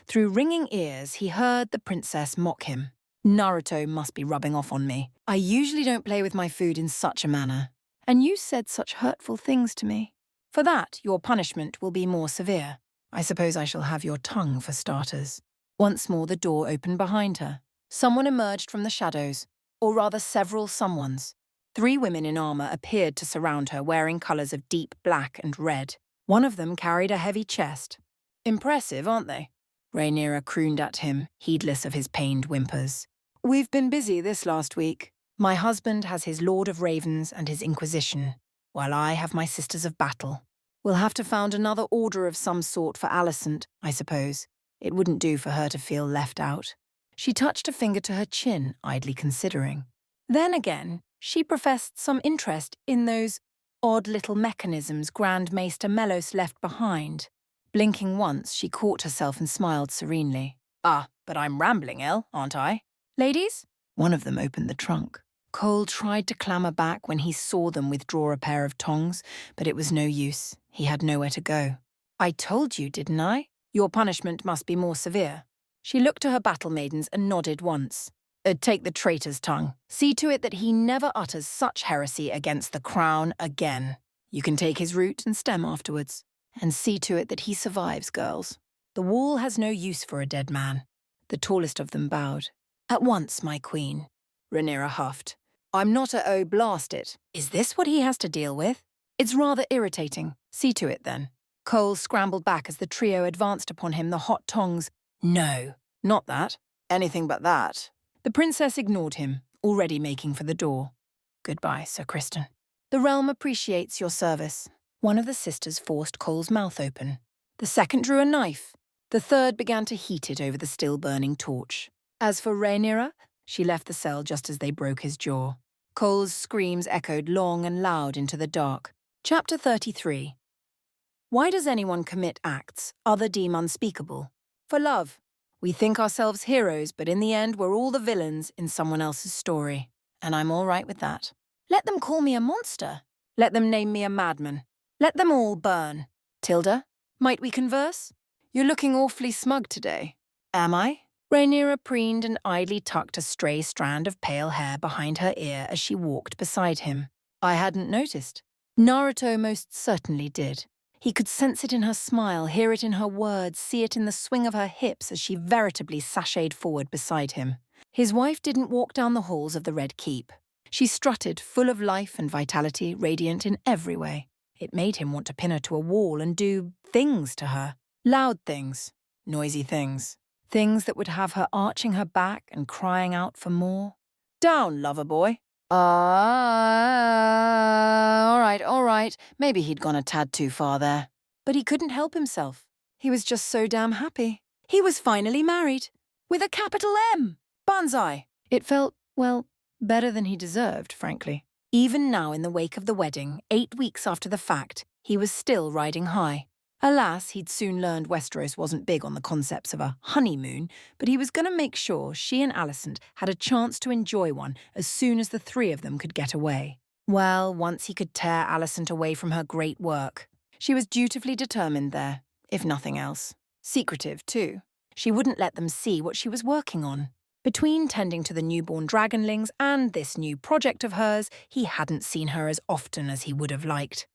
Through ringing ears, he heard the princess mock him. Naruto must be rubbing off on me. I usually don't play with my food in such a manner. And you said such hurtful things to me. For that, your punishment will be more severe. I suppose I shall have your tongue for starters. Once more the door opened behind her. Someone emerged from the shadows, or rather several someones. 3 women in armor appeared to surround her, wearing colors of deep black and red. One of them carried a heavy chest. Impressive, aren't they? Rhaenyra crooned at him, heedless of his pained whimpers. We've been busy this last week. My husband has his Lord of Ravens and his Inquisition, while I have my Sisters of Battle. We'll have to found another order of some sort for Alicent, I suppose. It wouldn't do for her to feel left out. She touched a finger to her chin, idly considering. Then again, she professed some interest in those odd little mechanisms Grand Maester Melos left behind. Blinking once, she caught herself and smiled serenely. Ah, but I'm rambling, Elle, aren't I? Ladies? One of them opened the trunk. Cole tried to clamber back when he saw them withdraw a pair of tongs, but it was no use. He had nowhere to go. I told you, didn't I? Your punishment must be more severe. She looked to her battle maidens and nodded once. Take the traitor's tongue. See to it that he never utters such heresy against the crown again. You can take his root and stem afterwards. And see to it that he survives, girls. The wall has no use for a dead man. The tallest of them bowed. At once, my queen. Rhaenyra huffed. I'm not blast it. Is this what he has to deal with? It's rather irritating. See to it, then. Cole scrambled back as the trio advanced upon him, the hot tongs. No, not that. Anything but that. The princess ignored him, already making for the door. Goodbye, Sir Criston. The realm appreciates your service. One of the sisters forced Cole's mouth open. The second drew a knife. The third began to heat it over the still-burning torch. As for Rhaenyra, she left the cell just as they broke his jaw. Cole's screams echoed long and loud into the dark. Chapter 33. Why does anyone commit acts other deem unspeakable? For love. We think ourselves heroes, but in the end we're all the villains in someone else's story. And I'm all right with that. Let them call me a monster. Let them name me a madman. Let them all burn. Tilda, might we converse? You're looking awfully smug today. Am I? Rhaenyra preened and idly tucked a stray strand of pale hair behind her ear as she walked beside him. I hadn't noticed. Naruto most certainly did. He could sense it in her smile, hear it in her words, see it in the swing of her hips as she veritably sashayed forward beside him. His wife didn't walk down the halls of the Red Keep. She strutted, full of life and vitality, radiant in every way. It made him want to pin her to a wall and do things to her. Loud things, noisy things. Things that would have her arching her back and crying out for more. Down, lover boy. All right. Maybe he'd gone a tad too far there. But he couldn't help himself. He was just so damn happy. He was finally married. With a capital M. Banzai. It felt, well, better than he deserved, frankly. Even now in the wake of the wedding, 8 weeks after the fact, he was still riding high. Alas, he'd soon learned Westeros wasn't big on the concepts of a honeymoon, but he was going to make sure she and Alicent had a chance to enjoy one as soon as the 3 of them could get away. Well, once he could tear Alicent away from her great work. She was dutifully determined there, if nothing else. Secretive, too. She wouldn't let them see what she was working on. Between tending to the newborn dragonlings and this new project of hers, he hadn't seen her as often as he would have liked.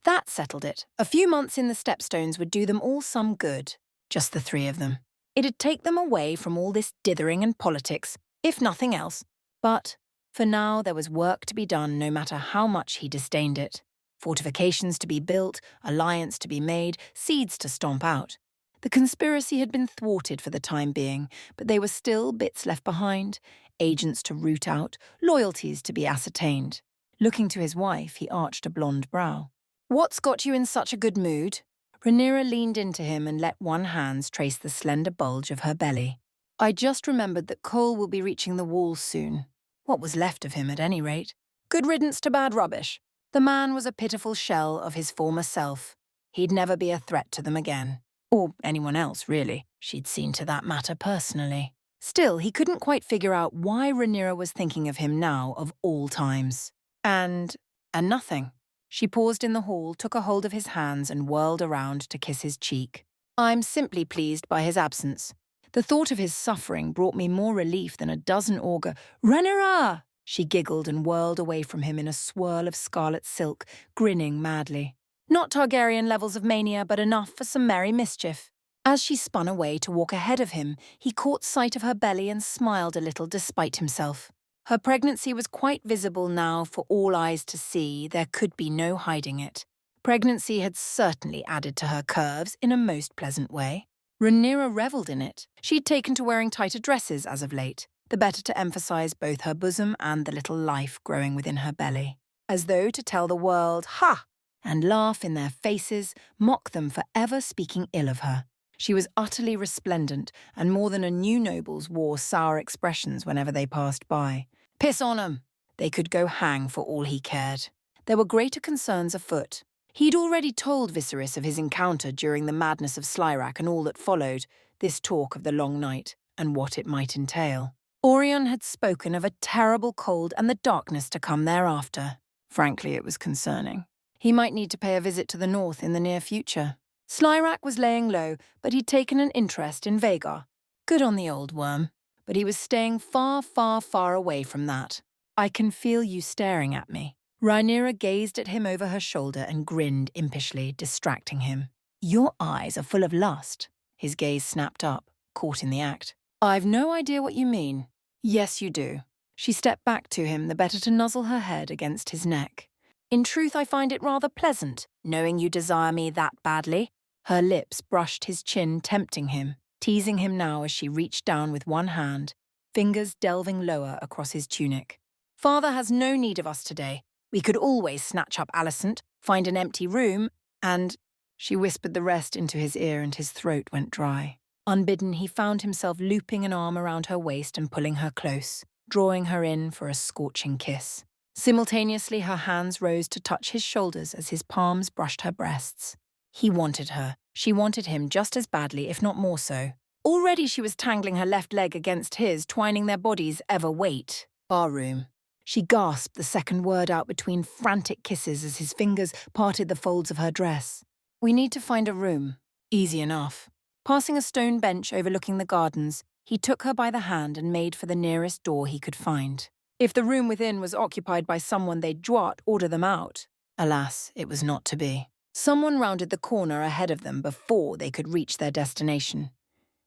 That settled it. A few months in the Stepstones would do them all some good. Just the 3 of them. It'd take them away from all this dithering and politics, if nothing else. But, for now, there was work to be done no matter how much he disdained it. Fortifications to be built, alliance to be made, seeds to stomp out. The conspiracy had been thwarted for the time being, but there were still bits left behind, agents to root out, loyalties to be ascertained. Looking to his wife, he arched a blonde brow. What's got you in such a good mood? Rhaenyra leaned into him and let one hand trace the slender bulge of her belly. I just remembered that Cole will be reaching the walls soon. What was left of him, at any rate. Good riddance to bad rubbish. The man was a pitiful shell of his former self. He'd never be a threat to them again. Or anyone else, really. She'd seen to that matter personally. Still, he couldn't quite figure out why Rhaenyra was thinking of him now of all times. And nothing. She paused in the hall, took a hold of his hands and whirled around to kiss his cheek. I'm simply pleased by his absence. The thought of his suffering brought me more relief than a dozen augur. Rhaenyra! She giggled and whirled away from him in a swirl of scarlet silk, grinning madly. Not Targaryen levels of mania, but enough for some merry mischief. As she spun away to walk ahead of him, he caught sight of her belly and smiled a little despite himself. Her pregnancy was quite visible now for all eyes to see. There could be no hiding it. Pregnancy had certainly added to her curves in a most pleasant way. Rhaenyra revelled in it. She'd taken to wearing tighter dresses as of late, the better to emphasize both her bosom and the little life growing within her belly. As though to tell the world, "Ha!" and laugh in their faces, mock them for ever speaking ill of her. She was utterly resplendent, and more than a new nobles wore sour expressions whenever they passed by. Piss on 'em! They could go hang for all he cared. There were greater concerns afoot. He'd already told Viserys of his encounter during the madness of Slyrak and all that followed, this talk of the long night and what it might entail. Orion had spoken of a terrible cold and the darkness to come thereafter. Frankly, it was concerning. He might need to pay a visit to the north in the near future. Slyrak was laying low, but he'd taken an interest in Vhagar. Good on the old worm. But he was staying far, far, far away from that. I can feel you staring at me. Rhaenyra gazed at him over her shoulder and grinned impishly, distracting him. Your eyes are full of lust. His gaze snapped up, caught in the act. I've no idea what you mean. Yes, you do. She stepped back to him, the better to nuzzle her head against his neck. In truth, I find it rather pleasant, knowing you desire me that badly. Her lips brushed his chin, tempting him, teasing him now as she reached down with one hand, fingers delving lower across his tunic. Father has no need of us today. We could always snatch up Alicent, find an empty room, and... She whispered the rest into his ear and his throat went dry. Unbidden, he found himself looping an arm around her waist and pulling her close, drawing her in for a scorching kiss. Simultaneously, her hands rose to touch his shoulders as his palms brushed her breasts. He wanted her. She wanted him just as badly, if not more so. Already she was tangling her left leg against his, twining their bodies ever wait. Barroom. She gasped the second word out between frantic kisses as his fingers parted the folds of her dress. We need to find a room. Easy enough. Passing a stone bench overlooking the gardens, he took her by the hand and made for the nearest door he could find. If the room within was occupied by someone, they'd order them out. Alas, it was not to be. Someone rounded the corner ahead of them before they could reach their destination.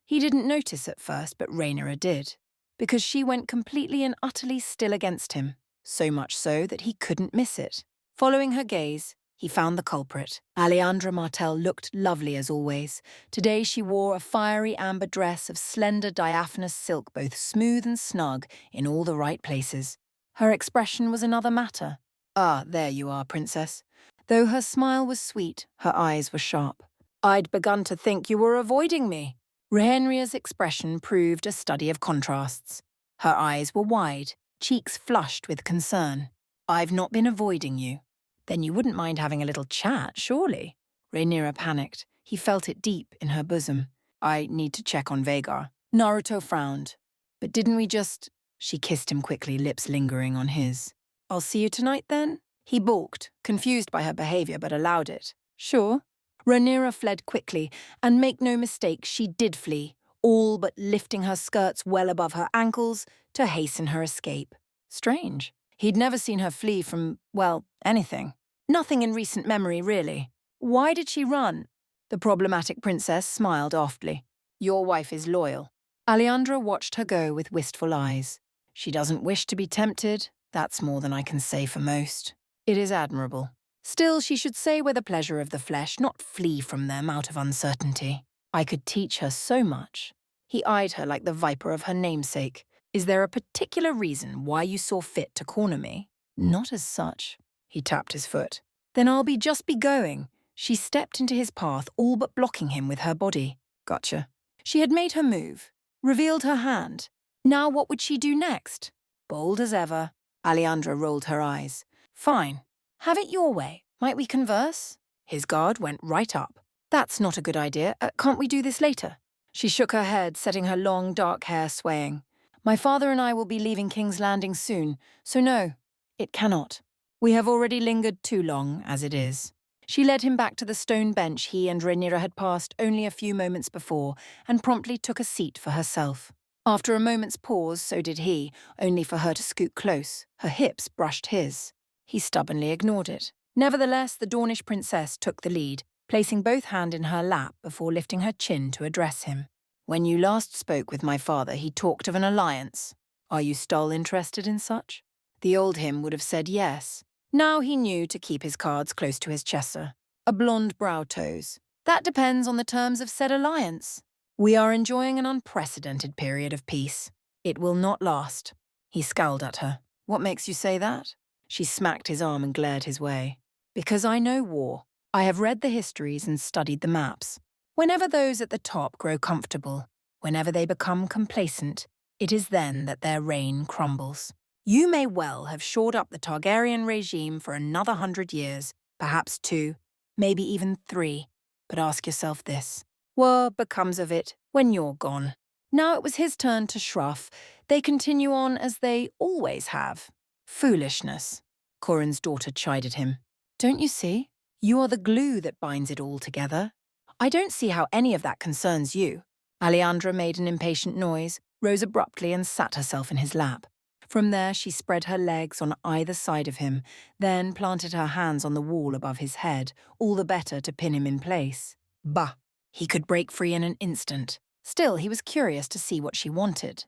He didn't notice at first, but Rhaenyra did, because she went completely and utterly still against him, so much so that he couldn't miss it. Following her gaze, he found the culprit. Alejandra Martell looked lovely as always. Today she wore a fiery amber dress of slender diaphanous silk, both smooth and snug in all the right places. Her expression was another matter. Ah, there you are, princess. Though her smile was sweet, her eyes were sharp. I'd begun to think you were avoiding me. Rhaenyra's expression proved a study of contrasts. Her eyes were wide, cheeks flushed with concern. I've not been avoiding you. Then you wouldn't mind having a little chat, surely? Rhaenyra panicked. He felt it deep in her bosom. I need to check on Vhagar. Naruto frowned. But didn't we just... She kissed him quickly, lips lingering on his. I'll see you tonight, then? He balked, confused by her behavior, but allowed it. Sure. Rhaenyra fled quickly, and make no mistake, she did flee, all but lifting her skirts well above her ankles to hasten her escape. Strange. He'd never seen her flee from, well, anything. Nothing in recent memory, really. Why did she run? The problematic princess smiled oftly. Your wife is loyal. Alejandra watched her go with wistful eyes. She doesn't wish to be tempted. That's more than I can say for most. It is admirable. Still, she should say with the pleasure of the flesh, not flee from them out of uncertainty. I could teach her so much. He eyed her like the viper of her namesake. Is there a particular reason why you saw fit to corner me? Not as such. He tapped his foot. Then I'll just be going. She stepped into his path, all but blocking him with her body. Gotcha. She had made her move, revealed her hand. Now what would she do next? Bold as ever. Alejandra rolled her eyes. Fine. Have it your way. Might we converse? His guard went right up. That's not a good idea. Can't we do this later? She shook her head, setting her long, dark hair swaying. My father and I will be leaving King's Landing soon, so no, it cannot. We have already lingered too long, as it is. She led him back to the stone bench he and Rhaenyra had passed only a few moments before and promptly took a seat for herself. After a moment's pause, so did he, only for her to scoot close. Her hips brushed his. He stubbornly ignored it. Nevertheless, the Dornish princess took the lead, placing both hands in her lap before lifting her chin to address him. When you last spoke with my father, he talked of an alliance. Are you still interested in such? The old him would have said yes. Now he knew to keep his cards close to his chesser. A blonde brow toes. That depends on the terms of said alliance. We are enjoying an unprecedented period of peace. It will not last. He scowled at her. What makes you say that? She smacked his arm and glared his way. Because I know war. I have read the histories and studied the maps. Whenever those at the top grow comfortable, whenever they become complacent, it is then that their reign crumbles. You may well have shored up the Targaryen regime for another 100 years, perhaps 2, maybe even 3. But ask yourself this. What becomes of it when you're gone? Now it was his turn to shruff. They continue on as they always have. Foolishness. Corin's daughter chided him. Don't you see? You are the glue that binds it all together. I don't see how any of that concerns you. Alejandra made an impatient noise, rose abruptly and sat herself in his lap. From there she spread her legs on either side of him, then planted her hands on the wall above his head, all the better to pin him in place. Bah! He could break free in an instant. Still, he was curious to see what she wanted.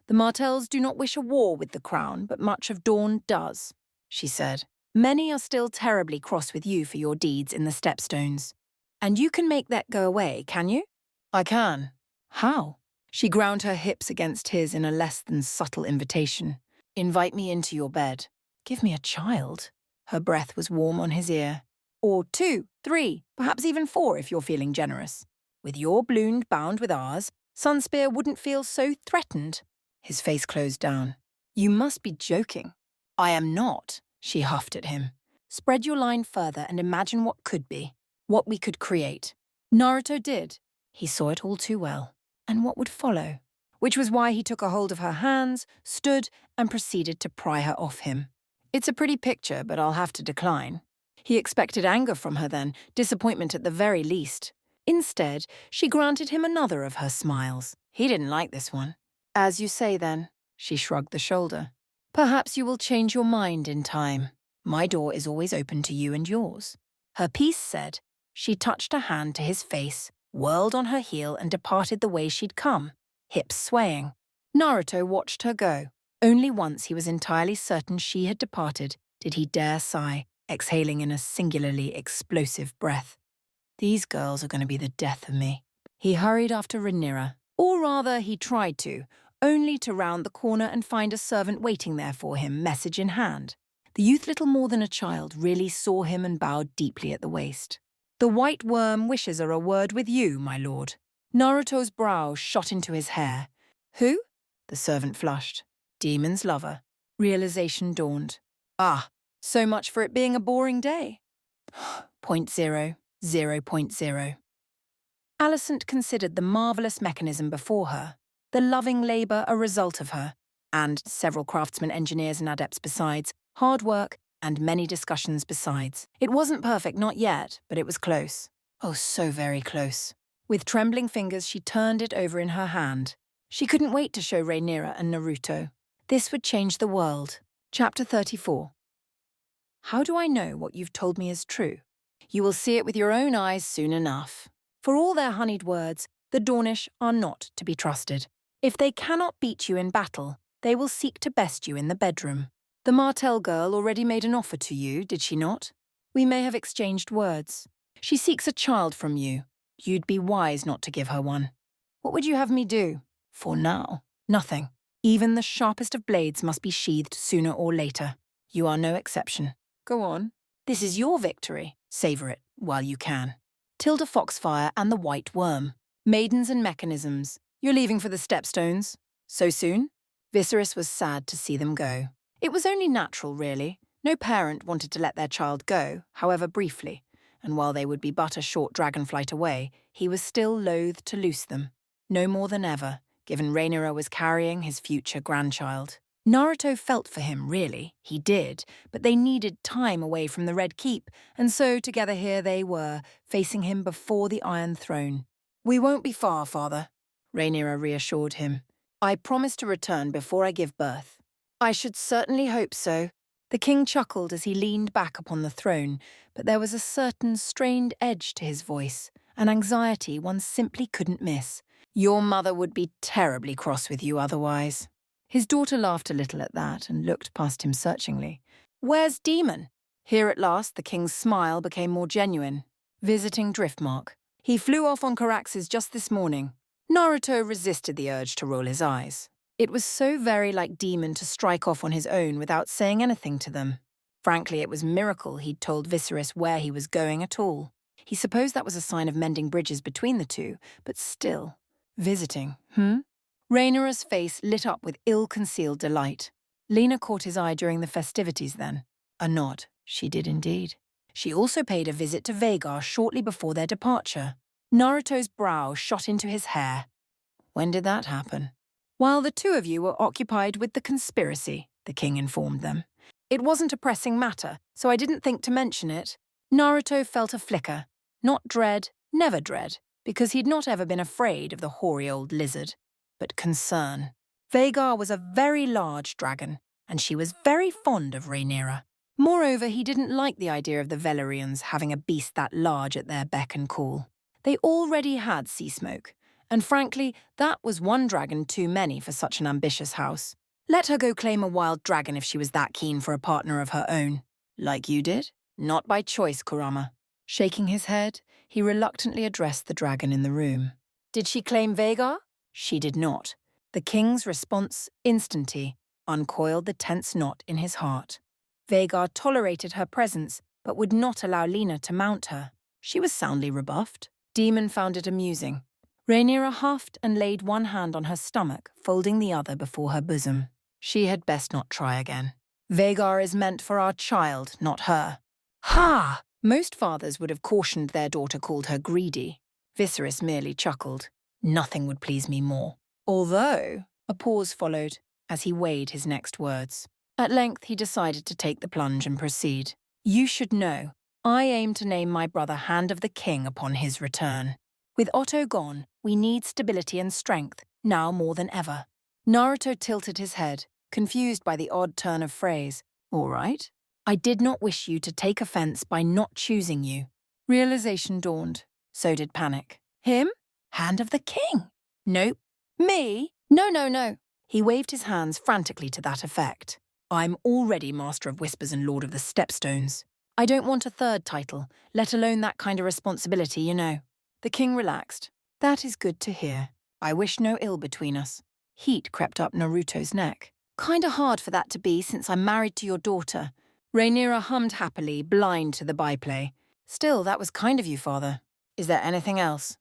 The Martells do not wish a war with the crown, but much of Dorne does, she said. Many are still terribly cross with you for your deeds in the Stepstones. And you can make that go away, can you? I can. How? She ground her hips against his in a less than subtle invitation. Invite me into your bed. Give me a child. Her breath was warm on his ear. Or 2, 3, perhaps even 4 if you're feeling generous. With your blood bound with ours, Sunspear wouldn't feel so threatened. His face closed down. You must be joking. I am not, she huffed at him. Spread your line further and imagine what could be, what we could create. Naruto did. He saw it all too well. And what would follow? Which was why he took a hold of her hands, stood, and proceeded to pry her off him. It's a pretty picture, but I'll have to decline. He expected anger from her then, disappointment at the very least. Instead, she granted him another of her smiles. He didn't like this one. As you say then, she shrugged the shoulder. Perhaps you will change your mind in time. My door is always open to you and yours. Her piece said. She touched a hand to his face, whirled on her heel and departed the way she'd come, hips swaying. Naruto watched her go. Only once he was entirely certain she had departed did he dare sigh, exhaling in a singularly explosive breath. These girls are going to be the death of me. He hurried after Rhaenyra, or rather he tried to, only to round the corner and find a servant waiting there for him, message in hand. The youth, little more than a child, really saw him and bowed deeply at the waist. The white worm wishes a word with you, my lord. Naruto's brow shot into his hair. Who? The servant flushed. Demon's lover. Realization dawned. Ah, so much for it being a boring day. 0.0. Alicent considered the marvellous mechanism before her, the loving labour a result of her, and several craftsmen, engineers and adepts besides, hard work, and many discussions besides. It wasn't perfect, not yet, but it was close. Oh, so very close. With trembling fingers, she turned it over in her hand. She couldn't wait to show Rhaenyra and Naruto. This would change the world. Chapter 34. How do I know what you've told me is true? You will see it with your own eyes soon enough. For all their honeyed words, the Dornish are not to be trusted. If they cannot beat you in battle, they will seek to best you in the bedroom. The Martell girl already made an offer to you, did she not? We may have exchanged words. She seeks a child from you. You'd be wise not to give her one. What would you have me do? For now, nothing. Even the sharpest of blades must be sheathed sooner or later. You are no exception. Go on. This is your victory. Savour it while you can. Tilda Foxfire and the White Worm. Maidens and mechanisms. You're leaving for the Stepstones. So soon? Viserys was sad to see them go. It was only natural, really. No parent wanted to let their child go, however briefly, and while they would be but a short dragonflight away, he was still loath to loose them. No more than ever, given Rhaenyra was carrying his future grandchild. Naruto felt for him, really. He did, but they needed time away from the Red Keep, and so together here they were, facing him before the Iron Throne. "We won't be far, father," Rhaenyra reassured him. "I promise to return before I give birth." "I should certainly hope so." The king chuckled as he leaned back upon the throne, but there was a certain strained edge to his voice, an anxiety one simply couldn't miss. "Your mother would be terribly cross with you otherwise." His daughter laughed a little at that and looked past him searchingly. "Where's Demon?" Here at last the king's smile became more genuine. "Visiting Driftmark. He flew off on Caraxes just this morning." Naruto resisted the urge to roll his eyes. It was so very like Demon to strike off on his own without saying anything to them. Frankly, it was a miracle he'd told Viserys where he was going at all. He supposed that was a sign of mending bridges between the two, but still. Visiting, Rhaenyra's face lit up with ill-concealed delight. Lena caught his eye during the festivities then. A nod. She did indeed. She also paid a visit to Vhagar shortly before their departure. Naruto's brow shot into his hair. When did that happen? "While the two of you were occupied with the conspiracy," the king informed them. "It wasn't a pressing matter, so I didn't think to mention it." Naruto felt a flicker. Not dread, never dread, because he'd not ever been afraid of the hoary old lizard, but concern. Vhagar was a very large dragon, and she was very fond of Rhaenyra. Moreover, he didn't like the idea of the Valyrians having a beast that large at their beck and call. They already had Sea Smoke, and frankly, that was one dragon too many for such an ambitious house. Let her go claim a wild dragon if she was that keen for a partner of her own. "Like you did? Not by choice, Kurama." Shaking his head, he reluctantly addressed the dragon in the room. "Did she claim Vhagar?" She did not. The king's response, instanty, uncoiled the tense knot in his heart. Vhagar tolerated her presence, but would not allow Lena to mount her. She was soundly rebuffed. Demon found it amusing. Rhaenyra huffed and laid one hand on her stomach, folding the other before her bosom. She had best not try again. "Vhagar is meant for our child, not her." "Ha!" Most fathers would have cautioned their daughter called her greedy. Viserys merely chuckled. "Nothing would please me more." Although, a pause followed as he weighed his next words. At length he decided to take the plunge and proceed. "You should know, I aim to name my brother Hand of the King upon his return. With Otto gone, we need stability and strength, now more than ever." Naruto tilted his head, confused by the odd turn of phrase. "All right. I did not wish you to take offense by not choosing you." Realization dawned. So did panic. "Him? Hand of the King?" "Nope." "Me? No. He waved his hands frantically to that effect. "I'm already Master of Whispers and Lord of the Stepstones. I don't want a third title, let alone that kind of responsibility, you know." The king relaxed. "That is good to hear. I wish no ill between us." Heat crept up Naruto's neck. "Kinda hard for that to be since I'm married to your daughter." Rhaenyra hummed happily, blind to the byplay. "Still, that was kind of you, father. Is there anything else?"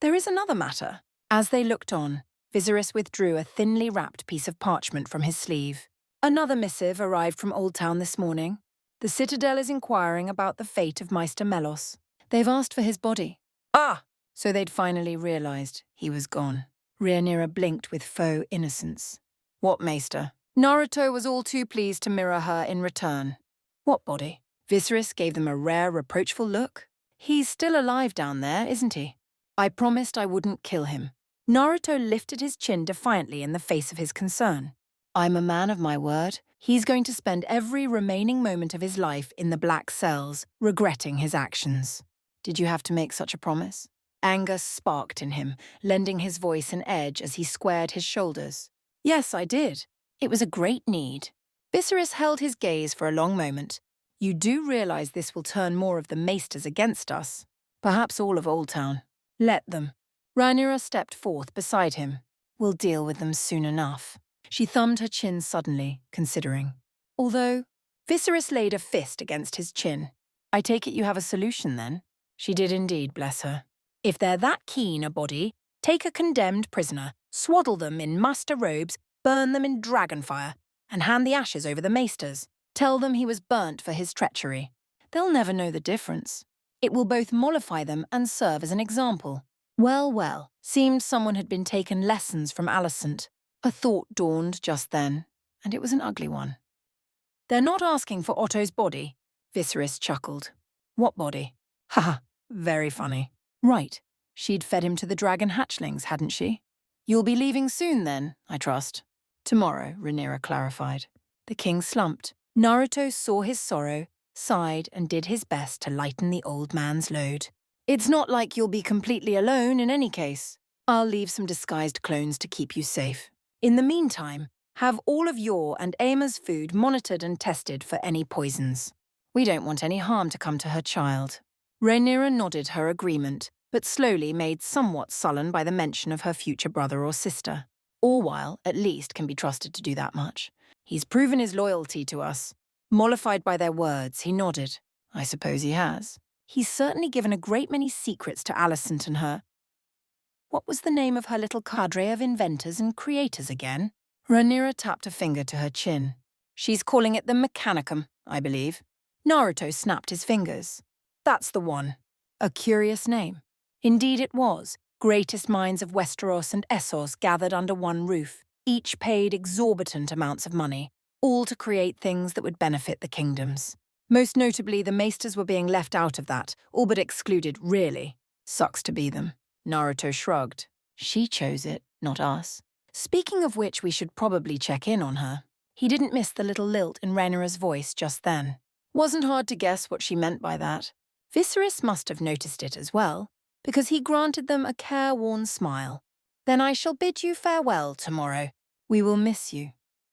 "There is another matter." As they looked on, Viserys withdrew a thinly wrapped piece of parchment from his sleeve. "Another missive arrived from Old Town this morning. The Citadel is inquiring about the fate of Meister Melos. They've asked for his body." "Ah!" So they'd finally realized he was gone. Rhaenyra blinked with faux innocence. "What Maester?" Naruto was all too pleased to mirror her in return. "What body?" Viserys gave them a rare, reproachful look. "He's still alive down there, isn't he?" "I promised I wouldn't kill him." Naruto lifted his chin defiantly in the face of his concern. "I'm a man of my word. He's going to spend every remaining moment of his life in the black cells, regretting his actions." "Did you have to make such a promise?" Anger sparked in him, lending his voice an edge as he squared his shoulders. "Yes, I did. It was a great need." Viserys held his gaze for a long moment. "You do realize this will turn more of the Maesters against us? Perhaps all of Old Town." "Let them." Rhaenyra stepped forth beside him. "We'll deal with them soon enough." She thumbed her chin suddenly, considering. Although, Viserys laid a fist against his chin. "I take it you have a solution, then?" She did indeed, bless her. "If they're that keen a body, take a condemned prisoner, swaddle them in master robes, burn them in dragonfire, and hand the ashes over the maesters. Tell them he was burnt for his treachery. They'll never know the difference. It will both mollify them and serve as an example." Well, seemed someone had been taken lessons from Alicent. A thought dawned just then, and it was an ugly one. "They're not asking for Otto's body," Viserys chuckled. "What body?" "Haha, very funny." "Right, she'd fed him to the dragon hatchlings, hadn't she?" "You'll be leaving soon then, I trust." "Tomorrow," Rhaenyra clarified. The king slumped. Naruto saw his sorrow, sighed, and did his best to lighten the old man's load. "It's not like you'll be completely alone in any case. I'll leave some disguised clones to keep you safe. In the meantime, have all of your and Aimer's food monitored and tested for any poisons. We don't want any harm to come to her child." Rhaenyra nodded her agreement, but slowly made somewhat sullen by the mention of her future brother or sister. Orwyle, at least, can be trusted to do that much. He's proven his loyalty to us. Mollified by their words, he nodded. I suppose he has. He's certainly given a great many secrets to Alicent and her. What was the name of her little cadre of inventors and creators again? Rhaenyra tapped a finger to her chin. She's calling it the Mechanicum, I believe. Naruto snapped his fingers. That's the one. A curious name. Indeed it was. Greatest minds of Westeros and Essos gathered under one roof, each paid exorbitant amounts of money, all to create things that would benefit the kingdoms. Most notably, the Maesters were being left out of that, all but excluded, really. Sucks to be them. Naruto shrugged. She chose it, not us. Speaking of which, we should probably check in on her. He didn't miss the little lilt in Rhaenyra's voice just then. Wasn't hard to guess what she meant by that. Viserys must have noticed it as well, because he granted them a careworn smile. "Then I shall bid you farewell tomorrow. We will miss you,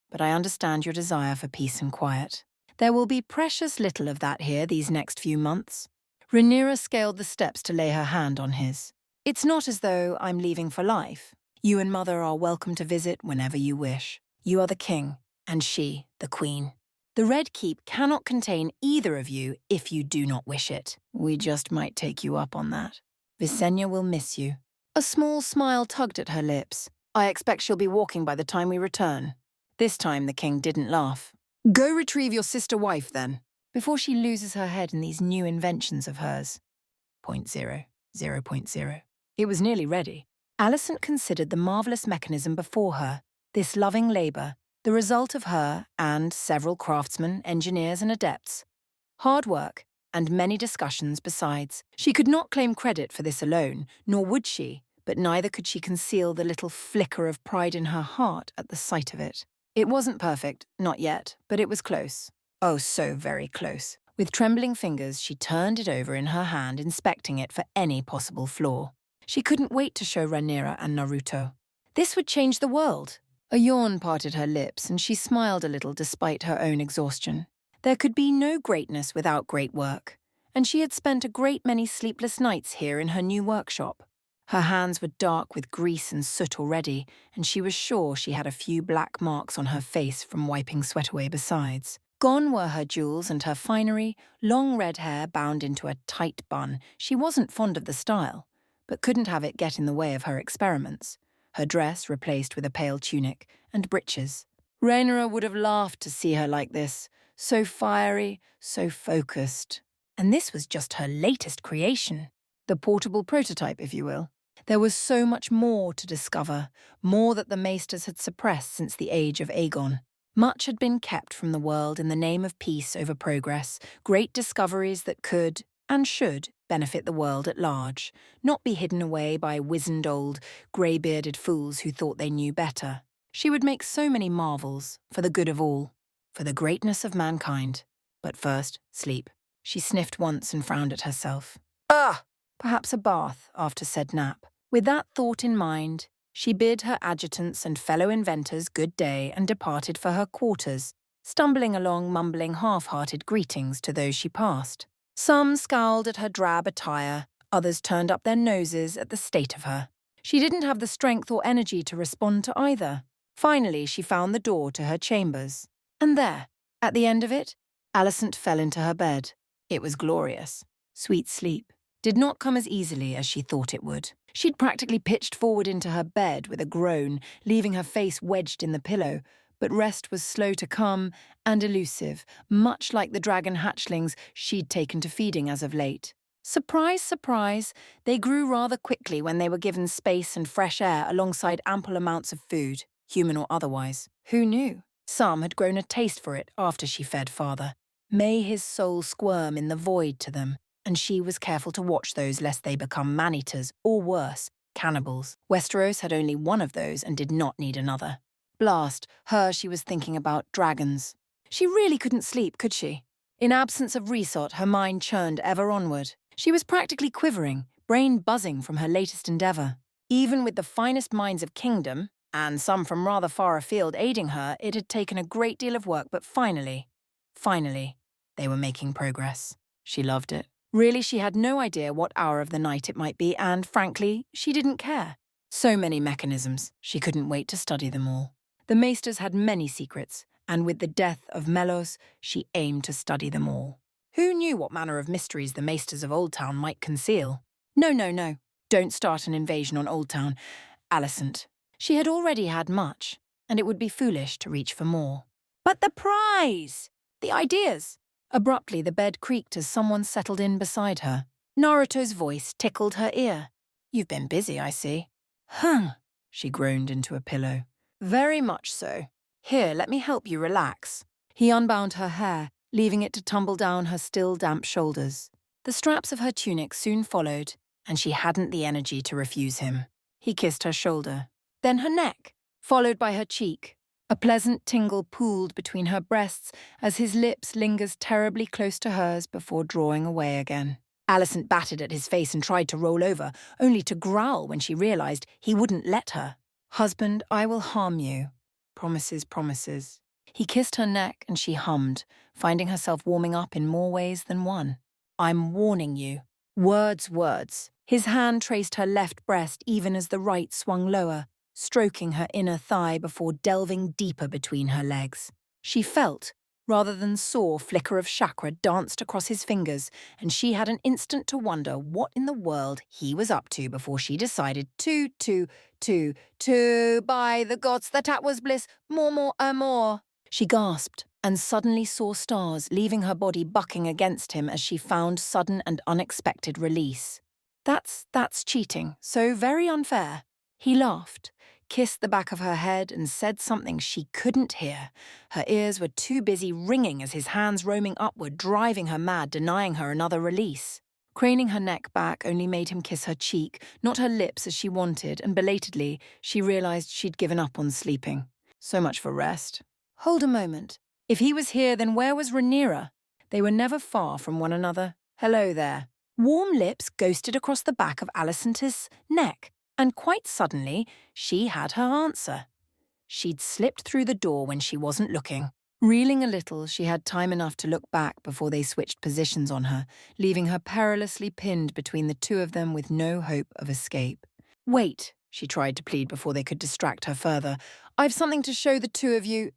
but I understand your desire for peace and quiet. There will be precious little of that here these next few months." Rhaenyra scaled the steps to lay her hand on his. "It's not as though I'm leaving for life. You and Mother are welcome to visit whenever you wish. You are the king, and she, the queen. The Red Keep cannot contain either of you if you do not wish it. We just might take you up on that. Visenya will miss you." A small smile tugged at her lips. "I expect she'll be walking by the time we return." This time the king didn't laugh. "Go retrieve your sister-wife, then, before she loses her head in these new inventions of hers." 0.0. It was nearly ready. Alicent considered the marvellous mechanism before her, this loving labour, the result of her and several craftsmen, engineers and adepts. Hard work, and many discussions besides. She could not claim credit for this alone, nor would she, but neither could she conceal the little flicker of pride in her heart at the sight of it. It wasn't perfect, not yet, but it was close. Oh, so very close. With trembling fingers, she turned it over in her hand, inspecting it for any possible flaw. She couldn't wait to show Rhaenyra and Naruto. This would change the world. A yawn parted her lips, and she smiled a little despite her own exhaustion. There could be no greatness without great work, and she had spent a great many sleepless nights here in her new workshop. Her hands were dark with grease and soot already, and she was sure she had a few black marks on her face from wiping sweat away besides. Gone were her jewels and her finery, long red hair bound into a tight bun. She wasn't fond of the style, but couldn't have it get in the way of her experiments. Her dress replaced with a pale tunic and breeches. Rhaenyra would have laughed to see her like this, so fiery, so focused. And this was just her latest creation, the portable prototype, if you will. There was so much more to discover, more that the Maesters had suppressed since the age of Aegon. Much had been kept from the world in the name of peace over progress, great discoveries that could, and should, benefit the world at large, not be hidden away by wizened old, grey-bearded fools who thought they knew better. She would make so many marvels, for the good of all, for the greatness of mankind. But first, sleep. She sniffed once and frowned at herself. Ah! Perhaps a bath after said nap. With that thought in mind, she bid her adjutants and fellow inventors good day and departed for her quarters, stumbling along mumbling half-hearted greetings to those she passed. Some scowled at her drab attire, others turned up their noses at the state of her. She didn't have the strength or energy to respond to either. Finally, she found the door to her chambers. And there, at the end of it, Alicent fell into her bed. It was glorious. Sweet sleep did not come as easily as she thought it would. She'd practically pitched forward into her bed with a groan, leaving her face wedged in the pillow, but rest was slow to come and elusive, much like the dragon hatchlings she'd taken to feeding as of late. Surprise, surprise, they grew rather quickly when they were given space and fresh air alongside ample amounts of food, human or otherwise. Who knew? Some had grown a taste for it after she fed father. May his soul squirm in the void to them, and she was careful to watch those lest they become man-eaters, or worse, cannibals. Westeros had only one of those and did not need another. Blast, she was thinking about dragons. She really couldn't sleep, could she? In absence of resort, her mind churned ever onward. She was practically quivering, brain buzzing from her latest endeavour. Even with the finest minds of Kingdom, and some from rather far afield aiding her, it had taken a great deal of work, but finally, they were making progress. She loved it. Really, she had no idea what hour of the night it might be, and frankly, she didn't care. So many mechanisms, she couldn't wait to study them all. The Maesters had many secrets, and with the death of Melos, she aimed to study them all. Who knew what manner of mysteries the Maesters of Old Town might conceal? No. Don't start an invasion on Old Town. Alicent. She had already had much, and it would be foolish to reach for more. But the prize! The ideas! Abruptly, the bed creaked as someone settled in beside her. Naruto's voice tickled her ear. You've been busy, I see. She groaned into a pillow. Very much so. Here, let me help you relax. He unbound her hair, leaving it to tumble down her still damp shoulders. The straps of her tunic soon followed, and she hadn't the energy to refuse him. He kissed her shoulder, then her neck, followed by her cheek. A pleasant tingle pooled between her breasts as his lips lingered terribly close to hers before drawing away again. Alicent batted at his face and tried to roll over, only to growl when she realized he wouldn't let her. Husband, I will harm you. Promises, promises. He kissed her neck and she hummed, finding herself warming up in more ways than one. I'm warning you. Words, words. His hand traced her left breast even as the right swung lower, stroking her inner thigh before delving deeper between her legs. She felt, rather than saw, flicker of chakra danced across his fingers, and she had an instant to wonder what in the world he was up to before she decided to, by the gods, that was bliss, more. She gasped and suddenly saw stars, leaving her body bucking against him as she found sudden and unexpected release. That's cheating, so very unfair. He laughed, kissed the back of her head and said something she couldn't hear. Her ears were too busy ringing as his hands roaming upward, driving her mad, denying her another release. Craning her neck back only made him kiss her cheek, not her lips as she wanted, and belatedly, she realized she'd given up on sleeping. So much for rest. Hold a moment. If he was here, then where was Rhaenyra? They were never far from one another. Hello there. Warm lips ghosted across the back of Alicent's neck, and quite suddenly, she had her answer. She'd slipped through the door when she wasn't looking. Reeling a little, she had time enough to look back before they switched positions on her, leaving her perilously pinned between the two of them with no hope of escape. Wait, she tried to plead before they could distract her further. I've something to show the two of you.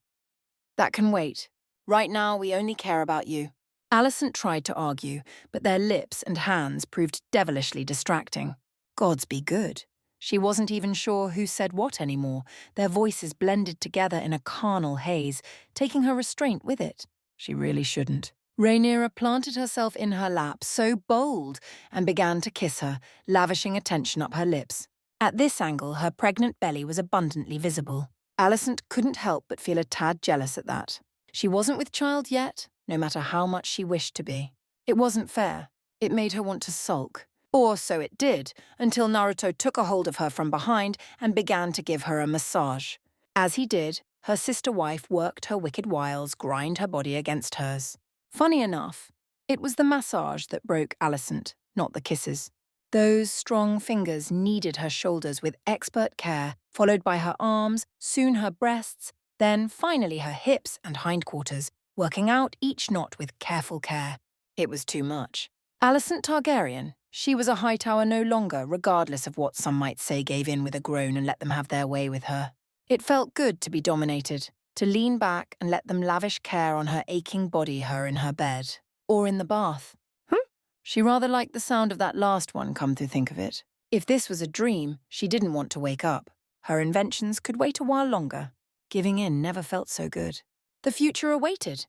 That can wait. Right now, we only care about you. Alicent tried to argue, but their lips and hands proved devilishly distracting. Gods be good. She wasn't even sure who said what anymore. Their voices blended together in a carnal haze, taking her restraint with it. She really shouldn't. Rhaenyra planted herself in her lap, so bold, and began to kiss her, lavishing attention up her lips. At this angle, her pregnant belly was abundantly visible. Alicent couldn't help but feel a tad jealous at that. She wasn't with child yet, no matter how much she wished to be. It wasn't fair. It made her want to sulk. Or so it did, until Naruto took a hold of her from behind and began to give her a massage. As he did, her sister wife worked her wicked wiles, grind her body against hers. Funny enough, it was the massage that broke Alicent, not the kisses. Those strong fingers kneaded her shoulders with expert care, followed by her arms, soon her breasts, then finally her hips and hindquarters, working out each knot with careful care. It was too much. Alicent Targaryen, she was a Hightower no longer, regardless of what some might say, gave in with a groan and let them have their way with her. It felt good to be dominated, to lean back and let them lavish care on her aching body, her in her bed. Or in the bath. She rather liked the sound of that last one, come to think of it. If this was a dream, she didn't want to wake up. Her inventions could wait a while longer. Giving in never felt so good. The future awaited.